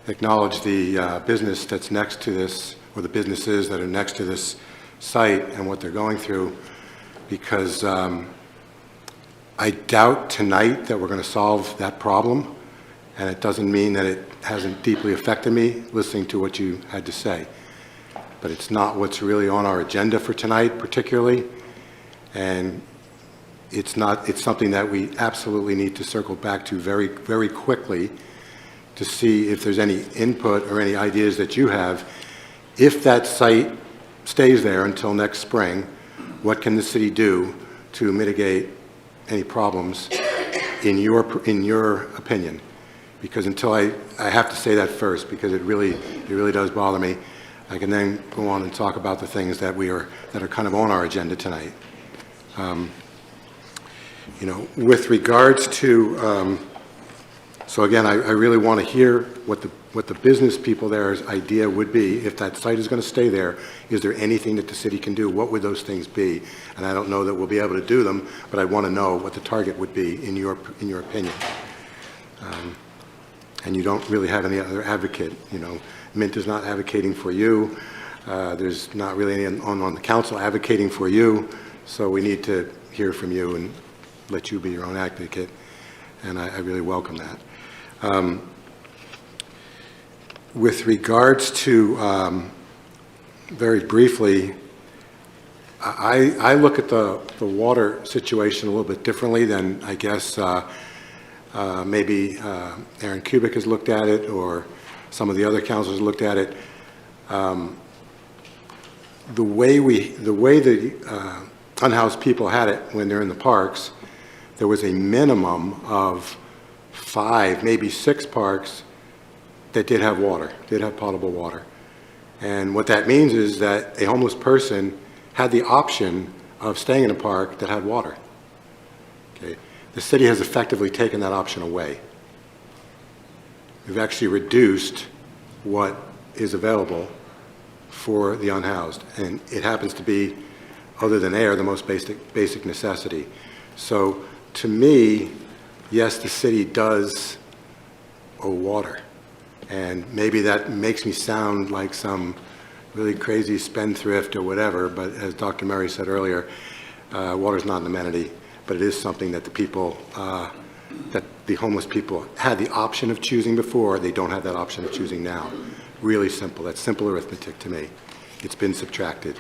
acknowledge the business that's next to this, or the businesses that are next to this site and what they're going through, because I doubt tonight that we're going to solve that problem, and it doesn't mean that it hasn't deeply affected me listening to what you had to say. But it's not what's really on our agenda for tonight particularly, and it's something that we absolutely need to circle back to very, very quickly to see if there's any input or any ideas that you have. If that site stays there until next spring, what can the city do to mitigate any problems in your opinion? Because until I have to say that first, because it really does bother me. I can then go on and talk about the things that are kind of on our agenda tonight. You know, with regards to, so again, I really want to hear what the business people there's idea would be. If that site is going to stay there, is there anything that the city can do? What would those things be? And I don't know that we'll be able to do them, but I want to know what the target would be in your opinion. And you don't really have any other advocate. You know, Mint is not advocating for you. There's not really anyone on the council advocating for you. So we need to hear from you and let you be your own advocate. And I really welcome that. With regards to, very briefly, I look at the water situation a little bit differently than I guess maybe Aaron Kubik has looked at it, or some of the other councils looked at it. The way the unhoused people had it when they're in the parks, there was a minimum of 5, maybe 6 parks that did have water, did have potable water. And what that means is that a homeless person had the option of staying in a park that had water. Okay. The city has effectively taken that option away. We've actually reduced what is available for the unhoused. And it happens to be, other than air, the most basic necessity. So to me, yes, the city does owe water. And maybe that makes me sound like some really crazy spendthrift or whatever, but as Dr. Murray said earlier, water is not an amenity, but it is something that the people, that the homeless people had the option of choosing before. They don't have that option of choosing now. Really simple. That's simple arithmetic to me. It's been subtracted.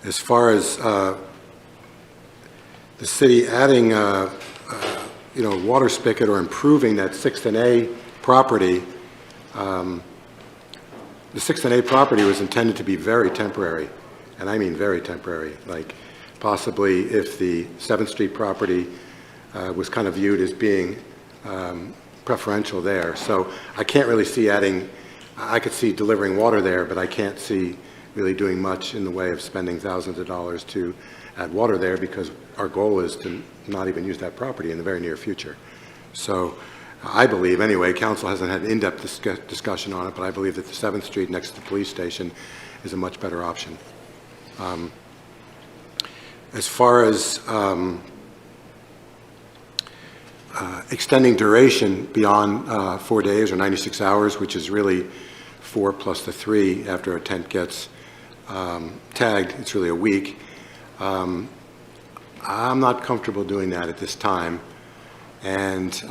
As far as the city adding water spigot or improving that 6th and A property, the 6th and A property was intended to be very temporary, and I mean very temporary. Like possibly if the 7th Street property was kind of viewed as being preferential there. So I can't really see adding, I could see delivering water there, but I can't see really doing much in the way of spending thousands of dollars to add water there, because our goal is to not even use that property in the very near future. So I believe, anyway, council hasn't had an in-depth discussion on it, but I believe that the 7th Street next to the police station is a much better option. As far as extending duration beyond 4 days or 96 hours, which is really 4 plus the 3 after a tent gets tagged, it's really a week. I'm not comfortable doing that at this time. And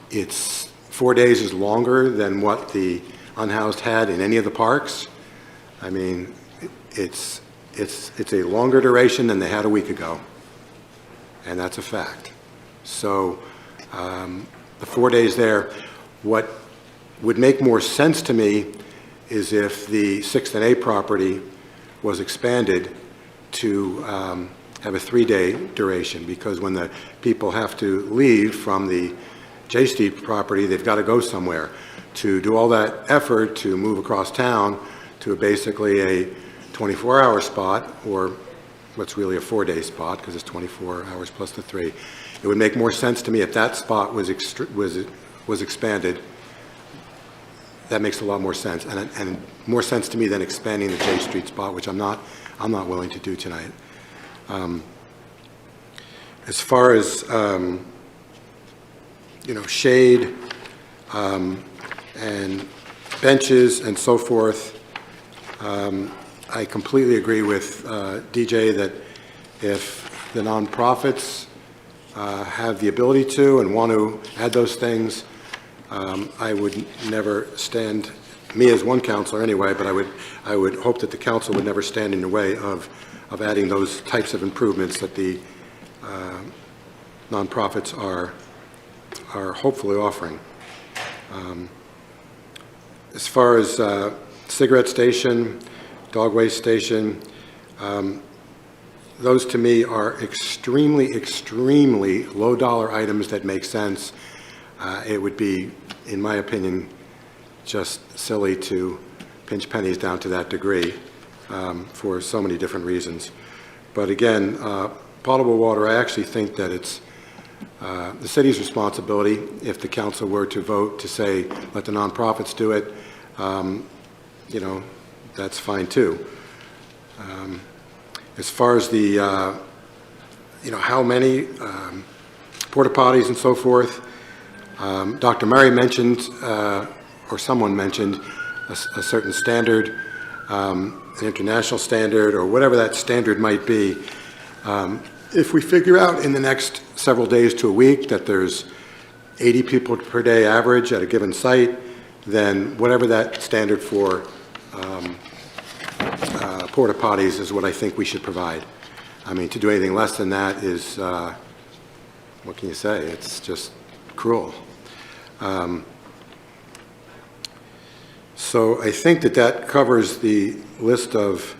it's 4 days is longer than what the unhoused had in any of the parks. I mean, it's a longer duration than they had a week ago, and that's a fact. So the 4 days there, what would make more sense to me is if the 6th and A property was expanded to have a 3-day duration, because when the people have to leave from the J Street property, they've got to go somewhere. To do all that effort to move across town to basically a 24-hour spot, or what's really a 4-day spot, because it's 24 hours plus the 3, it would make more sense to me if that spot was expanded. That makes a lot more sense, and more sense to me than expanding the J Street spot, which I'm not willing to do tonight. As far as shade and benches and so forth, I completely agree with DJ that if the nonprofits have the ability to and want to add those things, I would never stand, me as one counselor anyway, but I would hope that the council would never stand in the way of adding those types of improvements that the nonprofits are hopefully offering. As far as cigarette station, dog waste station, those to me are extremely, extremely low dollar items that make sense. It would be, in my opinion, just silly to pinch pennies down to that degree for so many different reasons. But again, potable water, I actually think that it's the city's responsibility. If the council were to vote to say, let the nonprofits do it, that's fine too. As far as the, how many porta potties and so forth, Dr. Murray mentioned, or someone mentioned, a certain standard, an international standard, or whatever that standard might be. If we figure out in the next several days to a week that there's 80 people per day average at a given site, then whatever that standard for porta potties is what I think we should provide. I mean, to do anything less than that is, what can you say? It's just cruel. So I think that covers the list of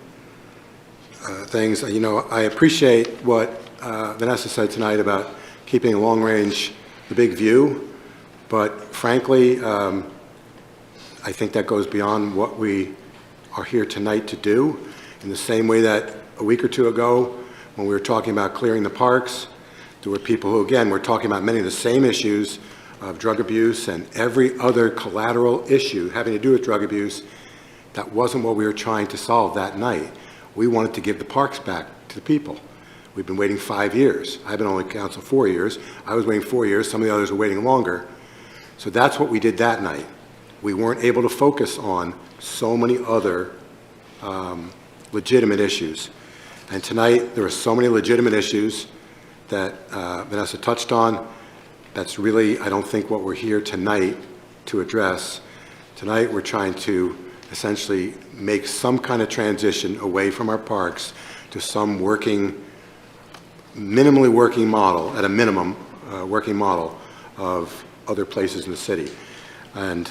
things. I appreciate what Vanessa said tonight about keeping long range, the big view, but frankly, I think that goes beyond what we are here tonight to do. In the same way that a week or two ago, when we were talking about clearing the parks, there were people who, again, were talking about many of the same issues of drug abuse and every other collateral issue having to do with drug abuse. That wasn't what we were trying to solve that night. We wanted to give the parks back to the people. We've been waiting 5 years. I've been on the council 4 years. I was waiting 4 years. Some of the others were waiting longer. So that's what we did that night. We weren't able to focus on so many other legitimate issues. And tonight, there are so many legitimate issues that Vanessa touched on. That's really, I don't think, what we're here tonight to address. Tonight, we're trying to essentially make some kind of transition away from our parks to some minimally working model, at a minimum, working model of other places in the city. And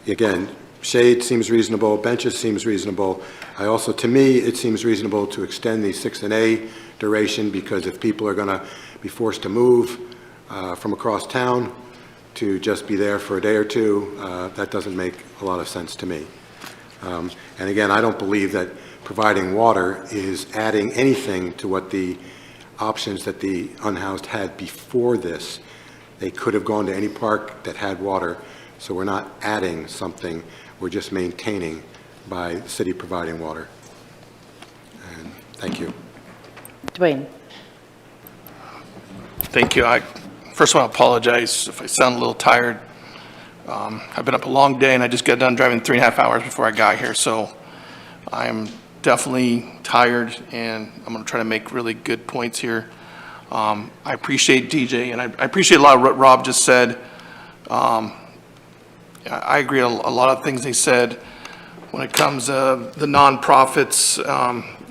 again, shade seems reasonable, benches seems reasonable. To me, it seems reasonable to extend the 6th and A duration, because if people are going to be forced to move from across town to just be there for a day or two, that doesn't make a lot of sense to me. And again, I don't believe that providing water is adding anything to what the options that the unhoused had before this. They could have gone to any park that had water, so we're not adding something, we're just maintaining by the city providing water. And thank you. Dwayne. Thank you. First, I want to apologize if I sound a little tired. I've been up a long day, and I just got done driving 3.5 hours before I got here, so I'm definitely tired, and I'm going to try to make really good points here. I appreciate DJ, and I appreciate a lot of what Rob just said. I agree on a lot of things they said when it comes to the nonprofits.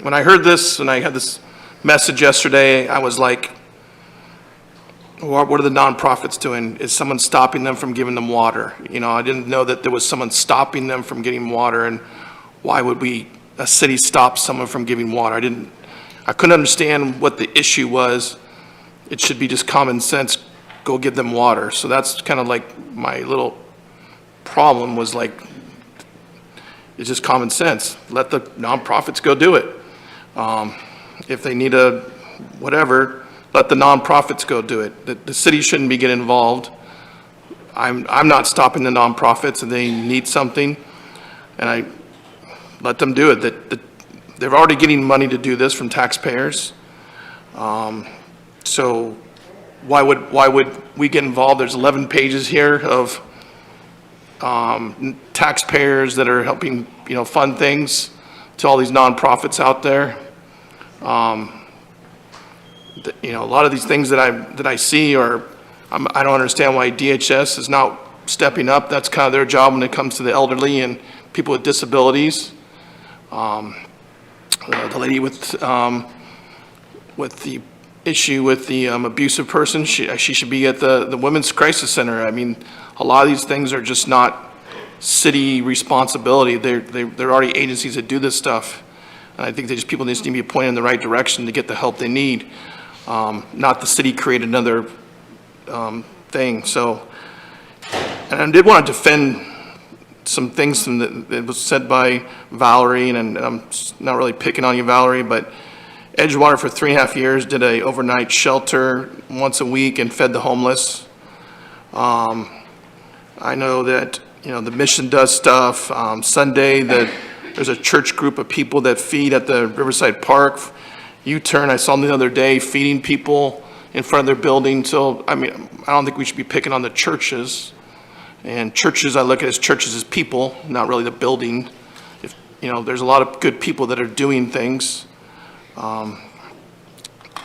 When I heard this, and I had this message yesterday, I was like, what are the nonprofits doing? Is someone stopping them from giving them water? You know, I didn't know that there was someone stopping them from getting water, and why would a city stop someone from giving water? I couldn't understand what the issue was. It should be just common sense, go give them water. So that's kind of like my little problem was like, it's just common sense. Let the nonprofits go do it. If they need whatever, let the nonprofits go do it. The city shouldn't be getting involved. I'm not stopping the nonprofits, and they need something, and I let them do it. They're already getting money to do this from taxpayers. So why would we get involved? There's 11 pages here of taxpayers that are helping, fund things to all these nonprofits out there. A lot of these things that I see I don't understand why DHS is not stepping up. That's kind of their job when it comes to the elderly and people with disabilities. The lady with the issue with the abusive person, she should be at the Women's Crisis Center. I mean, a lot of these things are just not city responsibility. They're already agencies that do this stuff. And I think people just need to be pointed in the right direction to get the help they need. Not the city create another thing. So, and I did want to defend some things that was said by Valerie, and I'm not really picking on you, Valerie, but Edgewater for 3.5 years did a overnight shelter once a week and fed the homeless. I know that the mission does stuff. Sunday there's a church group of people that feed at the Riverside Park. U-turn, I saw them the other day feeding people in front of their building. So I don't think we should be picking on the churches. And churches, I look at as churches as people, not really the building. There's a lot of good people that are doing things. And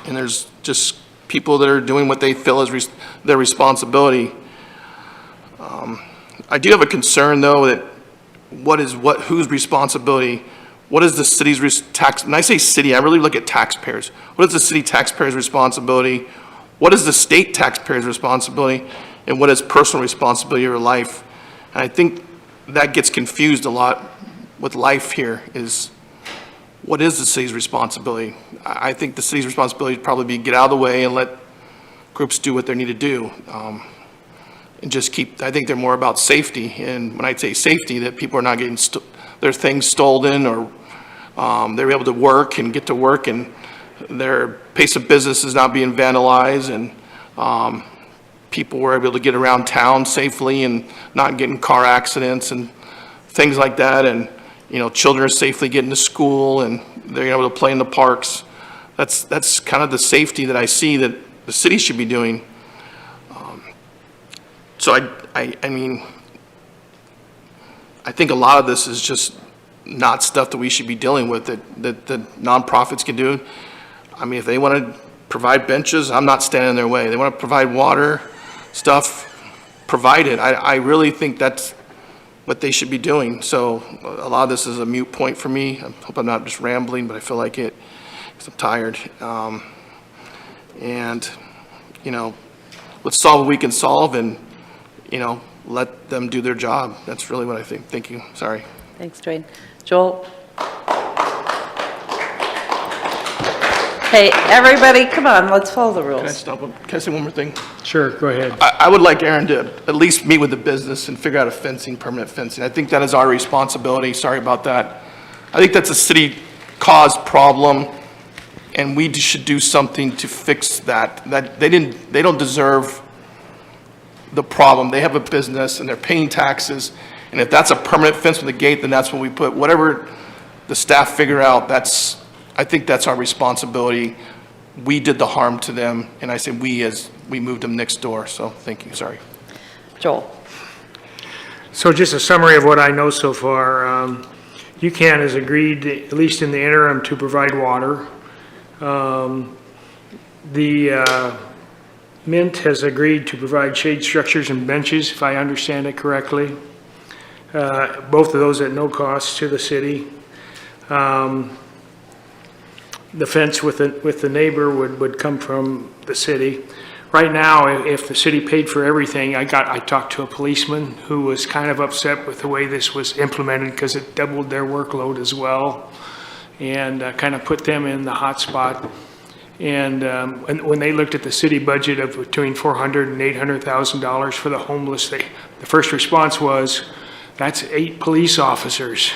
there's just people that are doing what they feel is their responsibility. I do have a concern, though, that whose responsibility? What is the city's when I say city, I really look at taxpayers. What is the city taxpayer's responsibility? What is the state taxpayer's responsibility? And what is personal responsibility of your life? And I think that gets confused a lot with life here is, what is the city's responsibility? I think the city's responsibility would probably be get out of the way and let groups do what they need to do. And just I think they're more about safety. And when I say safety, that people are not getting their things stolen, or they're able to work and get to work, and their pace of business is not being vandalized, and people were able to get around town safely and not get in car accidents and things like that. And children are safely getting to school, and they're able to play in the parks. That's kind of the safety that I see that the city should be doing. So I think a lot of this is just not stuff that we should be dealing with, that the nonprofits can do. If they want to provide benches, I'm not standing in their way. They want to provide water, stuff, provide it. I really think that's what they should be doing. So a lot of this is a moot point for me. I hope I'm not just rambling, but I feel like it because I'm tired. Let's solve what we can solve, and let them do their job. That's really what I think. Thank you. Sorry. Thanks, Dwayne. Joel? Hey, everybody, come on, let's follow the Can I rules. stop? Can I say one more thing? Sure, go ahead. I would like Aaron to at least meet with the business and figure out a permanent fencing. I think that is our responsibility. Sorry about that. I think that's a city-caused problem, and we should do something to fix that. They don't deserve the problem. They have a business and they're paying taxes, and if that's a permanent fence with a gate, then that's what we put. Whatever the staff figure out, I think that's our responsibility. We did the harm to them, and I say we as we moved them next door, so thank you, sorry. Joel. So just a summary of what I know so far. UCAN has agreed, at least in the interim, to provide water. The Mint has agreed to provide shade structures and benches, if I understand it correctly. Both of those at no cost to the city. The fence with the neighbor would come from the city. Right now, if the city paid for everything, I talked to a policeman who was kind of upset with the way this was implemented because it doubled their workload as well, and kind of put them in the hot spot. And when they looked at the city budget of between $400,000 and $800,000 for the homeless, the first response was, that's 8 police officers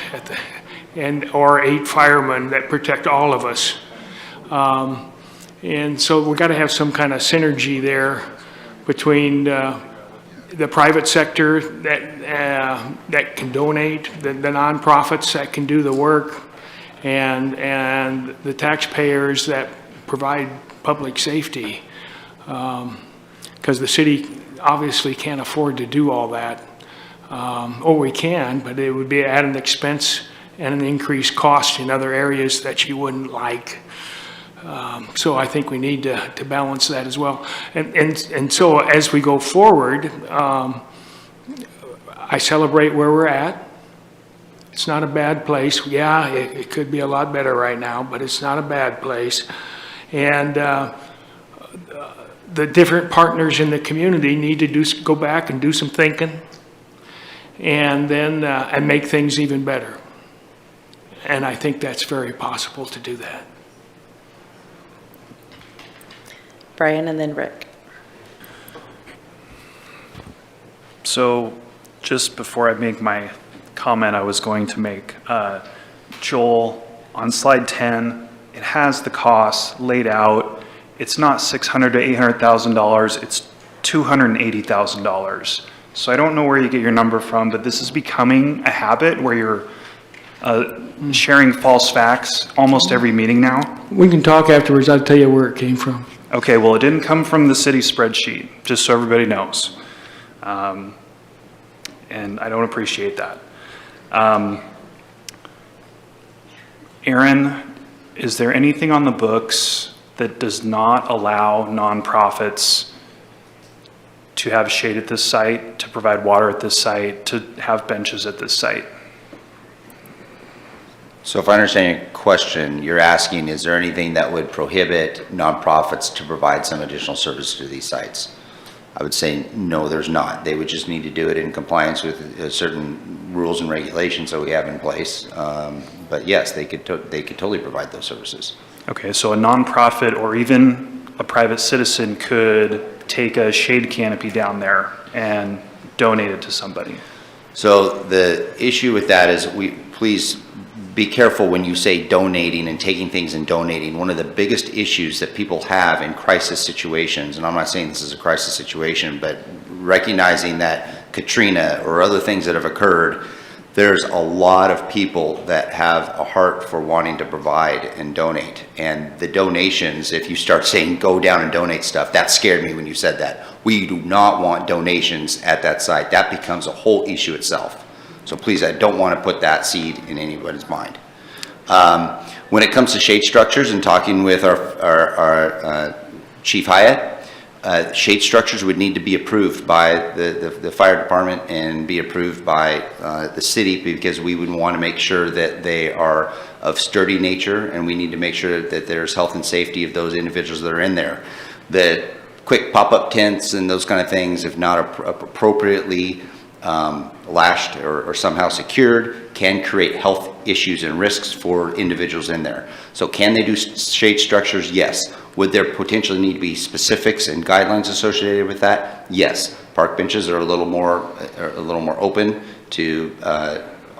or 8 firemen that protect all of us. And so we've got to have some kind of synergy there between the private sector that can donate, the nonprofits that can do the work, and the taxpayers that provide public safety. Because the city obviously can't afford to do all that. Or we can, but it would be at an expense and an increased cost in other areas that you wouldn't like. So I think we need to balance that as well. And so as we go forward, I celebrate where we're at. It's not a bad place. Yeah, it could be a lot better right now, but it's not a bad place. And the different partners in the community need to go back and do some thinking, and then and make things even better. And I think that's very possible to do that. Brian and then Rick. So just before I make my comment I was going to make, Joel, on slide 10, it has the costs laid out. It's not $600,000 to $800,000, it's $280,000. So I don't know where you get your number from, but this is becoming a habit where you're sharing false facts almost every meeting now. We can talk afterwards. I'll tell you where it came from. Okay, well, it didn't come from the city spreadsheet, just so everybody knows. And I don't appreciate that. Aaron, is there anything on the books that does not allow nonprofits to have shade at this site, to provide water at this site, to have benches at this site? So if I understand your question, you're asking, is there anything that would prohibit nonprofits to provide some additional service to these sites? I would say, no, there's not. They would just need to do it in compliance with certain rules and regulations that we have in place. But yes, they could totally provide those services. Okay, so a nonprofit or even a private citizen could take a shade canopy down there and donate it to somebody. So the issue with that is please be careful when you say donating and taking things and donating. One of the biggest issues that people have in crisis situations, and I'm not saying this is a crisis situation, but recognizing that Katrina or other things that have occurred, there's a lot of people that have a heart for wanting to provide and donate. And the donations, if you start saying go down and donate stuff, that scared me when you said that. We do not want donations at that site. That becomes a whole issue itself. So please, I don't want to put that seed in anybody's mind. When it comes to shade structures and talking with our Chief Hyatt, shade structures would need to be approved by the fire department and be approved by the city, because we would want to make sure that they are of sturdy nature, and we need to make sure that there's health and safety of those individuals that are in there. The quick pop-up tents and those kind of things, if not appropriately lashed or somehow secured can create health issues and risks for individuals in there. So can they do shade structures? Yes. Would there potentially need to be specifics and guidelines associated with that? Yes. Park benches are a little more open to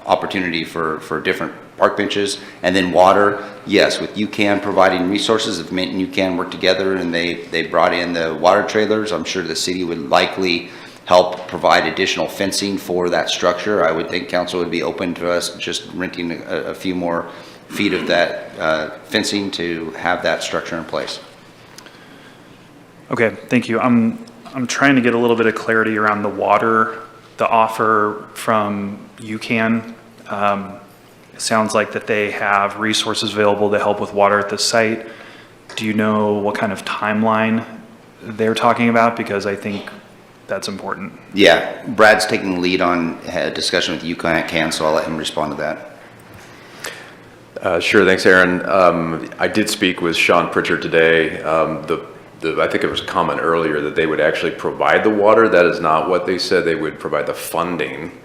opportunity for different park benches. And then water, yes, with UCAN providing resources, if Mint and UCAN work together and they brought in the water trailers, I'm sure the city would likely help provide additional fencing for that structure. I would think council would be open to us just renting a few more feet of that fencing to have that structure in place. Okay, thank you. I'm trying to get a little bit of clarity around the water, the offer from UCAN. It sounds like that they have resources available to help with water at the site. Do you know what kind of timeline they're talking about? Because I think that's important. Yeah, Brad's taking the lead on a discussion with UCAN, so I'll let him respond to that. Sure, thanks, Aaron. I did speak with Sean Pritchard today. I think it was a comment earlier that they would actually provide the water. That is not what they said. They would provide the funding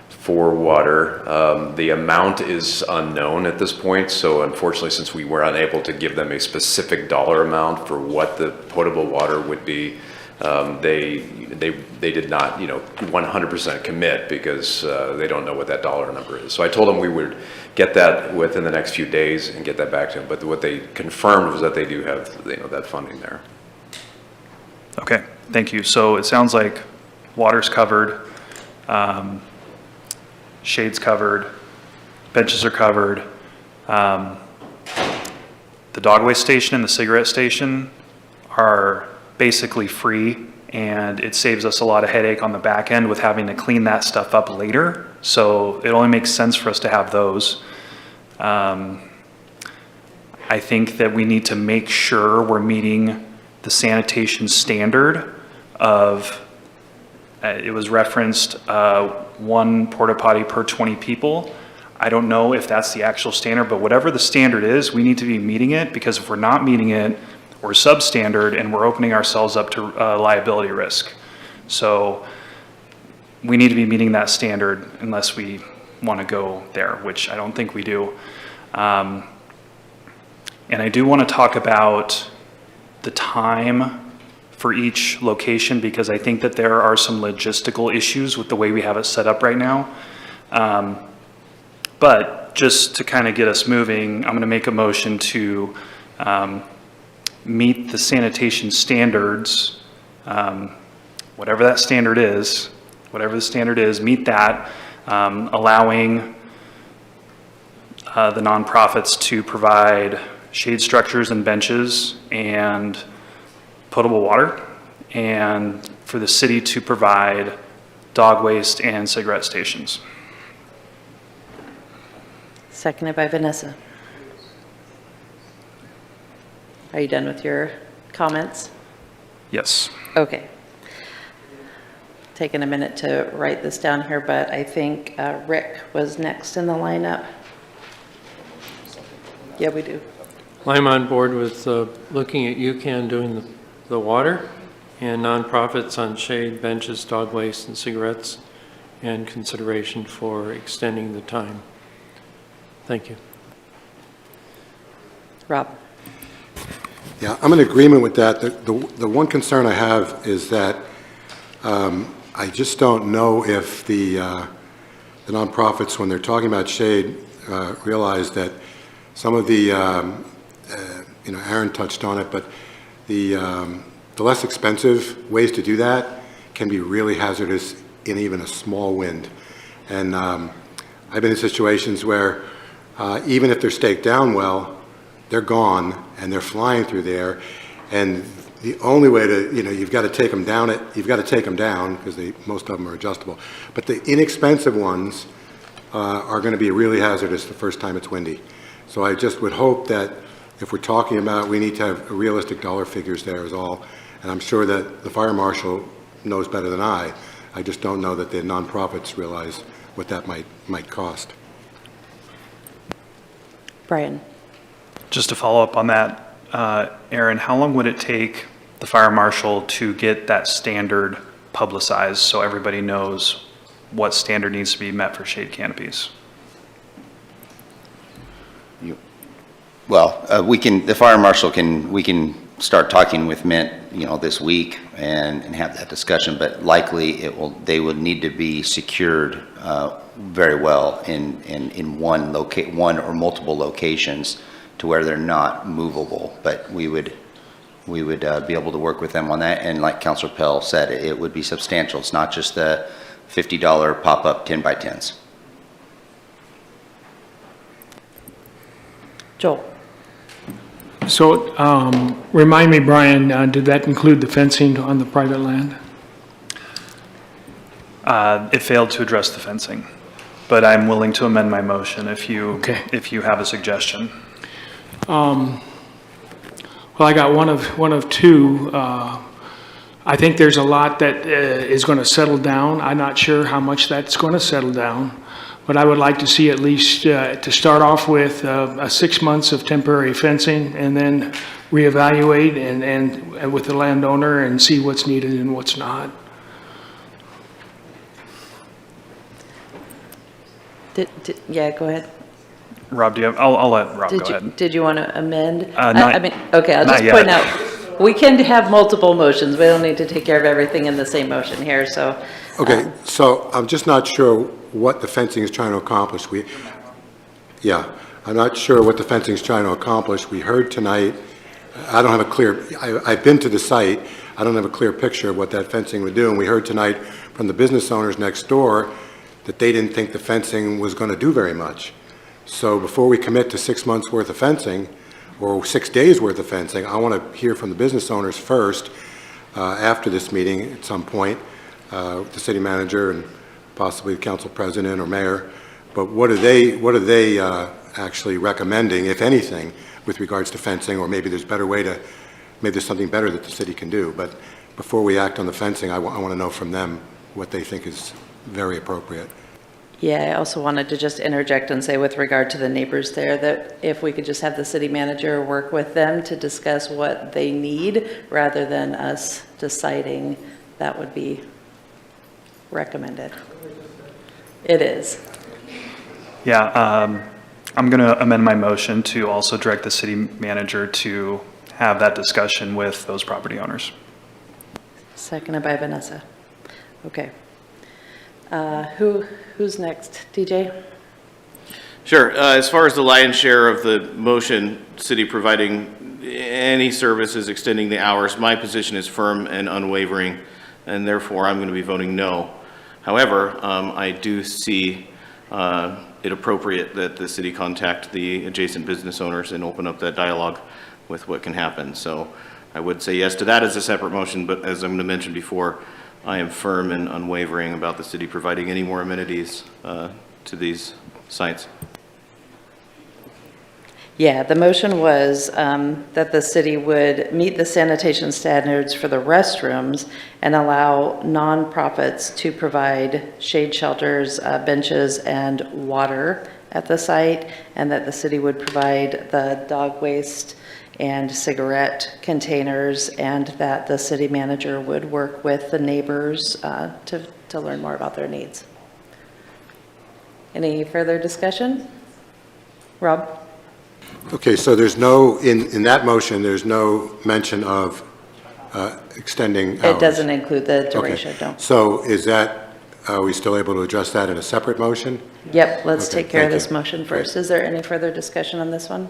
for water. The amount is unknown at this point, so unfortunately, since we were unable to give them a specific dollar amount for what the potable water would be, they did not, 100% commit because they don't know what that dollar number is. So I told them we would get that within the next few days and get that back to them. But what they confirmed was that they do have, that funding there. Okay, thank you. So it sounds like water's covered, shade's covered, benches are covered. The dog waste station and the cigarette station are basically free, and it saves us a lot of headache on the back end with having to clean that stuff up later. So it only makes sense for us to have those. I think that we need to make sure we're meeting the sanitation standard of, it was referenced, 1 porta potty per 20 people. I don't know if that's the actual standard, but whatever the standard is, we need to be meeting it, because if we're not meeting it, we're substandard and we're opening ourselves up to liability risk. So we need to be meeting that standard unless we want to go there, which I don't think we do. And I do want to talk about the time for each location, because I think that there are some logistical issues with the way we have it set up right now. But just to kind of get us moving, I'm going to make a motion to meet the sanitation standards, whatever that standard is, meet that, allowing the nonprofits to provide shade structures and benches and potable water, and for the city to provide dog waste and cigarette stations. Seconded by Vanessa. Are you done with your comments? Yes. Okay. Taking a minute to write this down here, but I think Rick was next in the lineup. Yeah, we do. I'm on board with looking at UCAN doing the water, and nonprofits on shade, benches, dog waste, and cigarettes, and consideration for extending the time. Thank you. Rob. Yeah, I'm in agreement with that. The one concern I have is that I just don't know if the nonprofits, when they're talking about shade, realize that some of the, Aaron touched on it, but the less expensive ways to do that can be really hazardous in even a small wind. And I've been in situations where even if they're staked down well, they're gone and they're flying through there, and the only way to, you've got to take them down because most of them are adjustable. But the inexpensive ones are going to be really hazardous the first time it's windy. So I just would hope that if we're talking about, we need to have realistic dollar figures there is all. And I'm sure that the fire marshal knows better than I just don't know that the nonprofits realize what that might cost. Brian. Just to follow up on that, Aaron, how long would it take the fire marshal to get that standard publicized so everybody knows what standard needs to be met for shade canopies. Well, the fire marshal we can start talking with Mint, this week and have that discussion, but likely they would need to be secured very well in one or multiple locations to where they're not movable. But we would be able to work with them on that. And like Councilor Pell said, it would be substantial. It's not just the $50 pop-up 10 by 10s. Joel? So remind me, Brian, did that include the fencing on the private land? It failed to address the fencing, but I'm willing to amend my motion if you have a suggestion. Well, I got one of two. I think there's a lot that is going to settle down. I'm not sure how much that's going to settle down, but I would like to see at least to start off with 6 months of temporary fencing and then reevaluate and with the landowner and see what's needed and what's not. Yeah, go ahead. Rob, do you have, I'll let Rob go ahead. Did you want to amend? Not- Okay, I'll just not point yet. out, we can have multiple motions. We don't need to take care of everything in the same motion here, so. Okay, so I'm just not sure what the fencing is trying to accomplish. I'm not sure what the fencing is trying to accomplish. We heard tonight, I don't have a clear, I've been to the site, I don't have a clear picture of what that fencing would do, and we heard tonight from the business owners next door that they didn't think the fencing was going to do very much. So before we commit to 6 months worth of fencing, or 6 days worth of fencing, I want to hear from the business owners first, after this meeting at some point, with the city manager and possibly the council president or mayor. But what are they actually recommending, if anything, with regards to fencing, or maybe there's something better that the city can do. But before we act on the fencing, I want to know from them what they think is very appropriate. Yeah, I also wanted to just interject and say with regard to the neighbors there, that if we could just have the city manager work with them to discuss what they need rather than us deciding, that would be recommended. It is. Yeah, I'm going to amend my motion to also direct the city manager to have that discussion with those property owners. Seconded by Vanessa. Okay. Who's next? DJ? Sure. As far as the lion's share of the motion, city providing any services extending the hours, my position is firm and unwavering, and therefore I'm going to be voting no. However, I do see it appropriate that the city contact the adjacent business owners and open up that dialogue with what can happen. So I would say yes to that as a separate motion, but as I'm going to mention before, I am firm and unwavering about the city providing any more amenities to these sites. Yeah, the motion was that the city would meet the sanitation standards for the restrooms and allow nonprofits to provide shade shelters, benches, and water at the site, and that the city would provide the dog waste and cigarette containers, and that the city manager would work with the neighbors to learn more about their needs. Any further discussion? Rob? Okay, so there's no, in that motion, there's no mention of extending hours. It doesn't include the duration, Okay. no. So is that, are we still able to address that in a separate motion? Yep, let's Okay, take care of thank this you. motion first. Is there any further discussion on this one?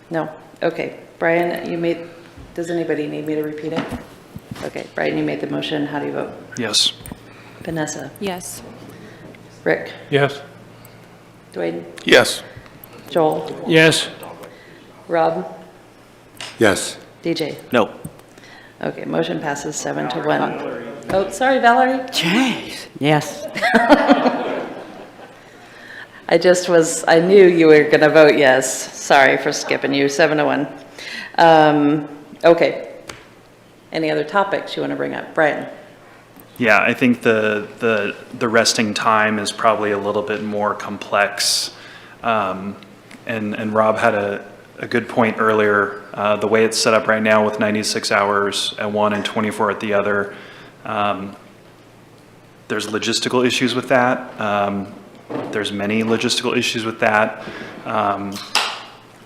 No? Okay. Brian, does anybody need me to repeat it? Okay, Brian, you made the motion. How do you vote? Yes. Vanessa? Yes. Rick? Yes. Dwayne? Yes. Joel? Yes. Rob? Yes. DJ? No. Okay, motion passes 7-1. Oh, sorry, Valerie. Jeez. Yes. I knew you were going to vote yes. Sorry for skipping you, 7-1. Okay. Any other topics you want to bring up? Brian? Yeah, I think the resting time is probably a little bit more complex. And Rob had a good point earlier. The way it's set up right now with 96 hours at one and 24 at the other, There's logistical issues with that. There's many logistical issues with that.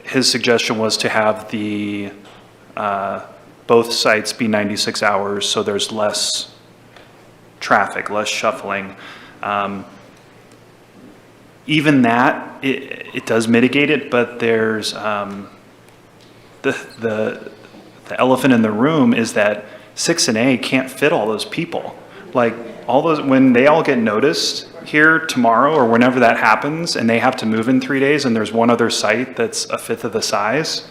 His suggestion was to have the both sites be 96 hours, so there's less traffic, less shuffling. Even that, it does mitigate it, but there's the elephant in the room is that 6 and A can't fit all those people. Like all those, when they all get noticed here tomorrow or whenever that happens and they have to move in 3 days and there's one other site that's a fifth of the size,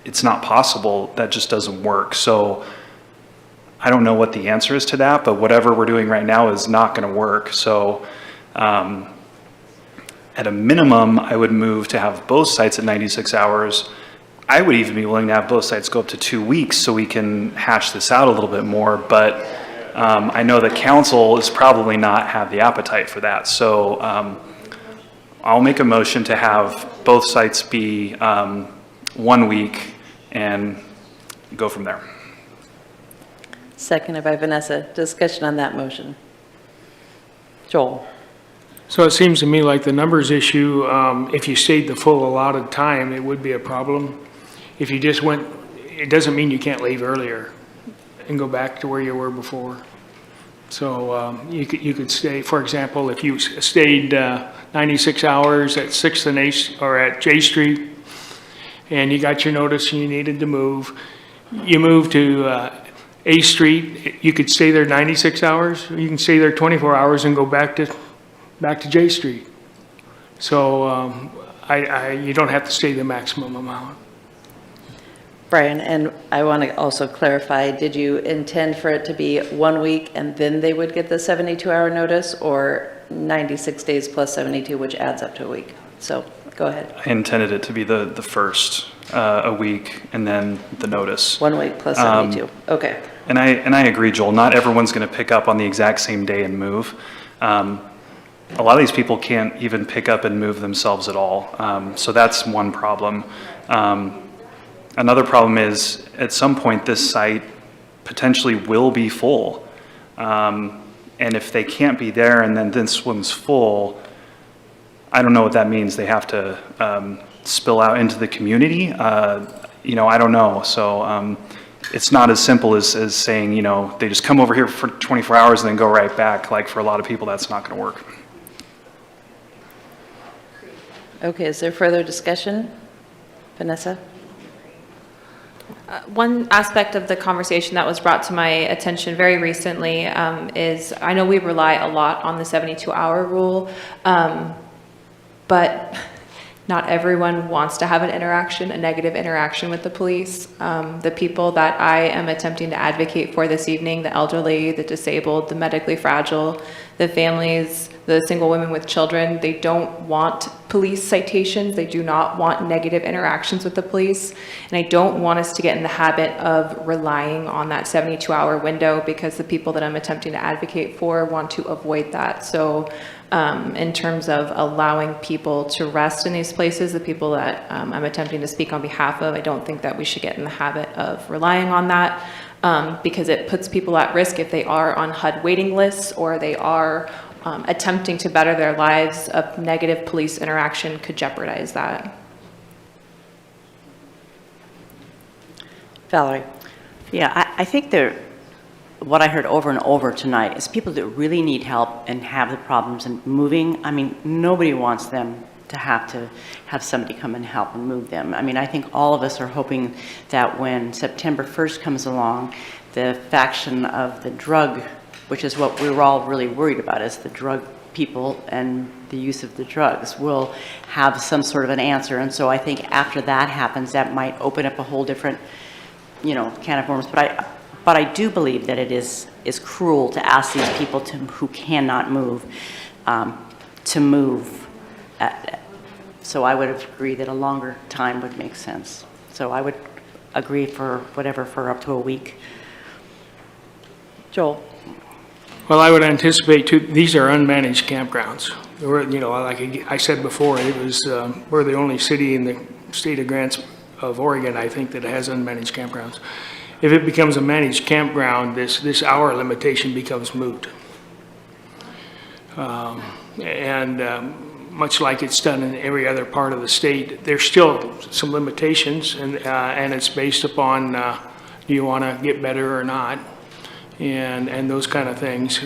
it's not possible. That just doesn't work. So I don't know what the answer is to that, but whatever we're doing right now is not going to work. So at a minimum, I would move to have both sites at 96 hours. I would even be willing to have both sites go up to 2 weeks so we can hash this out a little bit more. But I know the council is probably not have the appetite for that. So I'll make a motion to have both sites be 1 week and go from there. Seconded by Vanessa. Discussion on that motion. Joel. So it seems to me like the numbers issue, if you stayed the full allotted time, it would be a problem. If you just went, it doesn't mean you can't leave earlier and go back to where you were before. So you could stay, for example, if you stayed 96 hours at 6th and A, or at J Street, and you got your notice and you needed to move, you moved to A Street, you could stay there 96 hours, you can stay there 24 hours and go back to J Street. So you don't have to stay the maximum amount. Brian, and I want to also clarify, did you intend for it to be 1 week and then they would get the 72-hour notice, or 96 days plus 72, which adds up to a week? So go ahead. I intended it to be the first a week and then the notice. 1 week plus 72. Okay. And I agree, Joel. Not everyone's going to pick up on the exact same day and move. A lot of these people can't even pick up and move themselves at all. So that's one problem. Another problem is at some point this site potentially will be full. And if they can't be there and then this one's full, I don't know what that means. They have to spill out into the community. You know, I don't know. So it's not as simple as saying, you know, they just come over here for 24 hours and then go right back. Like for a lot of people, that's not going to work. Okay, is there further discussion? Vanessa? One aspect of the conversation that was brought to my attention very recently is, I know we rely a lot on the 72-hour rule, but not everyone wants to have an interaction, a negative interaction with the police. The people that I am attempting to advocate for this evening, the elderly, the disabled, the medically fragile, the families, the single women with children, they don't want police citations. They do not want negative interactions with the police. And I don't want us to get in the habit of relying on that 72-hour window, because the people that I'm attempting to advocate for want to avoid that. So in terms of allowing people to rest in these places, the people that I'm attempting to speak on behalf of, I don't think that we should get in the habit of relying on that, because it puts people at risk if they are on HUD waiting lists or they are attempting to better their lives. A negative police interaction could jeopardize that. Valerie? Yeah, I think what I heard over and over tonight is people that really need help and have the problems in moving. I mean, nobody wants them to have somebody come and help and move them. I mean, I think all of us are hoping that when September 1st comes along, the faction of the drug, which is what we were all really worried about, is the drug people and the use of the drugs, will have some sort of an answer. And so I think after that happens, that might open up a whole different, you know, can of worms. But I do believe that it is cruel to ask these people who cannot move to move. So I would agree that a longer time would make sense. So I would agree for up to a week. Joel? Well, I would anticipate too, these are unmanaged campgrounds. We're, you know, like I said before, it was, we're the only city in the state of Oregon, I think, that has unmanaged campgrounds. If it becomes a managed campground, this hour limitation becomes moot. Much like it's done in every other part of the state, there's still some limitations, and it's based upon, do you want to get better or not, and those kind of things.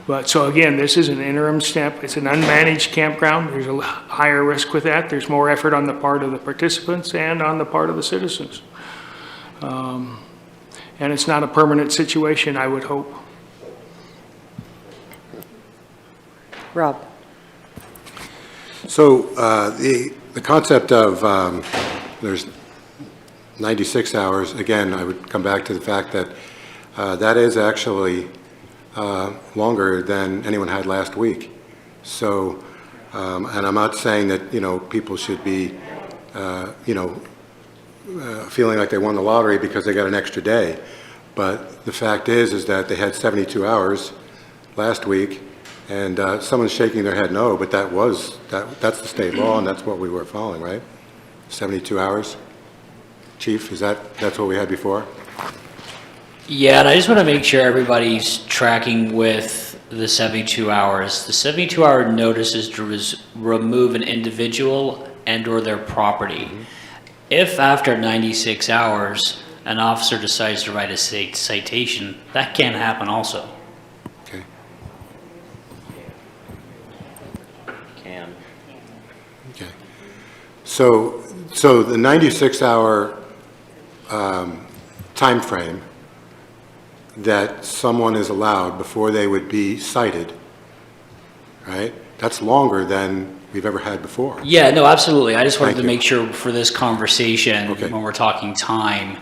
But so again, this is an interim step. It's an unmanaged campground. There's a higher risk with that. There's more effort on the part of the participants and on the part of the citizens. And it's not a permanent situation, I would hope. Rob? So the concept of there's 96 hours, again, I would come back to the fact that that is actually longer than anyone had last week. So, and I'm not saying that, people should be, feeling like they won the lottery because they got an extra day. But the fact is that they had 72 hours last week, and someone's shaking their head no, but that's the state law, and that's what we were following, right? 72 hours? Chief, that's what we had before? Yeah, and I just want to make sure everybody's tracking with the 72 hours. The 72-hour notice is to remove an individual and/or their property. Mm-hmm. If after 96 hours, an officer decides to write a citation, that can happen also. Okay. Can. Okay. So the 96-hour time frame that someone is allowed before they would be cited, right? That's longer than we've ever had before. Yeah, no, absolutely. I just wanted Thank to you. make sure for this conversation, Okay. when we're talking time,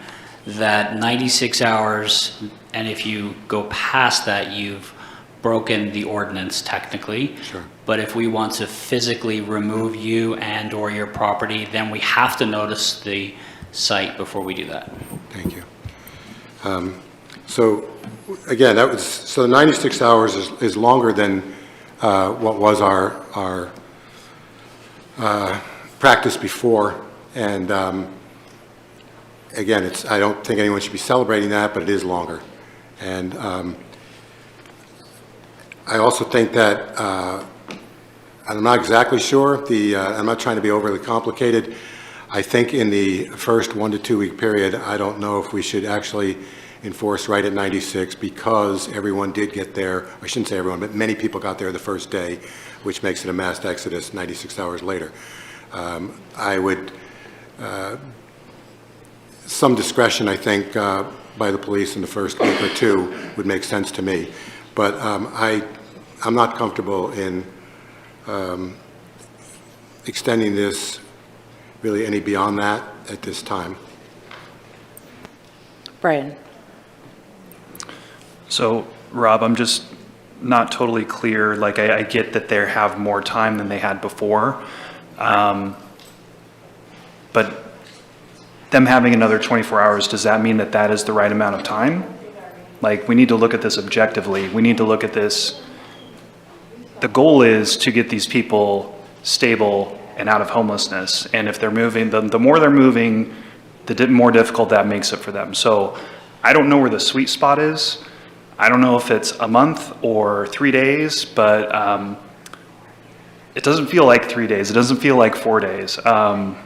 that 96 hours, and if you go past that, you've broken the ordinance technically. Sure. But if we want to physically remove you and/or your property, then we have to notice the site before we do that. Thank you. So again, so the 96 hours is longer than what was our practice before, and again, I don't think anyone should be celebrating that, but it is longer. And I also think that, I'm not exactly sure, I'm not trying to be overly complicated. I think in the first 1 to 2 week period, I don't know if we should actually enforce right at 96 because everyone did get there. I shouldn't say everyone, but many people got there the first day, which makes it a mass exodus 96 hours later. I would, some discretion, I think, by the police in the first week or two would make sense to me. But I'm not comfortable in extending this really any beyond that at this time. Brian? So, Rob, I'm just not totally clear. Like, I get that they have more time than they had before. But them having another 24 hours, does that mean that that is the right amount of time? Like, we need to look at this objectively. We need to look at this. The goal is to get these people stable and out of homelessness. And if they're moving, the more they're moving, the more difficult that makes it for them. So I don't know where the sweet spot is. I don't know if it's a month or 3 days, but it doesn't feel like 3 days. It doesn't feel like 4 days. And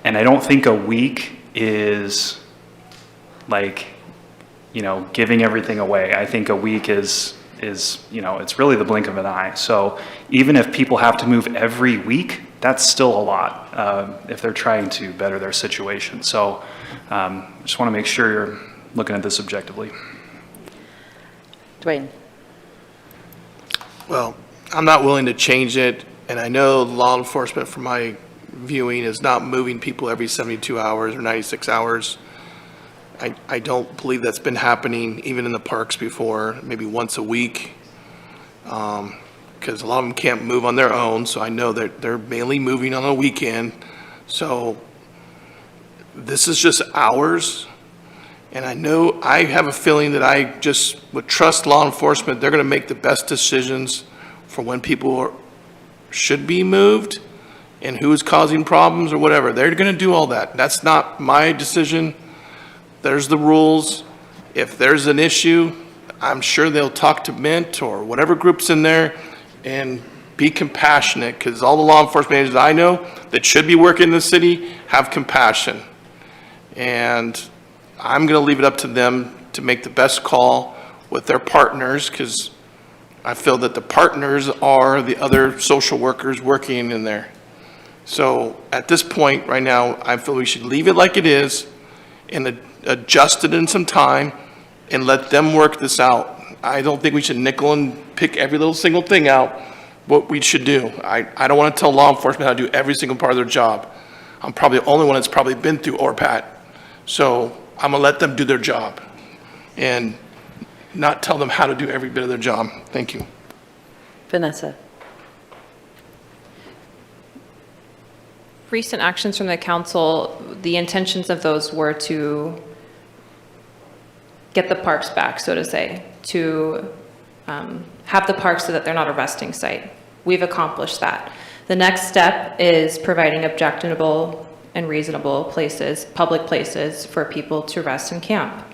I don't think a week is like, giving everything away. I think a week is, it's really the blink of an eye. So even if people have to move every week, that's still a lot if they're trying to better their situation. So just want to make sure you're looking at this objectively. Dwayne? Well, I'm not willing to change it, and I know law enforcement, from my viewing, is not moving people every 72 hours or 96 hours. I don't believe that's been happening even in the parks before, maybe once a week, because a lot of them can't move on their own, so I know that they're mainly moving on a weekend. So this is just hours, and I have a feeling that I just would trust law enforcement. They're going to make the best decisions for when people should be moved and who is causing problems or whatever. They're going to do all that. That's not my decision. There's the rules. If there's an issue, I'm sure they'll talk to Mint or whatever group's in there and be compassionate, because all the law enforcement agents I know that should be working in the city have compassion. And I'm going to leave it up to them to make the best call with their partners, because I feel that the partners are the other social workers working in there. So at this point right now, I feel we should leave it like it is and adjust it in some time and let them work this out. I don't think we should nickel and pick every little single thing out what we should do. I don't want to tell law enforcement how to do every single part of their job. I'm probably the only one that's probably been through ORPAT. So I'm going to let them do their job and not tell them how to do every bit of their job. Thank you. Vanessa. Recent actions from the council, the intentions of those were to get the parks back, so to say, to have the parks so that they're not a resting site. We've accomplished that. The next step is providing objectionable and reasonable places, public places for people to rest and camp.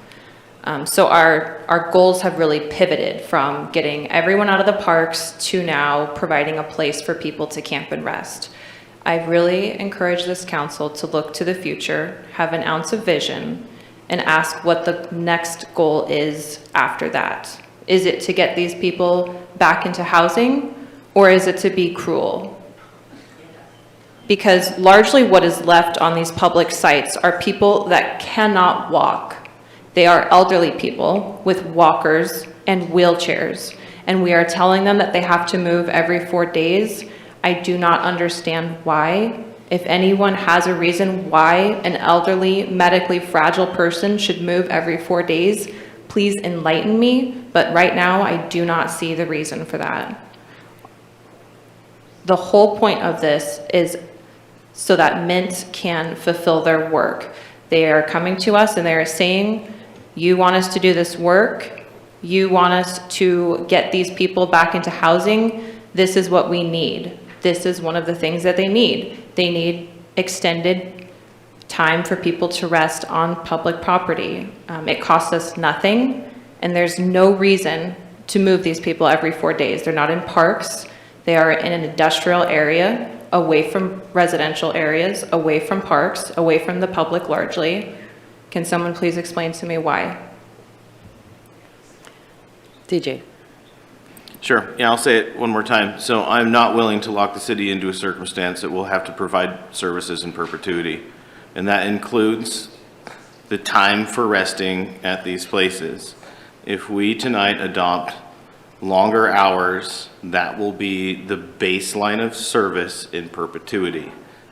So our goals have really pivoted from getting everyone out of the parks to now providing a place for people to camp and rest. I really encourage this council to look to the future, have an ounce of vision, and ask what the next goal is after that. Is it to get these people back into housing, or is it to be cruel? Because largely what is left on these public sites are people that cannot walk. They are elderly people with walkers and wheelchairs, and we are telling them that they have to move every 4 days. I do not understand why. If anyone has a reason why an elderly, medically fragile person should move every 4 days, please enlighten me, but right now I do not see the reason for that. The whole point of this is so that Mint can fulfill their work. They are coming to us and they are saying, you want us to do this work, you want us to get these people back into housing, this is what we need. This is one of the things that they need. They need extended time for people to rest on public property. It costs us nothing, and there's no reason to move these people every 4 days. They're not in parks. They are in an industrial area, away from residential areas, away from parks, away from the public largely. Can someone please explain to me why? DJ. Sure, yeah, I'll say it one more time. So I'm not willing to lock the city into a circumstance that will have to provide services in perpetuity. And that includes the time for resting at these places. If we tonight adopt longer hours, that will be the baseline of service in perpetuity.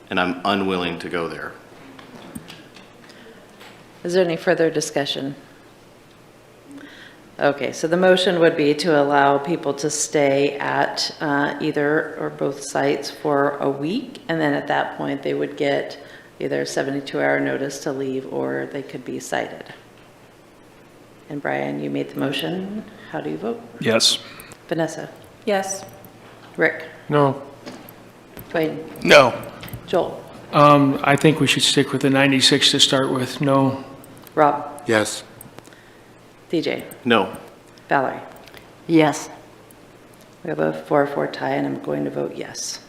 And I'm unwilling to go there. Is there any further discussion? Okay, so the motion would be to allow people to stay at either or both sites for a week, and then at that point, they would get either a 72-hour notice to leave, or they could be cited. And Brian, you made the motion. How do you vote? Yes. Vanessa? Yes. Rick? No. Dwayne? No. Joel? I think we should stick with the 96 to start with. No. Rob? Yes. DJ? No. Valerie? Yes. We have a 4-4 tie, and I'm going to vote yes.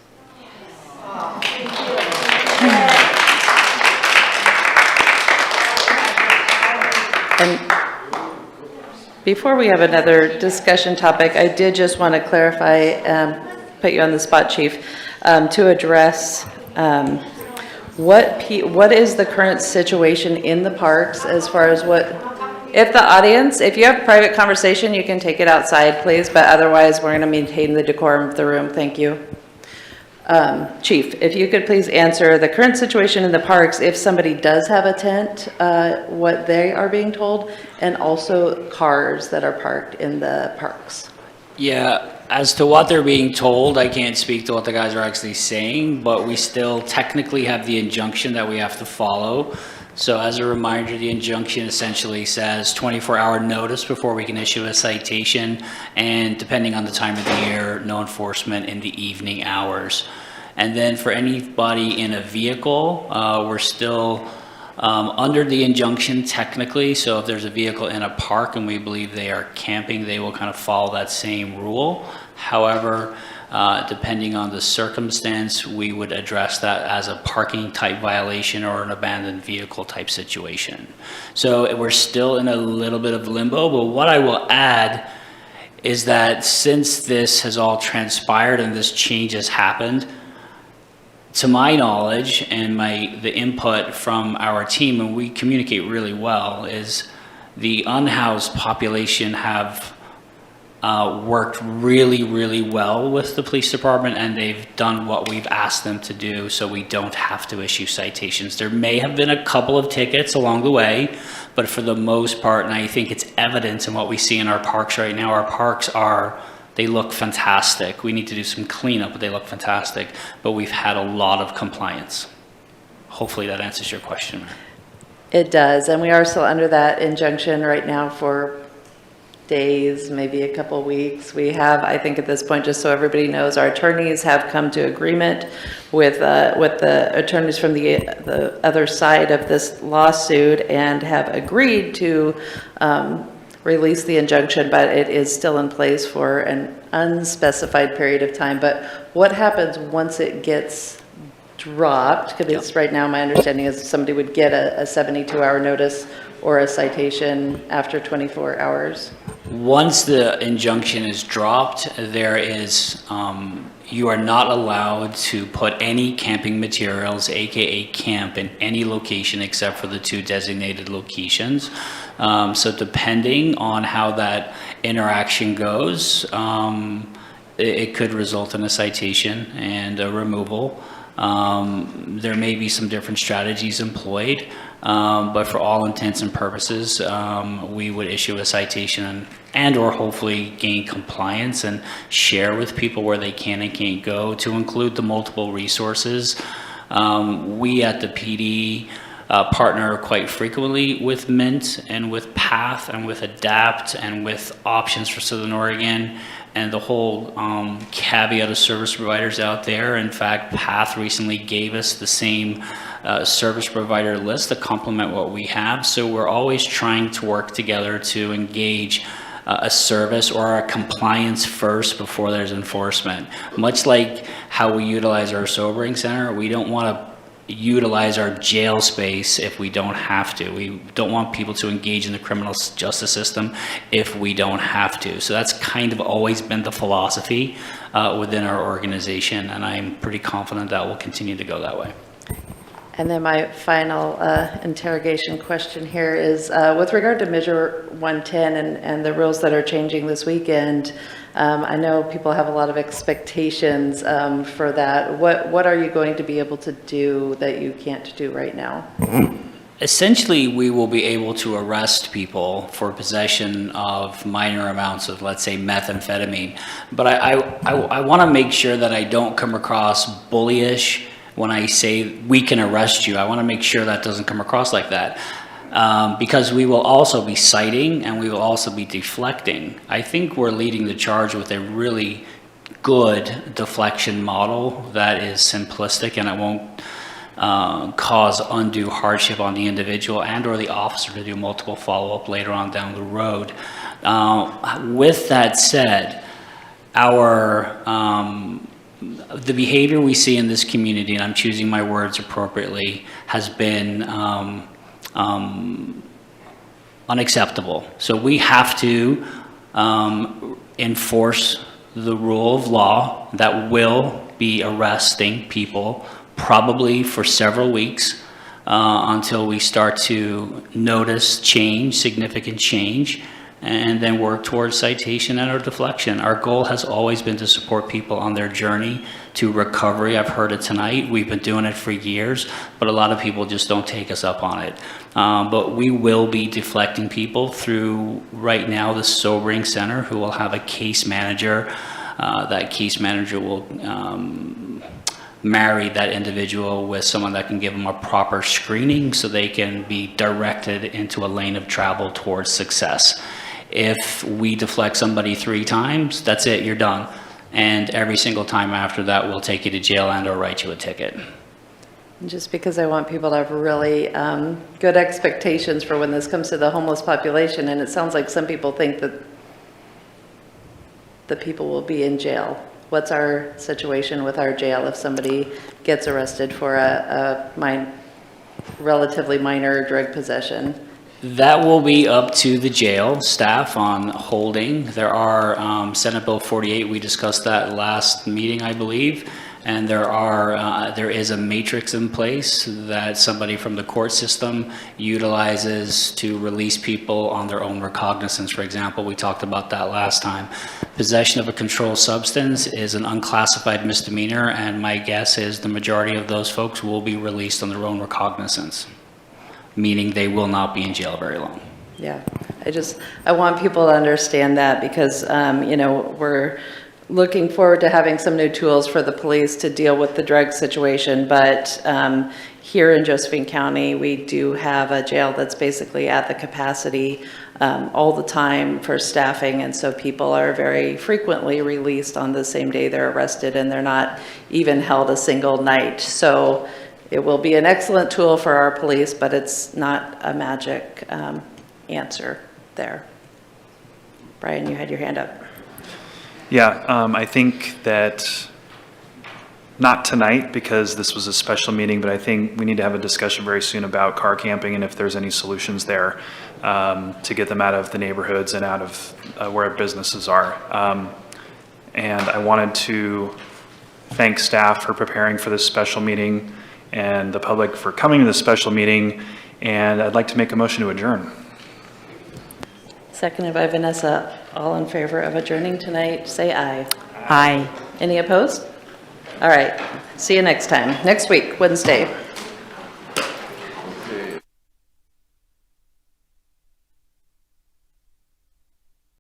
And before we have another discussion topic, I did just want to clarify, put you on the spot, Chief, to address what is the current situation in the parks as far as what... If the audience, if you have private conversation, you can take it outside, please, but otherwise, we're going to maintain the decorum of the room. Thank you. Chief, if you could please answer the current situation in the parks, if somebody does have a tent, what they are being told, and also cars that are parked in the parks. Yeah, as to what they're being told, I can't speak to what the guys are actually saying, but we still technically have the injunction that we have to follow. So as a reminder, the injunction essentially says 24-hour notice before we can issue a citation, and depending on the time of the year, no enforcement in the evening hours. And then for anybody in a vehicle, we're still Under the injunction technically, so if there's a vehicle in a park and we believe they are camping, they will kind of follow that same rule. However, depending on the circumstance, we would address that as a parking type violation or an abandoned vehicle type situation. So we're still in a little bit of limbo, but what I will add is that since this has all transpired and this change has happened, to my knowledge and the input from our team, and we communicate really well, is the unhoused population have worked really, really well with the police department, and they've done what we've asked them to do, so we don't have to issue citations. There may have been a couple of tickets along the way, but for the most part, and I think it's evident in what we see in our parks right now, our parks they look fantastic. We need to do some cleanup, but they look fantastic. But we've had a lot of compliance. Hopefully that answers your question. It does, and we are still under that injunction right now for days, maybe a couple weeks. We have, I think at this point, just so everybody knows, our attorneys have come to agreement with the attorneys from the other side of this lawsuit and have agreed to release the injunction, but it is still in place for an unspecified period of time. But what happens once it gets dropped? Because right now my understanding is somebody would get a 72-hour notice or a citation after 24 hours. Once the injunction is dropped, there is, you are not allowed to put any camping materials, AKA camp, in any location except for the 2 designated locations. So depending on how that interaction goes, it could result in a citation and a removal. There may be some different strategies employed, but for all intents and purposes, we would issue a citation and or hopefully gain compliance and share with people where they can and can't go, to include the multiple resources. We at the PD partner quite frequently with Mint and with PATH and with ADAPT and with Options for Southern Oregon and the whole caveat of service providers out there. In fact, PATH recently gave us the same service provider list to complement what we have. So we're always trying to work together to engage a service or a compliance first before there's enforcement. Much like how we utilize our sobering center, we don't want to utilize our jail space if we don't have to. We don't want people to engage in the criminal justice system if we don't have to. So that's kind of always been the philosophy within our organization, and I'm pretty confident that will continue to go that way. And then my final interrogation question here is with regard to Measure 110 and the rules that are changing this weekend. I know people have a lot of expectations for that. What are you going to be able to do that you can't do right now? Essentially, we will be able to arrest people for possession of minor amounts of, let's say, methamphetamine. But I want to make sure that I don't come across bullyish when I say we can arrest you. I want to make sure that doesn't come across like that. Because we will also be citing and we will also be deflecting. I think we're leading the charge with a really good deflection model that is simplistic and it won't cause undue hardship on the individual and or the officer to do multiple follow-up later on down the road. With that said, the behavior we see in this community, and I'm choosing my words appropriately, has been unacceptable. So we have to enforce the rule of law that will be arresting people probably for several weeks until we start to notice change, significant change, and then work towards citation and or deflection. Our goal has always been to support people on their journey to recovery. I've heard it tonight. We've been doing it for years, but a lot of people just don't take us up on it. But we will be deflecting people through, right now, the Sobering Center, who will have a case manager. That case manager will marry that individual with someone that can give them a proper screening so they can be directed into a lane of travel towards success. If we deflect somebody 3 times, that's it, you're done. And every single time after that, we'll take you to jail and or write you a ticket. Just because I want people to have really good expectations for when this comes to the homeless population, and it sounds like some people think that the people will be in jail. What's our situation with our jail if somebody gets arrested for a relatively minor drug possession? That will be up to the jail staff on holding. There are Senate Bill 48, we discussed that last meeting, I believe. And there is a matrix in place that somebody from the court system utilizes to release people on their own recognizance. For example, we talked about that last time. Possession of a controlled substance is an unclassified misdemeanor, and my guess is the majority of those folks will be released on their own recognizance, meaning they will not be in jail very long. Yeah, I want people to understand that because, we're looking forward to having some new tools for the police to deal with the drug situation, but here in Josephine County, we do have a jail that's basically at the capacity all the time for staffing, and so people are very frequently released on the same day they're arrested, and they're not even held a single night. So it will be an excellent tool for our police, but it's not a magic answer there. Brian, you had your hand up. Yeah, I think that, not tonight because this was a special meeting, but I think we need to have a discussion very soon about car camping and if there's any solutions there to get them out of the neighborhoods and out of where businesses are. And I wanted to thank staff for preparing for this special meeting and the public for coming to this special meeting, and I'd like to make a motion to adjourn. Seconded by Vanessa. All in favor of adjourning tonight, say aye. Aye. Any opposed? All right. See you next time. Next week, Wednesday.